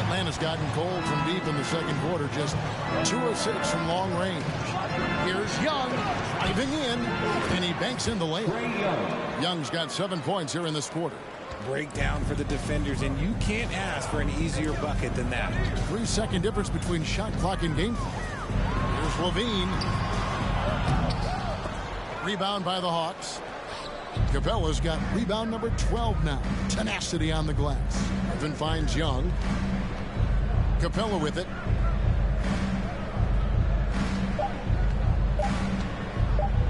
Atlanta's gotten cold from deep in the second quarter, just 2 of 6 from long range. Here's Young, driving in, and he banks in the layup. Young's got 7 points here in this quarter. Breakdown for the defenders, and you can't ask for an easier bucket than that. 3-second difference between shot clock and game clock. Here's LaVine. Rebound by the Hawks. Capella's got rebound number 12 now. Tenacity on the glass. Irvin finds Young. Capella with it.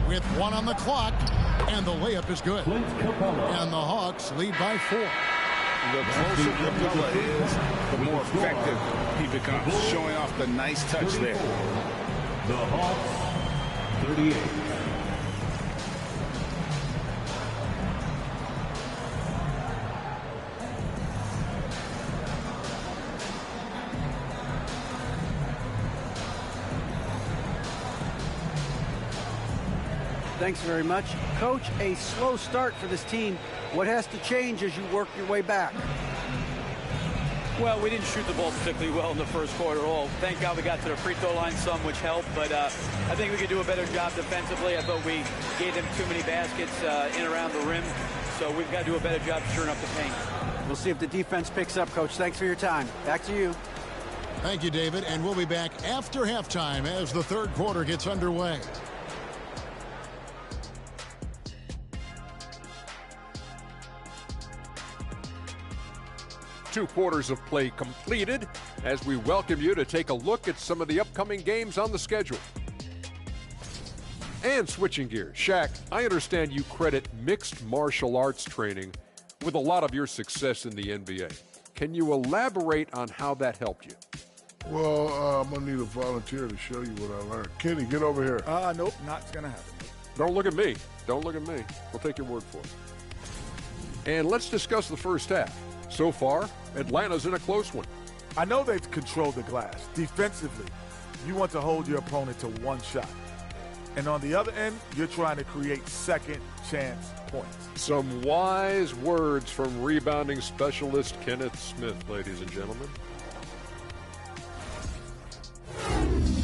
With 1 on the clock, and the layup is good. And the Hawks lead by 4. The closer Capella is, the more effective he becomes, showing off the nice touch there. The Hawks, 38. Thanks very much. Coach, a slow start for this team. What has to change as you work your way back? Well, we didn't shoot the ball particularly well in the first quarter at all. Thank God we got to the free throw line some, which helped. But I think we could do a better job defensively. I thought we gave them too many baskets in around the rim. So we've got to do a better job shoring up the paint. We'll see if the defense picks up, Coach. Thanks for your time. Back to you. Thank you, David. And we'll be back after halftime as the third quarter gets underway. 2 quarters of play completed as we welcome you to take a look at some of the upcoming games on the schedule. And switching gears, Shaq, I understand you credit mixed martial arts training with a lot of your success in the NBA. Can you elaborate on how that helped you? Well, I'm going to need a volunteer to show you what I learned. Kenny, get over here. Nope, not going to happen. Don't look at me. Don't look at me. We'll take your word for it. And let's discuss the first half. So far, Atlanta's in a close one. I know they've controlled the glass. Defensively, you want to hold your opponent to 1 shot. And on the other end, you're trying to create second chance points. Some wise words from rebounding specialist Kenneth Smith, ladies and gentlemen.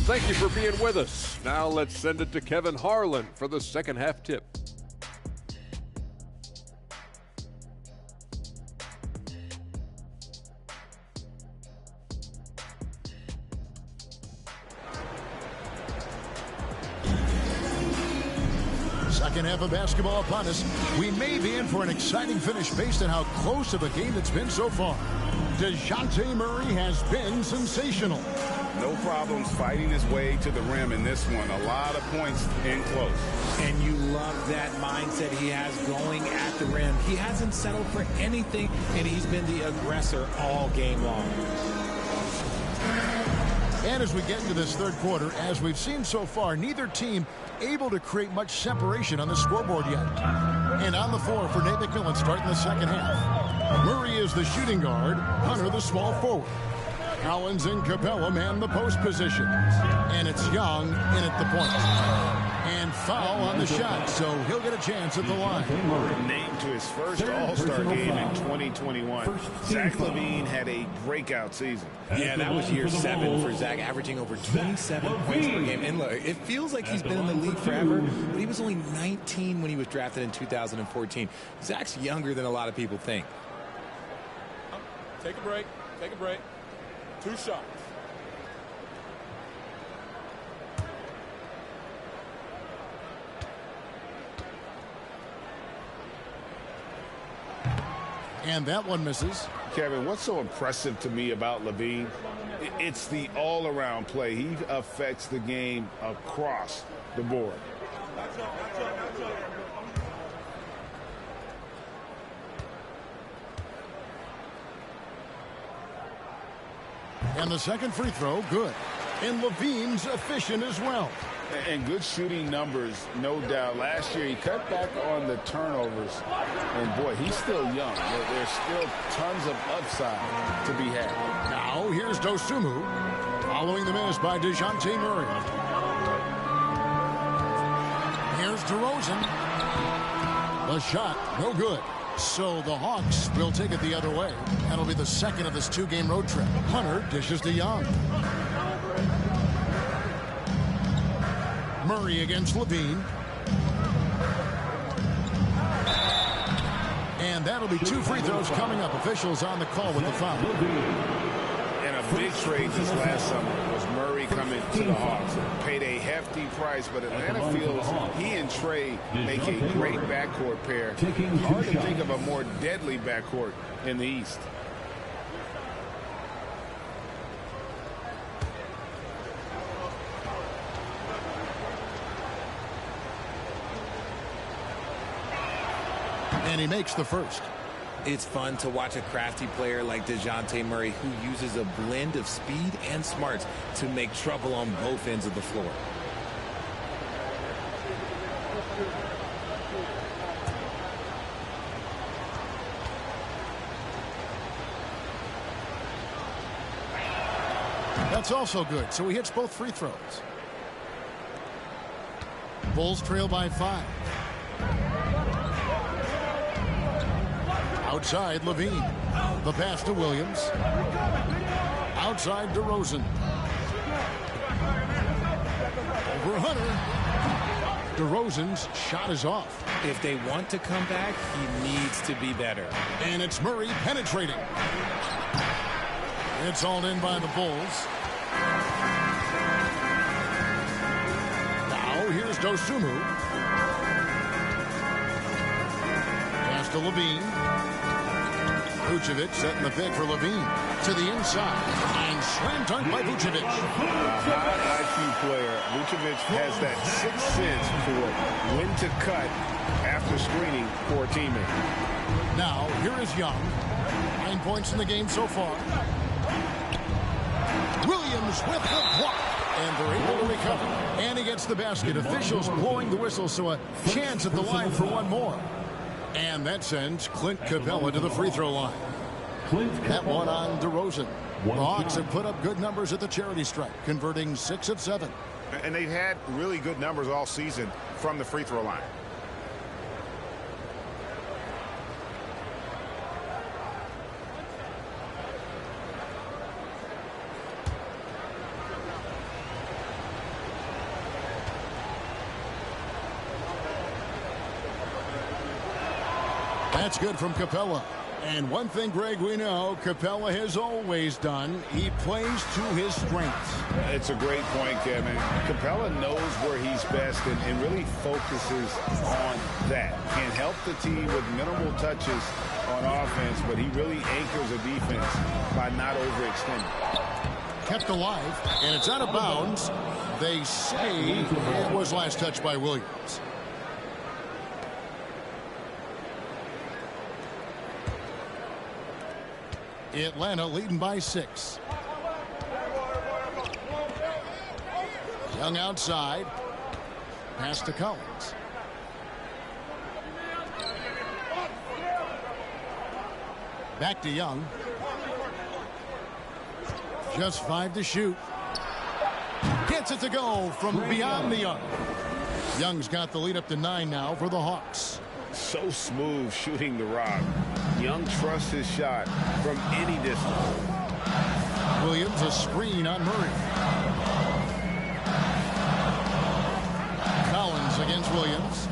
Thank you for being with us. Now let's send it to Kevin Harlan for the second half tip. Second half of basketball upon us. We may be in for an exciting finish based on how close of a game it's been so far. DeJounte Murray has been sensational. No problems fighting his way to the rim in this one. A lot of points in close. And you love that mindset he has going at the rim. He hasn't settled for anything, and he's been the aggressor all game long. And as we get into this third quarter, as we've seen so far, neither team able to create much separation on the scoreboard yet. And on the floor for Nate McMillan starting the second half. Murray is the shooting guard, Hunter the small forward. Collins and Capella man the post position. And it's Young in at the point. And foul on the shot, so he'll get a chance at the line. Named to his first All-Star game in 2021. Zach LaVine had a breakout season. Yeah, that was year 7 for Zach, averaging over 27 points per game. And look, it feels like he's been in the league forever, but he was only 19 when he was drafted in 2014. Zach's younger than a lot of people think. Take a break. Take a break. 2 shots. And that one misses. Kevin, what's so impressive to me about LaVine? It's the all-around play. He affects the game across the board. And the second free throw, good. And LaVine's efficient as well. And good shooting numbers, no doubt. Last year, he cut back on the turnovers. And, boy, he's still young. There's still tons of upside to be had. Now, here's Dosunmu, following the miss by DeJounte Murray. Here's DeRozan. The shot, no good. So the Hawks will take it the other way. That'll be the second of this 2-game road trip. Hunter dishes to Young. Murray against LaVine. And that'll be 2 free throws coming up. Officials on the call with the foul. And a big trade this last summer was Murray coming to the Hawks. Paid a hefty price, but Atlanta feels he and Trey make a great backcourt pair. Hard to think of a more deadly backcourt in the East. And he makes the first. It's fun to watch a crafty player like DeJounte Murray who uses a blend of speed and smarts to make trouble on both ends of the floor. That's also good, so he hits both free throws. Bulls trail by 5. Outside, LaVine. The pass to Williams. Outside, DeRozan. Over Hunter. DeRozan's shot is off. If they want to come back, he needs to be better. And it's Murray penetrating. It's hauled in by the Bulls. Now, here's Dosunmu. Pass to LaVine. Vucevic setting the pick for LaVine to the inside and slam dunk by Vucevic. A high IQ player. Vucevic has that sixth sense for when to cut after screening for a teammate. Now here is Young. 9 points in the game so far. Williams with the block. And they're able to recover. And he gets the basket. Officials blowing the whistle, so a chance at the line for one more. And that sends Clint Capella to the free throw line. That one on DeRozan. The Hawks have put up good numbers at the charity stripe, converting 6 of 7. And they've had really good numbers all season from the free throw line. That's good from Capella. And one thing, Greg, we know Capella has always done, he plays to his strengths. It's a great point, Kevin. Capella knows where he's best and really focuses on that. Can help the team with minimal touches on offense, but he really anchors a defense by not overextending. Kept alive, and it's out of bounds. They say it was last touched by Williams. Atlanta leading by 6. Young outside. Pass to Collins. Back to Young. Just 5 to shoot. Gets it to go from beyond the arc. Young's got the lead up to 9 now for the Hawks. So smooth shooting the rock. Young trusts his shot from any distance. Williams a screen on Murray. Collins against Williams.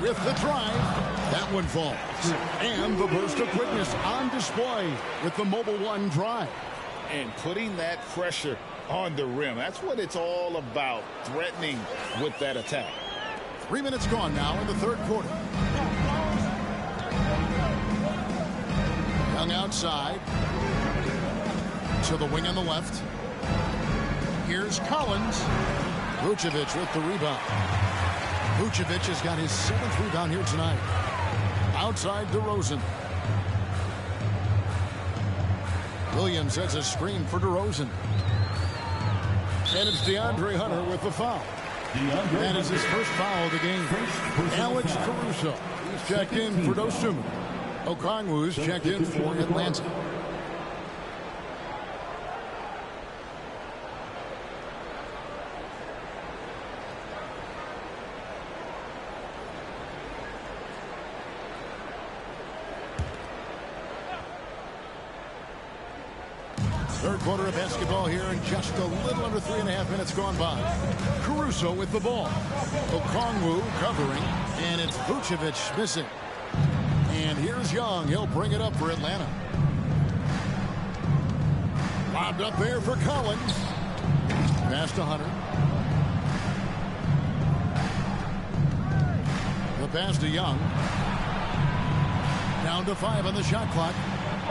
With the drive. That one falls. And the burst of quickness on display with the Mobil 1 drive. And putting that pressure on the rim. That's what it's all about, threatening with that attack. 3 minutes gone now in the third quarter. Young outside. To the wing on the left. Here's Collins. Vucevic with the rebound. Vucevic has got his 7th rebound here tonight. Outside DeRozan. Williams has a screen for DeRozan. And it's DeAndre Hunter with the foul. That is his first foul of the game. Alex Caruso. He's checked in for Dosunmu. Okongwu's checked in for Atlanta. Third quarter of basketball here, and just a little under 3.5 minutes gone by. Caruso with the ball. Okongwu covering, and it's Vucevic missing. And here's Young. He'll bring it up for Atlanta. Lobbed up there for Collins. Pass to Hunter. The pass to Young. Down to 5 on the shot clock.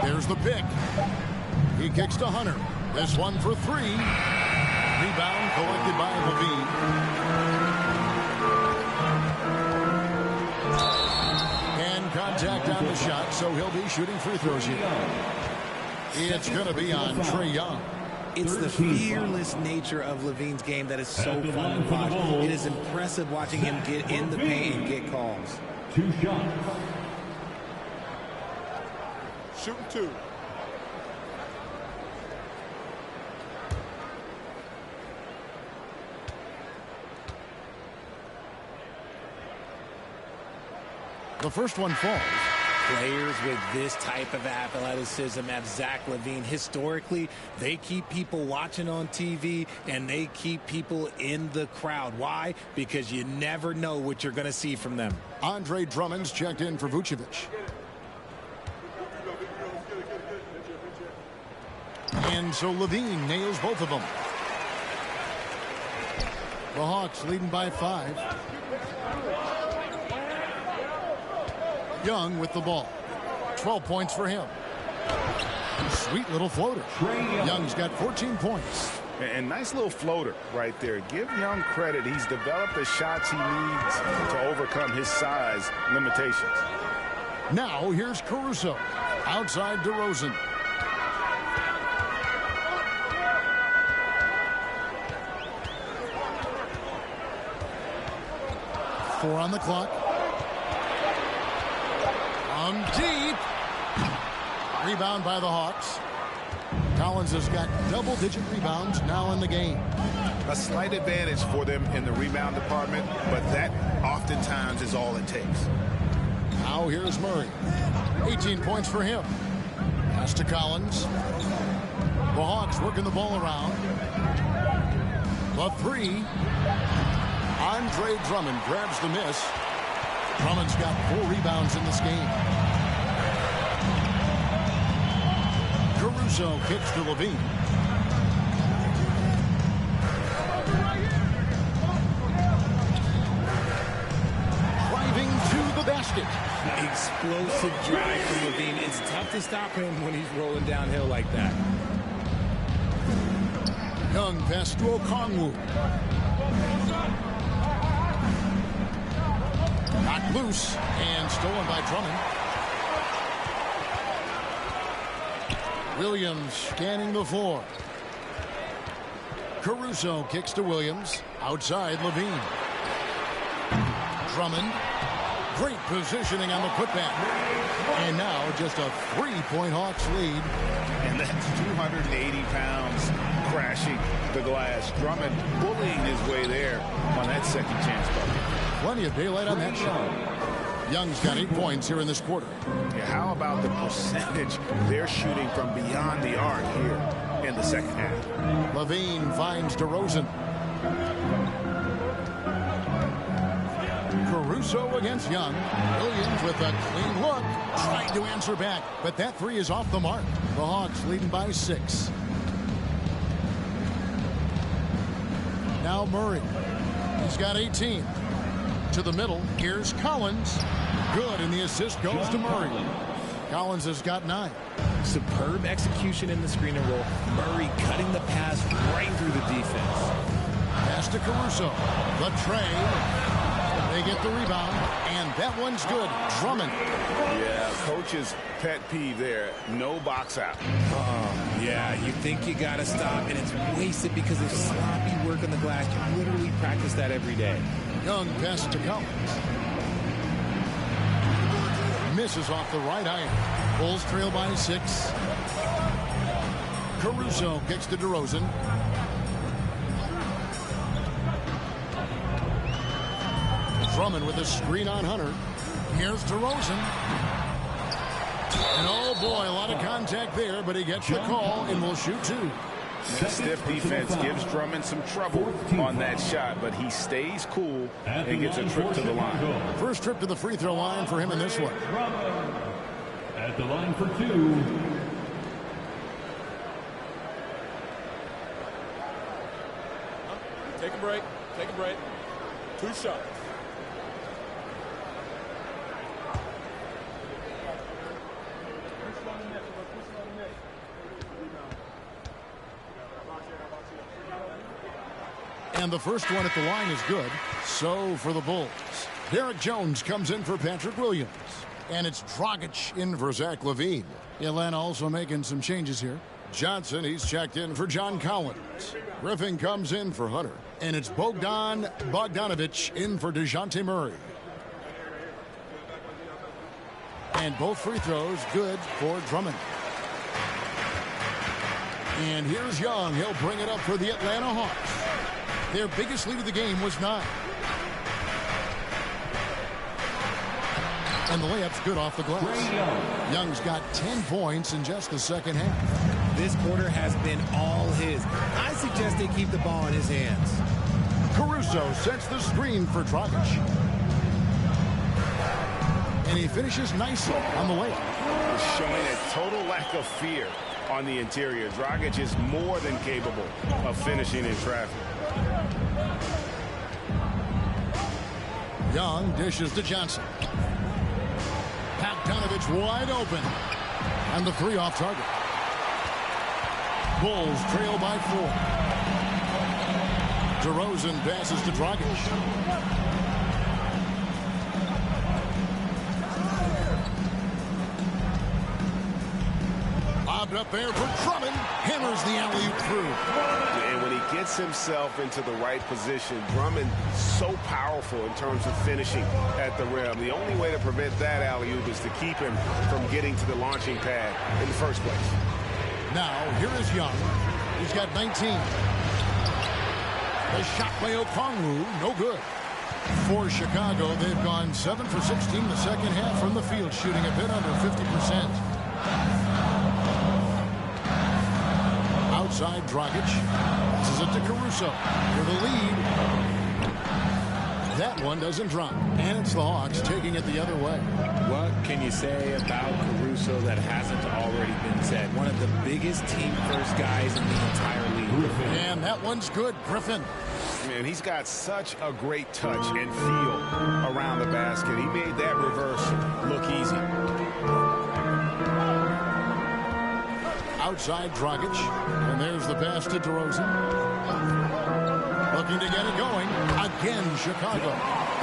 There's the pick. He kicks to Hunter. This one for 3. Rebound collected by LaVine. And contact on the shot, so he'll be shooting free throws here. It's going to be on Trae Young. It's the fearless nature of LaVine's game that is so fun to watch. It is impressive watching him get in the paint and get calls. 2 shots. Shooting 2. The first one falls. Players with this type of athleticism as Zach LaVine, historically, they keep people watching on TV and they keep people in the crowd. Why? Because you never know what you're going to see from them. Andre Drummond's checked in for Vucevic. And so LaVine nails both of them. The Hawks leading by 5. Young with the ball. 12 points for him. Sweet little floater. Young's got 14 points. And nice little floater right there. Give Young credit. He's developed the shots he needs to overcome his size limitations. Now here's Caruso. Outside DeRozan. Four on the clock. Deep. Rebound by the Hawks. Collins has got double-digit rebounds now in the game. A slight advantage for them in the rebound department, but that oftentimes is all it takes. Now here's Murray. 18 points for him. Pass to Collins. The Hawks working the ball around. The 3. Andre Drummond grabs the miss. Drummond's got 4 rebounds in this game. Caruso kicks to LaVine. Driving to the basket. Explosive drive from LaVine. It's tough to stop him when he's rolling downhill like that. Young pass to Okongwu. Knocked loose and stolen by Drummond. Williams scanning the floor. Caruso kicks to Williams. Outside LaVine. Drummond. Great positioning on the putback. And now just a 3-point Hawks lead. And that's 280 pounds crashing the glass. Drummond bullying his way there on that second chance bucket. Plenty of daylight on that shot. Young's got 8 points here in this quarter. Yeah, how about the percentage they're shooting from beyond the arc here in the second half? LaVine finds DeRozan. Caruso against Young. Williams with a clean look. Tried to answer back, but that three is off the mark. The Hawks leading by 6. Now Murray. He's got 18. To the middle. Here's Collins. Good, and the assist goes to Murray. Collins has got 9. Superb execution in the screen and roll. Murray cutting the pass right through the defense. Pass to Caruso. The tray. They get the rebound, and that one's good. Drummond. Yeah, coach's pet peeve there. No box out. Yeah, you think you got to stop, and it's wasted because of sloppy work on the glass. You literally practice that every day. Young pass to Collins. Misses off the right iron. Bulls trail by 6. Caruso kicks to DeRozan. Drummond with a screen on Hunter. Here's DeRozan. And oh boy, a lot of contact there, but he gets the call and will shoot 2. Stiff defense gives Drummond some trouble on that shot, but he stays cool and gets a trip to the line. First trip to the free throw line for him in this one. At the line for 2. Take a break. Take a break. 2 shots. And the first one at the line is good. So for the Bulls, Derek Jones comes in for Patrick Williams. And it's Dragic in for Zach LaVine. Atlanta also making some changes here. Johnson, he's checked in for John Collins. Griffin comes in for Hunter. And it's Bogdan Bogdanovic in for DeJounte Murray. And both free throws good for Drummond. And here's Young. He'll bring it up for the Atlanta Hawks. Their biggest lead of the game was 9. And the layup's good off the glass. Young's got 10 points in just the second half. This quarter has been all his. I suggest they keep the ball in his hands. Caruso sets the screen for Dragic. And he finishes nicely on the layup. Showing a total lack of fear on the interior. Dragic is more than capable of finishing in traffic. Young dishes to Johnson. Bogdanovic wide open. And the 3 off target. Bulls trail by 4. DeRozan passes to Dragic. Lobbed up there for Drummond. Hammers the alley-oop through. And when he gets himself into the right position, Drummond so powerful in terms of finishing at the rim. The only way to prevent that alley-oop is to keep him from getting to the launching pad in the first place. Now, here is Young. He's got 19. The shot by Okongwu, no good. For Chicago, they've gone 7 for 16 the second half from the field, shooting a bit under 50%. Outside, Dragic. Passes it to Caruso for the lead. That one doesn't drop. And it's the Hawks taking it the other way. What can you say about Caruso that hasn't already been said? One of the biggest team-first guys in the entire league. And that one's good. Griffin. Man, he's got such a great touch and feel around the basket. He made that reverse look easy. Outside, Dragic. And there's the pass to DeRozan. Looking to get it going. Again, Chicago.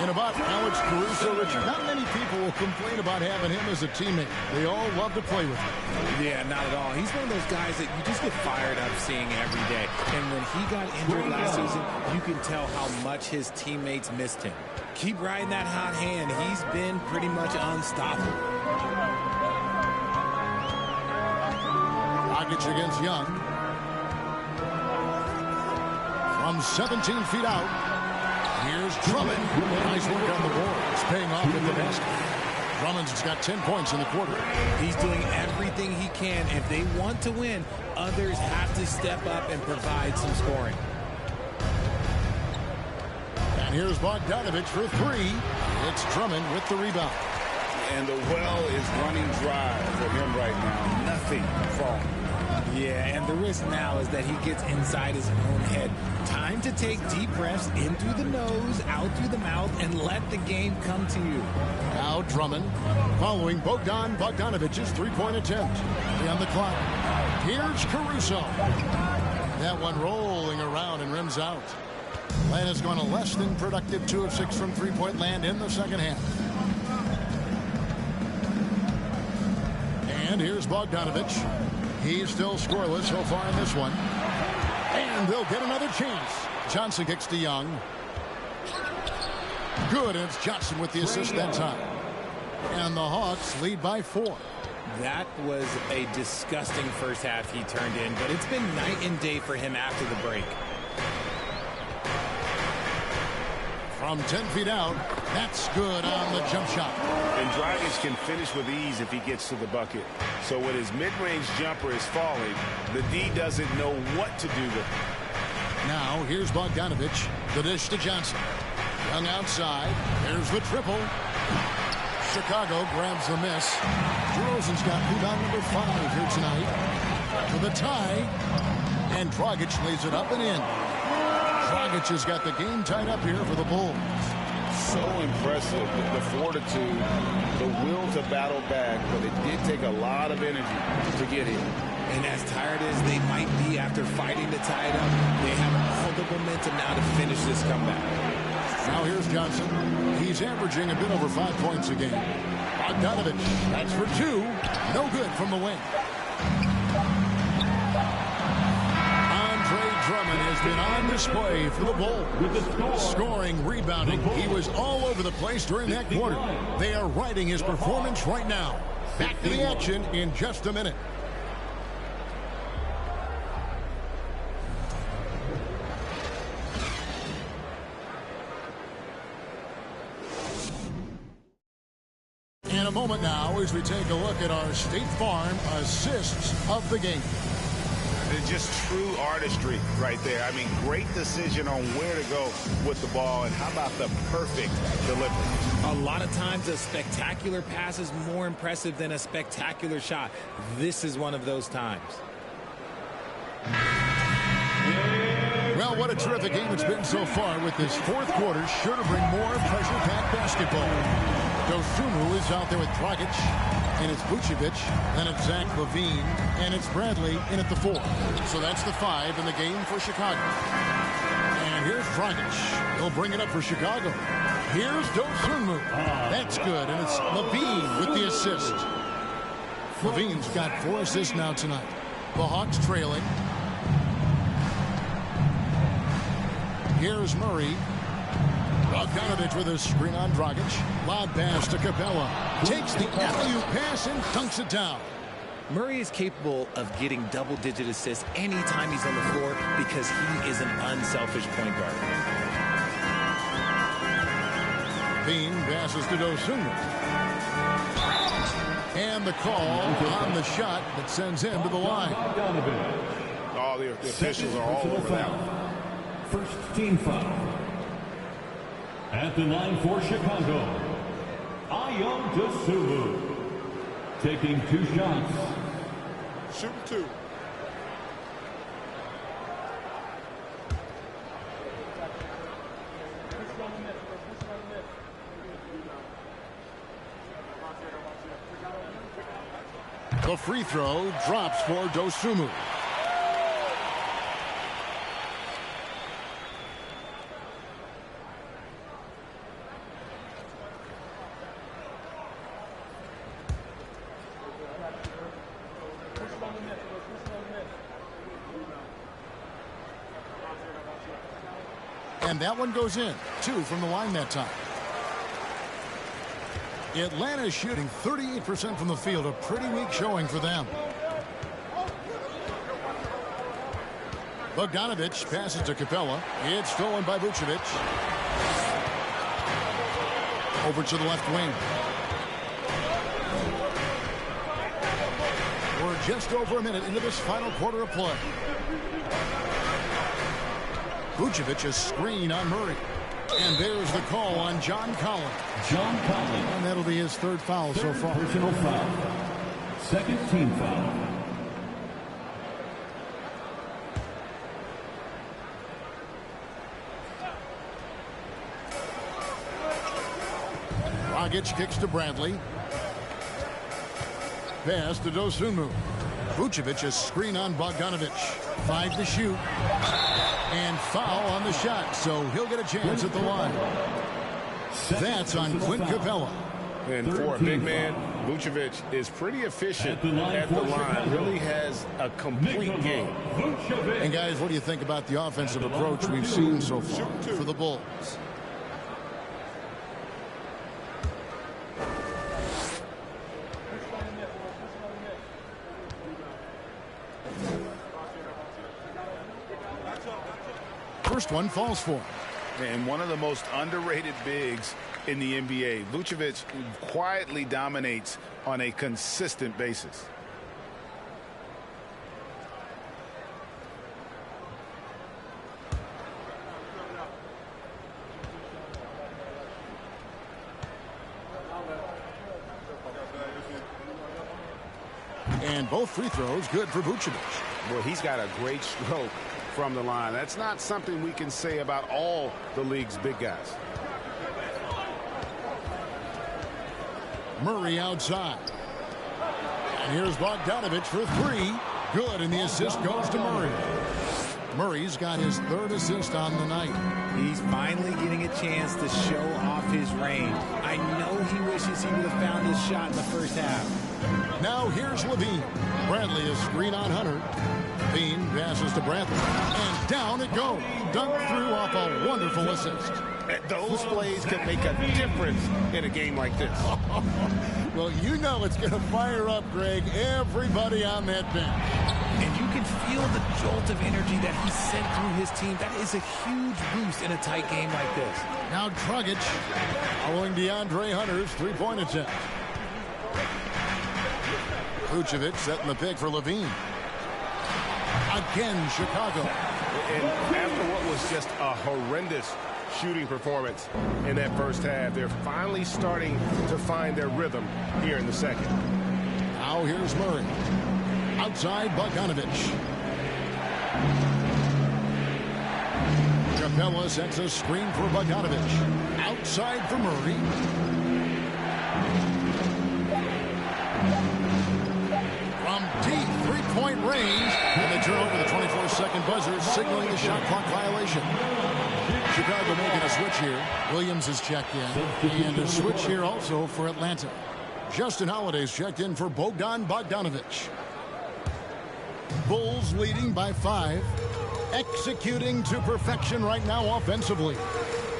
And about Alex Caruso, Rich, not many people will complain about having him as a teammate. They all love to play with him. Yeah, not at all. He's one of those guys that you just get fired up seeing every day. And when he got injured last season, you can tell how much his teammates missed him. Keep riding that hot hand. He's been pretty much unstoppable. Dragic against Young. From 17 feet out, here's Drummond. Nice work on the board. It's paying off with the basket. Drummond's got 10 points in the quarter. He's doing everything he can. If they want to win, others have to step up and provide some scoring. And here's Bogdanovich for three. It's Drummond with the rebound. And the well is running dry for him right now. Nothing falling. Yeah, and the risk now is that he gets inside his own head. Time to take deep breaths in through the nose, out through the mouth, and let the game come to you. Now Drummond following Bogdanovich's three-point attempt. On the clock. Here's Caruso. That one rolling around and rims out. Len has gone a less than productive 2 of 6 from three-point land in the second half. And here's Bogdanovich. He's still scoreless so far in this one. And they'll get another chance. Johnson kicks to Young. Good, and it's Johnson with the assist that time. And the Hawks lead by 4. That was a disgusting first half he turned in, but it's been night and day for him after the break. From 10 feet out, that's good on the jump shot. And Dragic can finish with ease if he gets to the bucket. So when his mid-range jumper is falling, the D doesn't know what to do with it. Now here's Bogdanovich. The dish to Johnson. Young outside. There's the triple. Chicago grabs the miss. DeRozan's got rebound number 5 here tonight. For the tie. And Dragic lays it up and in. Dragic has got the game tied up here for the Bulls. So impressive, the fortitude, the will to battle back, but it did take a lot of energy to get here. And as tired as they might be after fighting to tie it up, they have all the momentum now to finish this comeback. Now here's Johnson. He's averaging a bit over 5 points a game. Bogdanovich, that's for 2. No good from the wing. Drummond has been on display for the Bulls. Scoring, rebounding. He was all over the place during that quarter. They are riding his performance right now. Back to the action in just a minute. In a moment now as we take a look at our State Farm assists of the game. It's just true artistry right there. I mean, great decision on where to go with the ball, and how about the perfect delivery? A lot of times a spectacular pass is more impressive than a spectacular shot. This is one of those times. Well, what a terrific game it's been so far, with this fourth quarter sure to bring more pressure-packed basketball. Dosunmu is out there with Dragic, and it's Vucevic, then it's Zach LaVine, and it's Bradley in at the 4. So that's the 5 in the game for Chicago. And here's Dragic. He'll bring it up for Chicago. Here's Dosunmu. That's good, and it's LaVine with the assist. LaVine's got 4 assists now tonight. The Hawks trailing. Here's Murray. Bogdanovich with a screen on Dragic. Lob pass to Capella. Takes the alley-oop pass and dunks it down. Murray is capable of getting double-digit assists anytime he's on the floor because he is an unselfish point guard. Bean passes to Dosunmu. And the call on the shot that sends him to the line. All the officials are all over that one. First team foul. At the line for Chicago, Ayo Dosunmu, taking 2 shots. Shoot 2. The free throw drops for Dosunmu. And that one goes in. 2 from the line that time. Atlanta shooting 38% from the field. A pretty weak showing for them. Bogdanovich passes to Capella. It's stolen by Vucevic. Over to the left wing. We're just over a minute into this final quarter of play. Vucevic a screen on Murray. And there's the call on John Collins. John Collins. And that'll be his third foul so far. Personal foul. Second team foul. Dragic kicks to Bradley. Pass to Dosunmu. Vucevic, a screen on Bogdanovic. 5 to shoot. And foul on the shot, so he'll get a chance at the line. That's on Clint Capella. And for a big man, Vucevic is pretty efficient at the line. Really has a complete game. And guys, what do you think about the offensive approach we've seen so far for the Bulls? First one falls for him. And one of the most underrated bigs in the NBA. Vucevic quietly dominates on a consistent basis. And both free throws good for Vucevic. Boy, he's got a great stroke from the line. That's not something we can say about all the league's big guys. Murray outside. And here's Bogdanovic for 3. Good, and the assist goes to Murray. Murray's got his 3rd assist on the night. He's finally getting a chance to show off his range. I know he wishes he would have found his shot in the first half. Now here's Levine. Bradley is screen on Hunter. Levine passes to Bradley. And down it goes. Dunked through off a wonderful assist. Those plays can make a difference in a game like this. Well, you know it's going to fire up, Greg, everybody on that bench. And you can feel the jolt of energy that he sent through his team. That is a huge boost in a tight game like this. Now Dragic following DeAndre Hunter's 3-point attempt. Vucevic setting the pick for Levine. Again, Chicago. And after what was just a horrendous shooting performance in that first half, they're finally starting to find their rhythm here in the second. Now here's Murray. Outside Bogdanovic. Capella sets a screen for Bogdanovic. Outside for Murray. From deep 3-point range. And they turn over the 24-second buzzer, signaling the shot clock violation. Chicago making a switch here. Williams is checked in. And a switch here also for Atlanta. Justin Holiday's checked in for Bogdan Bogdanovic. Bulls leading by 5. Executing to perfection right now offensively.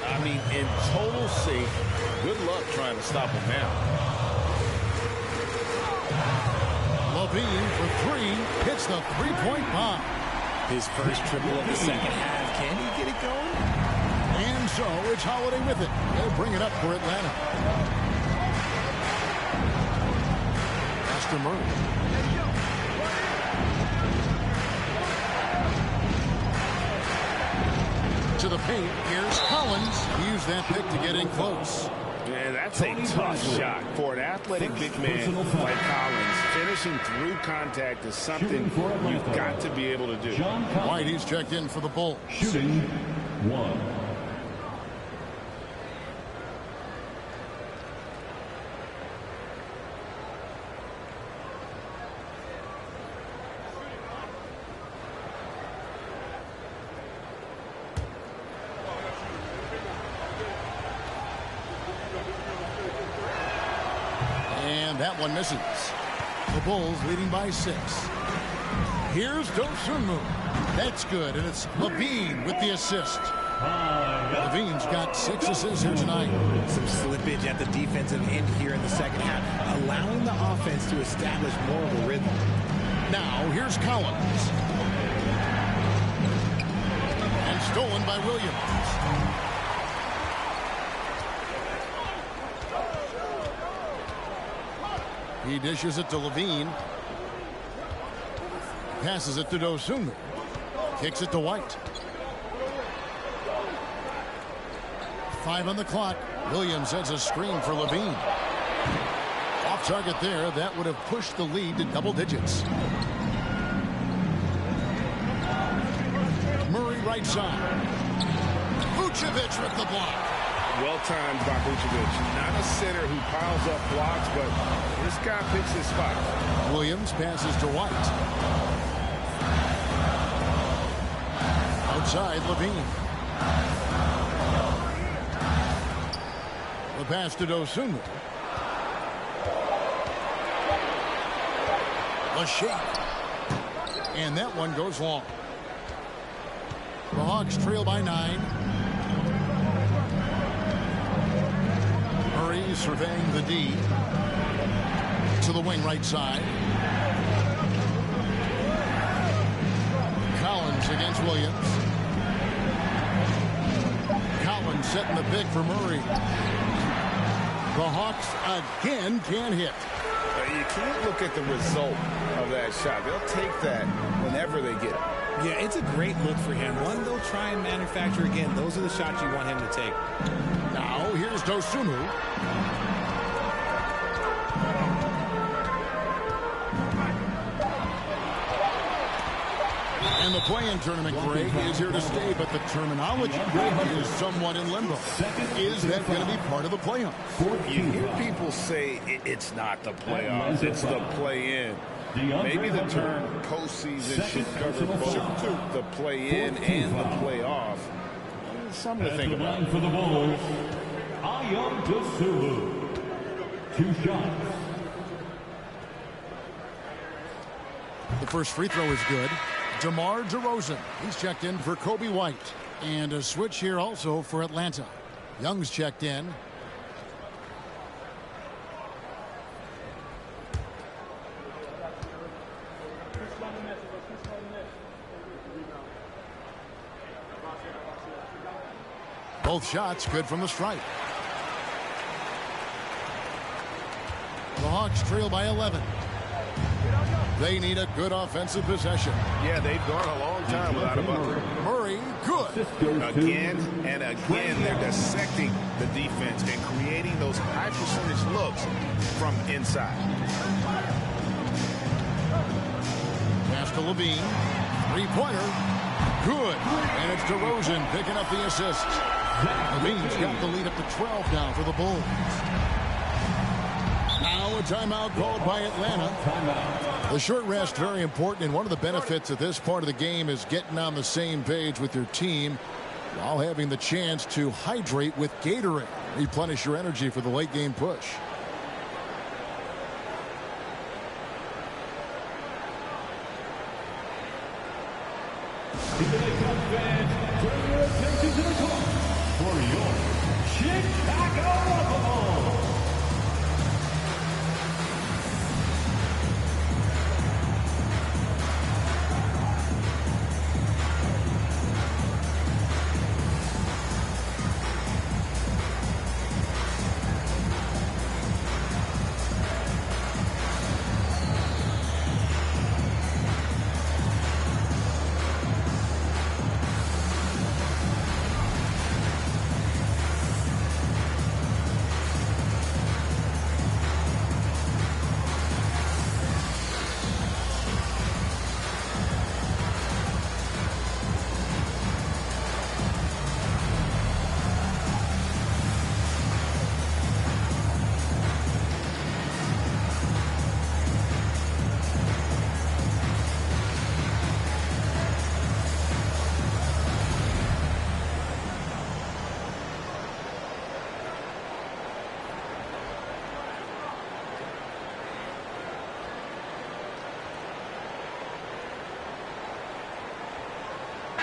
I mean, in total sync. Good luck trying to stop him now. Levine for 3. Hits the 3-point bomb. His first triple of the second half. Can he get it going? And so it's Holiday with it. They'll bring it up for Atlanta. Pastor Murray. To the paint. Here's Collins. He used that pick to get in close. Man, that's a tough shot for an athletic big man like Collins. Finishing through contact is something you've got to be able to do. White, he's checked in for the Bulls. Shooting 1. That one misses. The Bulls leading by 6. Here's Dosunmu. That's good, and it's Levine with the assist. Levine's got 6 assists here tonight. Some slippage at the defensive end here in the second half, allowing the offense to establish more of a rhythm. Now, here's Collins. And stolen by Williams. He dishes it to Levine. Passes it to Dosunmu. Kicks it to White. 5 on the clock. Williams sends a screen for Levine. Off target there. That would have pushed the lead to double digits. Murray right side. Vucevic with the block. Well timed by Vucevic. Not a center who piles up blocks, but this guy picks his spot. Williams passes to White. Outside, Levine. The pass to Dosunmu. A shake. And that one goes long. The Hawks trail by 9. Murray surveying the D. To the wing right side. Collins against Williams. Collins setting the pick for Murray. The Hawks again can't hit. You can't look at the result of that shot. They'll take that whenever they get it. Yeah, it's a great look for him. One, they'll try and manufacture again. Those are the shots you want him to take. Now, here's Dosunmu. And the play-in tournament, Greg, is here to stay, but the terminology, Greg, is somewhat in limbo. Is that going to be part of the playoffs? You hear people say it's not the playoffs, it's the play-in. Maybe the term postseason should cover both the play-in and the playoff. Something to think about. For the Bulls, Ayo Dosunmu. 2 shots. The first free throw is good. DeMar DeRozan. He's checked in for Kobe White. And a switch here also for Atlanta. Young's checked in. Both shots good from the stripe. The Hawks trail by 11. They need a good offensive possession. Yeah, they've gone a long time without a bucket. Murray, good. Again and again, they're dissecting the defense and creating those high percentage looks from inside. Pass to Levine. 3-pointer. Good. And it's DeRozan picking up the assist. Levine's got the lead up to 12 now for the Bulls. Now a timeout called by Atlanta. The short rest very important, and one of the benefits of this part of the game is getting on the same page with your team while having the chance to hydrate with Gatorade. Replenish your energy for the late game push. Turn your attention to the clock for your Chicago Bulls.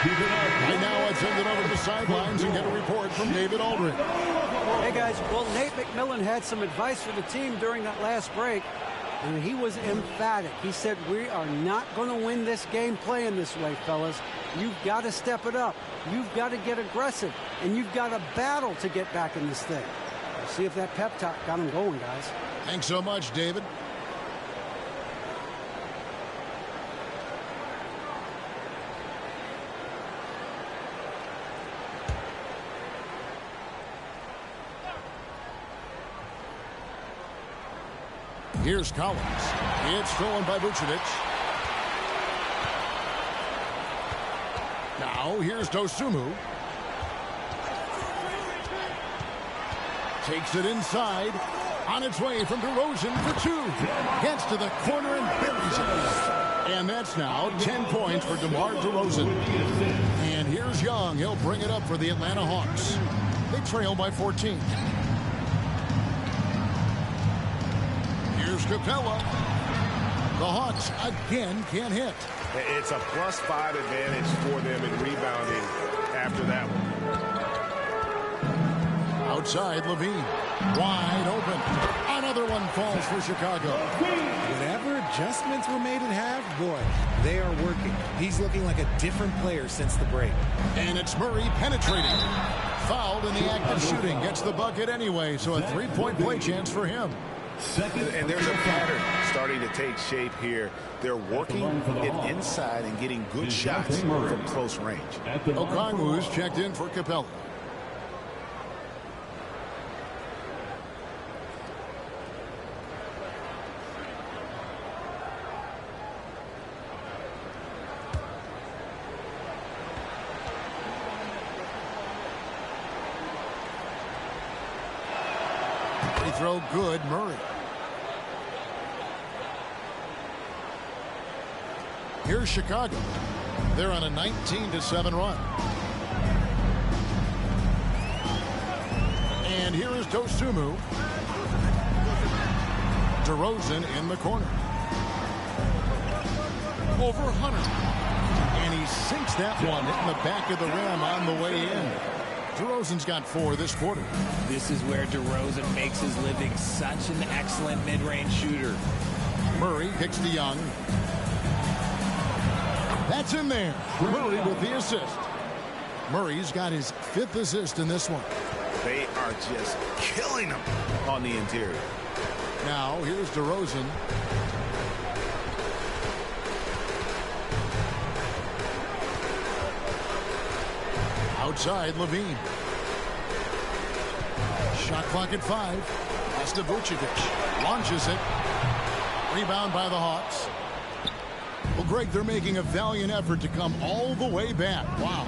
Right now, let's send it over to the sidelines and get a report from David Aldridge. Hey, guys. Well, Nate McMillan had some advice for the team during that last break, and he was emphatic. He said, we are not going to win this game playing this way, fellas. You've got to step it up. You've got to get aggressive, and you've got to battle to get back in this thing. We'll see if that pep talk got him going, guys. Thanks so much, David. Here's Collins. It's stolen by Vucevic. Now here's Dosunmu. Takes it inside. On its way from DeRozan for two. Gets to the corner and buries it. And that's now 10 points for DeMar DeRozan. And here's Young. He'll bring it up for the Atlanta Hawks. They trail by 14. Here's Capella. The Hawks again can't hit. It's a +5 advantage for them in rebounding after that one. Outside, Levine. Wide open. Another one falls for Chicago. Whatever adjustments were made at half, boy, they are working. He's looking like a different player since the break. And it's Murray penetrating. Fouled in the act of shooting. Gets the bucket anyway, so a three-point play chance for him. And there's a pattern starting to take shape here. They're working it inside and getting good shots from close range. Okongwu's checked in for Capella. Free throw good, Murray. Here's Chicago. They're on a 19-7 run. And here is Dosunmu. DeRozan in the corner. Over Hunter. And he sinks that one, hitting the back of the rim on the way in. DeRozan's got 4 this quarter. This is where DeRozan makes his living. Such an excellent mid-range shooter. Murray kicks to Young. That's in there. Murray with the assist. Murray's got his 5th assist in this one. They are just killing him on the interior. Now here's DeRozan. Outside, Levine. Shot clock at 5. Pass to Vucevic. Launches it. Rebound by the Hawks. Well, Greg, they're making a valiant effort to come all the way back. Wow.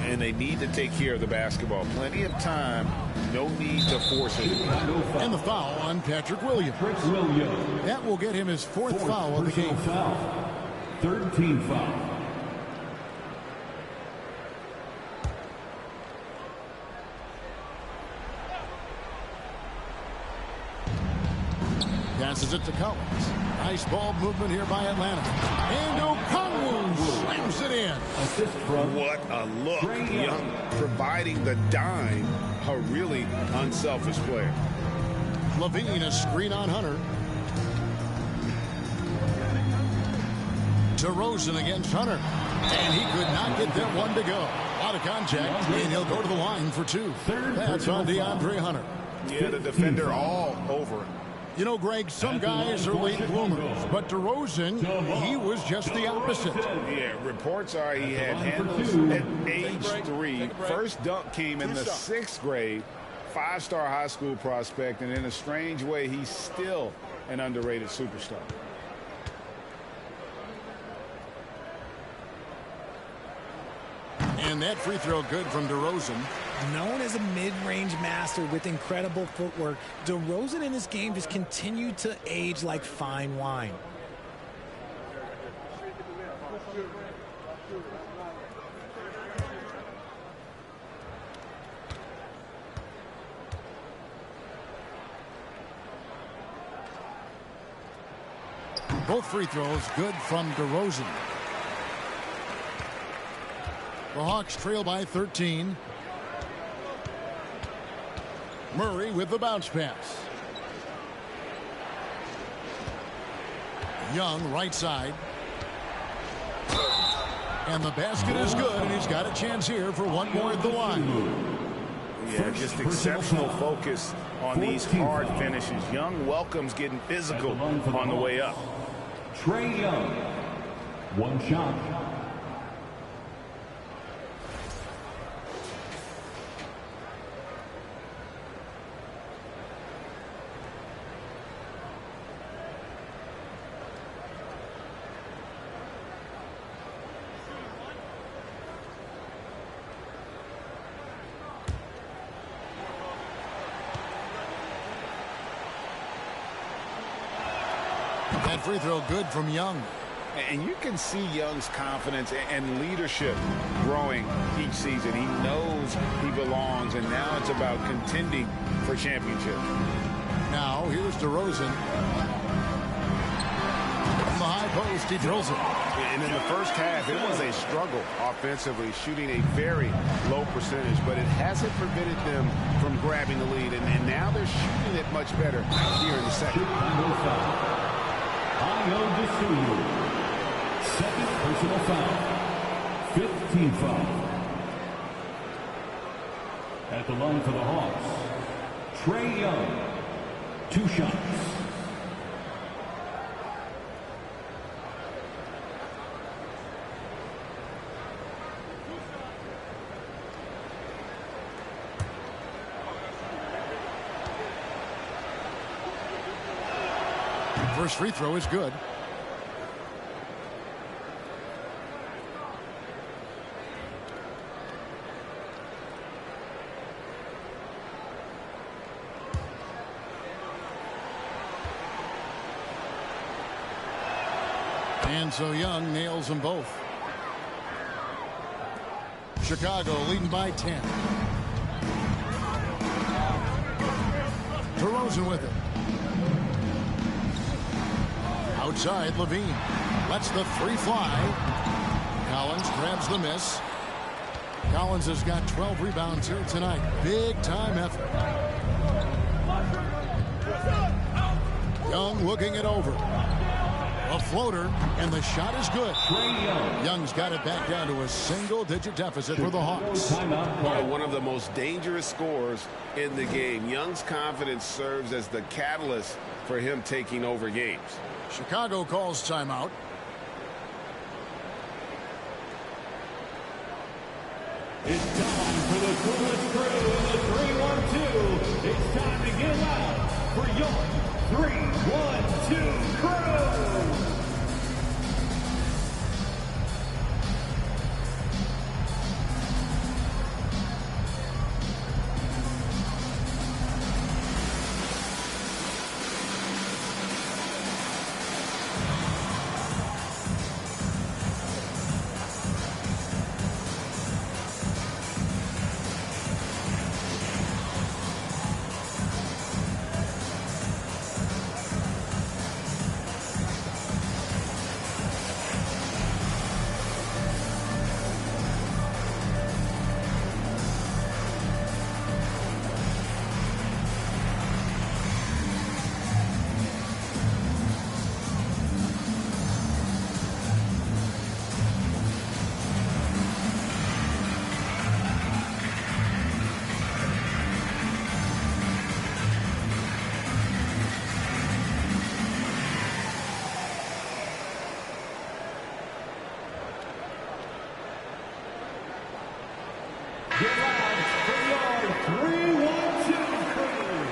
And they need to take care of the basketball. Plenty of time. No need to force it. And the foul on Patrick Williams. That will get him his 4th foul of the game. Third team foul. Passes it to Collins. Nice ball movement here by Atlanta. And Okongwu slams it in. What a look. Young providing the dime. A really unselfish player. Levine, a screen on Hunter. DeRozan against Hunter. And he could not get that one to go. Out of contact, and he'll go to the line for 2. That's on DeAndre Hunter. Yeah, the defender all over him. You know, Greg, some guys are late bloomers, but DeRozan, he was just the opposite. Yeah, reports are he had handles at age 3. First dunk came in the 6th grade. 5-star high school prospect, and in a strange way, he's still an underrated superstar. And that free throw good from DeRozan. Known as a mid-range master with incredible footwork, DeRozan in this game just continued to age like fine wine. Both free throws good from DeRozan. The Hawks trail by 13. Murray with the bounce pass. Young right side. And the basket is good, and he's got a chance here for one more at the line. Yeah, just exceptional focus on these hard finishes. Young welcomes getting physical on the way up. Trae Young, 1 shot. That free throw good from Young. And you can see Young's confidence and leadership growing each season. He knows he belongs, and now it's about contending for championships. Now, here's DeRozan. From the high post, he drills it. And in the first half, it was a struggle offensively, shooting a very low percentage, but it hasn't prevented them from grabbing the lead. And now they're shooting it much better here in the second. Second personal foul. 15th foul. At the line for the Hawks, Trae Young. 2 shots. First free throw is good. And so Young nails them both. Chicago leading by 10. DeRozan with it. Outside, Levine lets the 3 fly. Collins grabs the miss. Collins has got 12 rebounds here tonight. Big time effort. Young looking it over. A floater, and the shot is good. Young's got it back down to a single-digit deficit for the Hawks. One of the most dangerous scorers in the game. Young's confidence serves as the catalyst for him taking over games. Chicago calls timeout. It's time for the Coolest Crew in the 3-1-2. It's time to get loud for your 3-1-2 crew. Get loud for your 3-1-2 crew.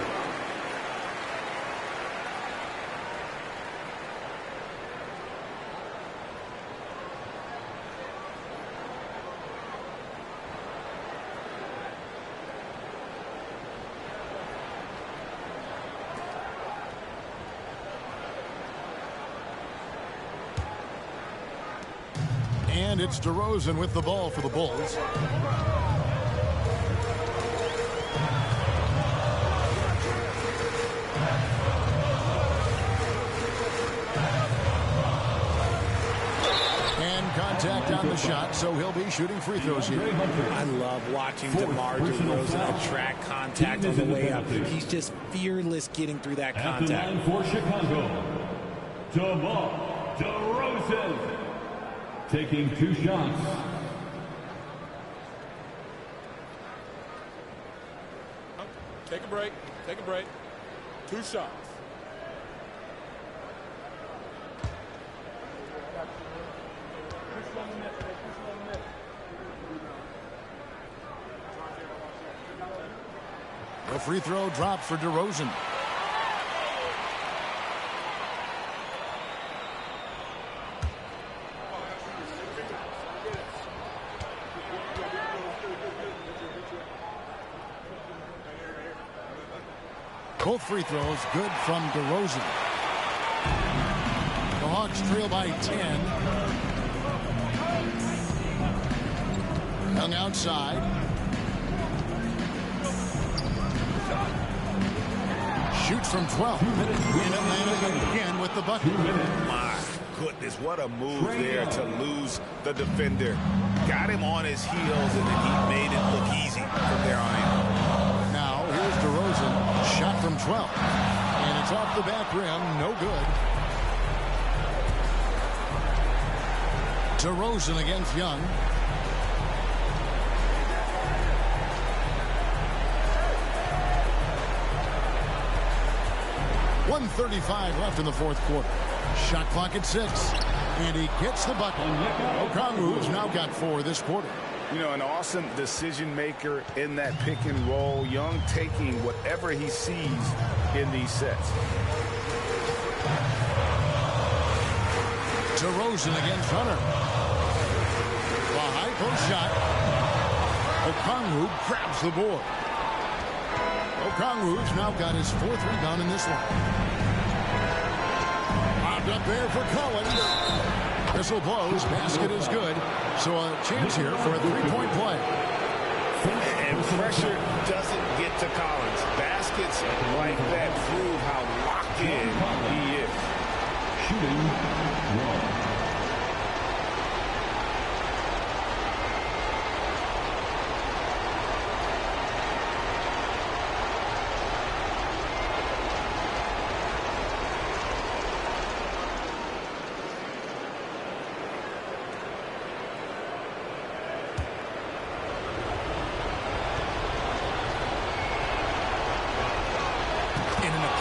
And it's DeRozan with the ball for the Bulls. Contact on the shot, so he'll be shooting free throws here. I love watching DeMar DeRozan attract contact on the way up. He's just fearless getting through that contact. At the line for Chicago, DeMar DeRozan taking 2 shots. Take a break. Take a break. 2 shots. The free throw dropped for DeRozan. Both free throws good from DeRozan. The Hawks trail by 10. Young outside. Shoots from 12. And Atlanta again with the bucket. My goodness, what a move there to lose the defender. Got him on his heels, and then he made it look easy from there on in. Now, here's DeRozan. Shot from 12. And it's off the back rim. No good. DeRozan against Young. .135 left in the fourth quarter. Shot clock at 6. And he gets the bucket. Okongwu's now got 4 this quarter. You know, an awesome decision maker in that pick and roll. Young taking whatever he sees in these sets. DeRozan against Hunter. A high post shot. Okongwu grabs the board. Okongwu's now got his 4th rebound in this one. Popped up there for Cullen. Whistle blows. Basket is good. So a chance here for a 3-point play. And pressure doesn't get to Collins. Baskets like that prove how locked in he is. Shooting 1.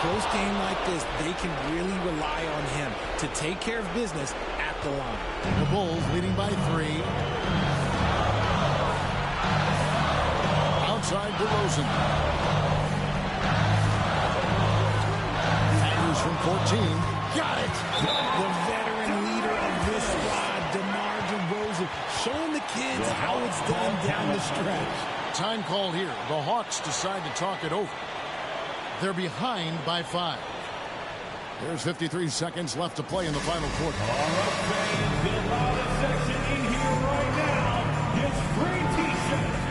Close game like this, they can really rely on him to take care of business at the line. The Bulls leading by 3. Outside DeRozan. Fires from 14. Got it. The veteran leader of this squad, DeMar DeRozan, showing the kids how it's done down the stretch. Time call here. The Hawks decide to talk it over. They're behind by 5. There's 53 seconds left to play in the final quarter. All right, fans, the loudest section in here right now is free T-shirts.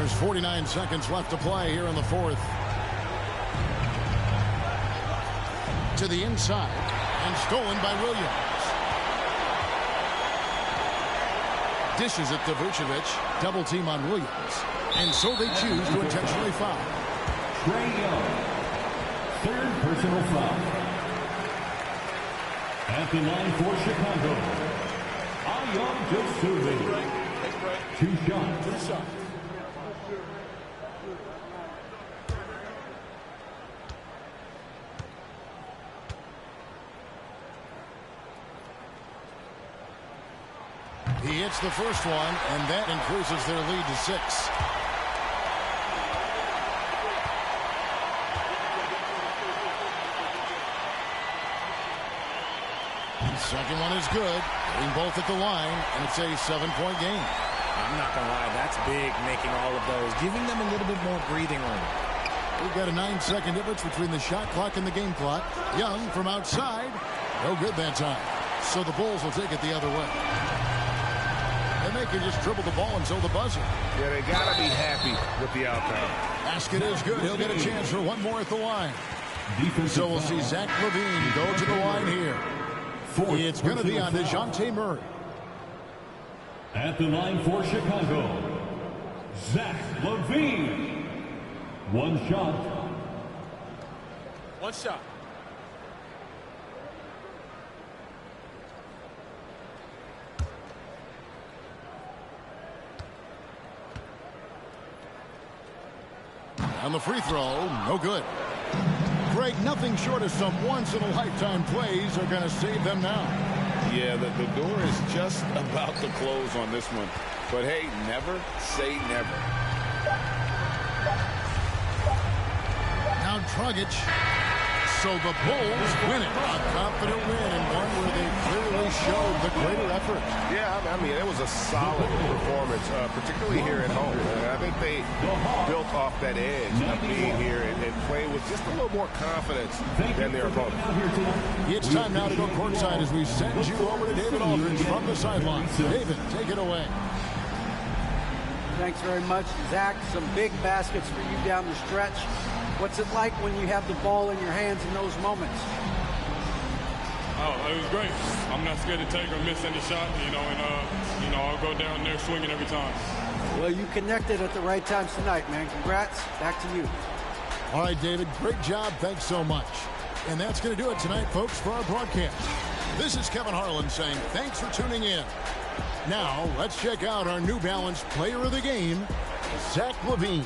There's 49 seconds left to play here in the fourth. To the inside and stolen by Williams. Dishes it to Vucevic. Double team on Williams. And so they choose to intentionally foul. Trae Young, 3rd personal foul. At the line for Chicago, Ayo Dosunmu. 2 shots. He hits the first one, and that increases their lead to 6. Second one is good. Getting both at the line, and it's a 7-point game. I'm not going to lie, that's big, making all of those, giving them a little bit more breathing room. We've got a 9-second difference between the shot clock and the game clock. Young from outside. No good that time. So the Bulls will take it the other way. And they can just dribble the ball until the buzzer. Yeah, they got to be happy with the outcome. Basket is good. He'll get a chance for one more at the line. So we'll see Zach LaVine go to the line here. It's going to be on DeJounte Murray. At the line for Chicago, Zach LaVine. One shot. One shot. And the free throw, no good. Greg, nothing short of some once-in-a-lifetime plays are going to save them now. Yeah, the door is just about to close on this one. But hey, never say never. Now Dragic. So the Bulls win it. A confident win and one where they clearly showed the greater effort. Yeah, I mean, it was a solid performance, particularly here at home. And I think they built off that edge of being here and played with just a little more confidence than their opponent. It's time now to go courtside as we send you over to David Aldridge from the sideline. David, take it away. Thanks very much, Zach. Some big baskets for you down the stretch. What's it like when you have the ball in your hands in those moments? Oh, it was great. I'm not scared to take or miss any shot, and I'll go down there swinging every time. Well, you connected at the right times tonight, man. Congrats. Back to you. All right, David, great job. Thanks so much. And that's going to do it tonight, folks, for our broadcast. This is Kevin Harlan saying thanks for tuning in. Now, let's check out our New Balance player of the game, Zach LaVine.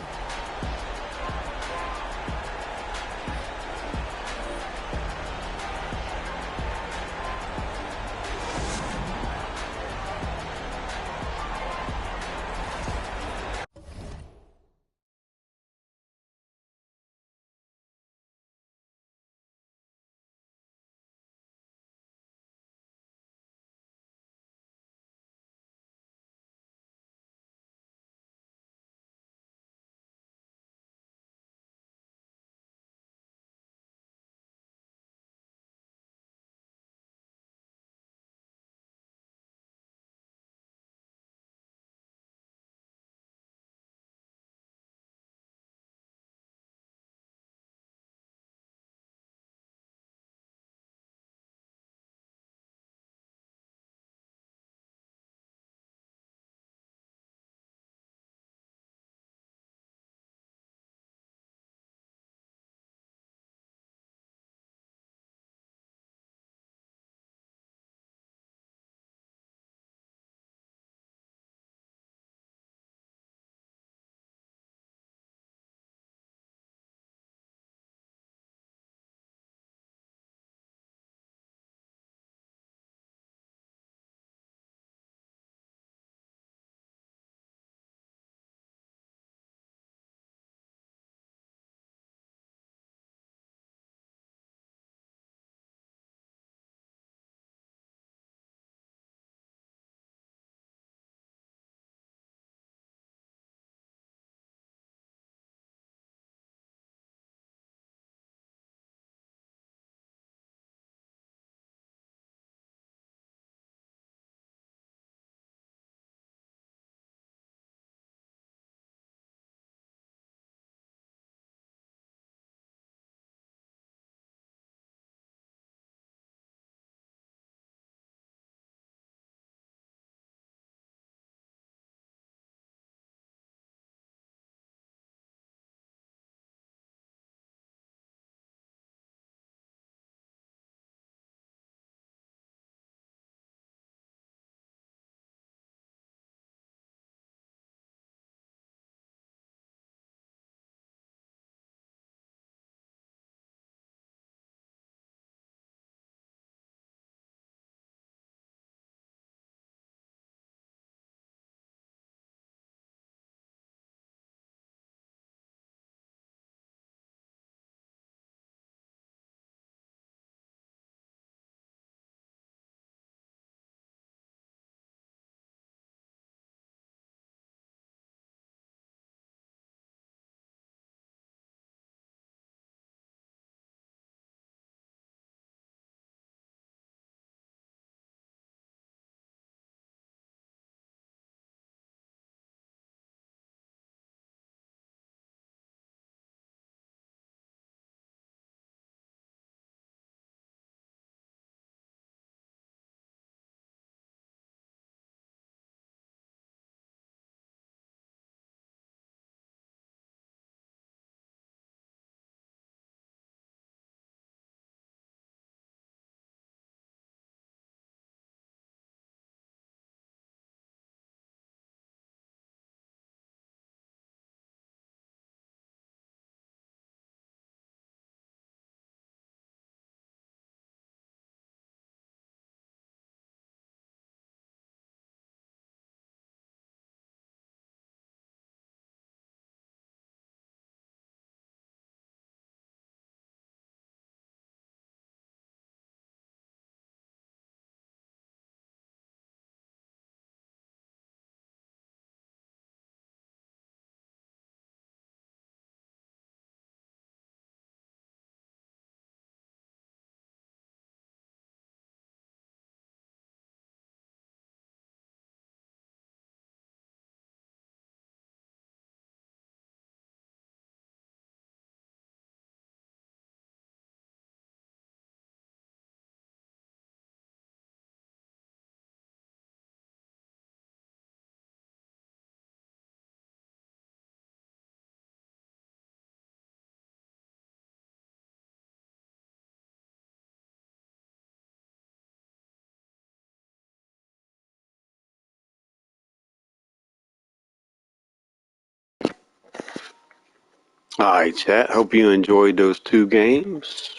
All right, chat. Hope you enjoyed those 2 games.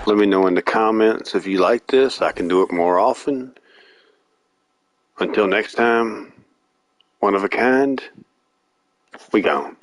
Let me know in the comments if you like this. I can do it more often. Until next time, one of a kind, we gone.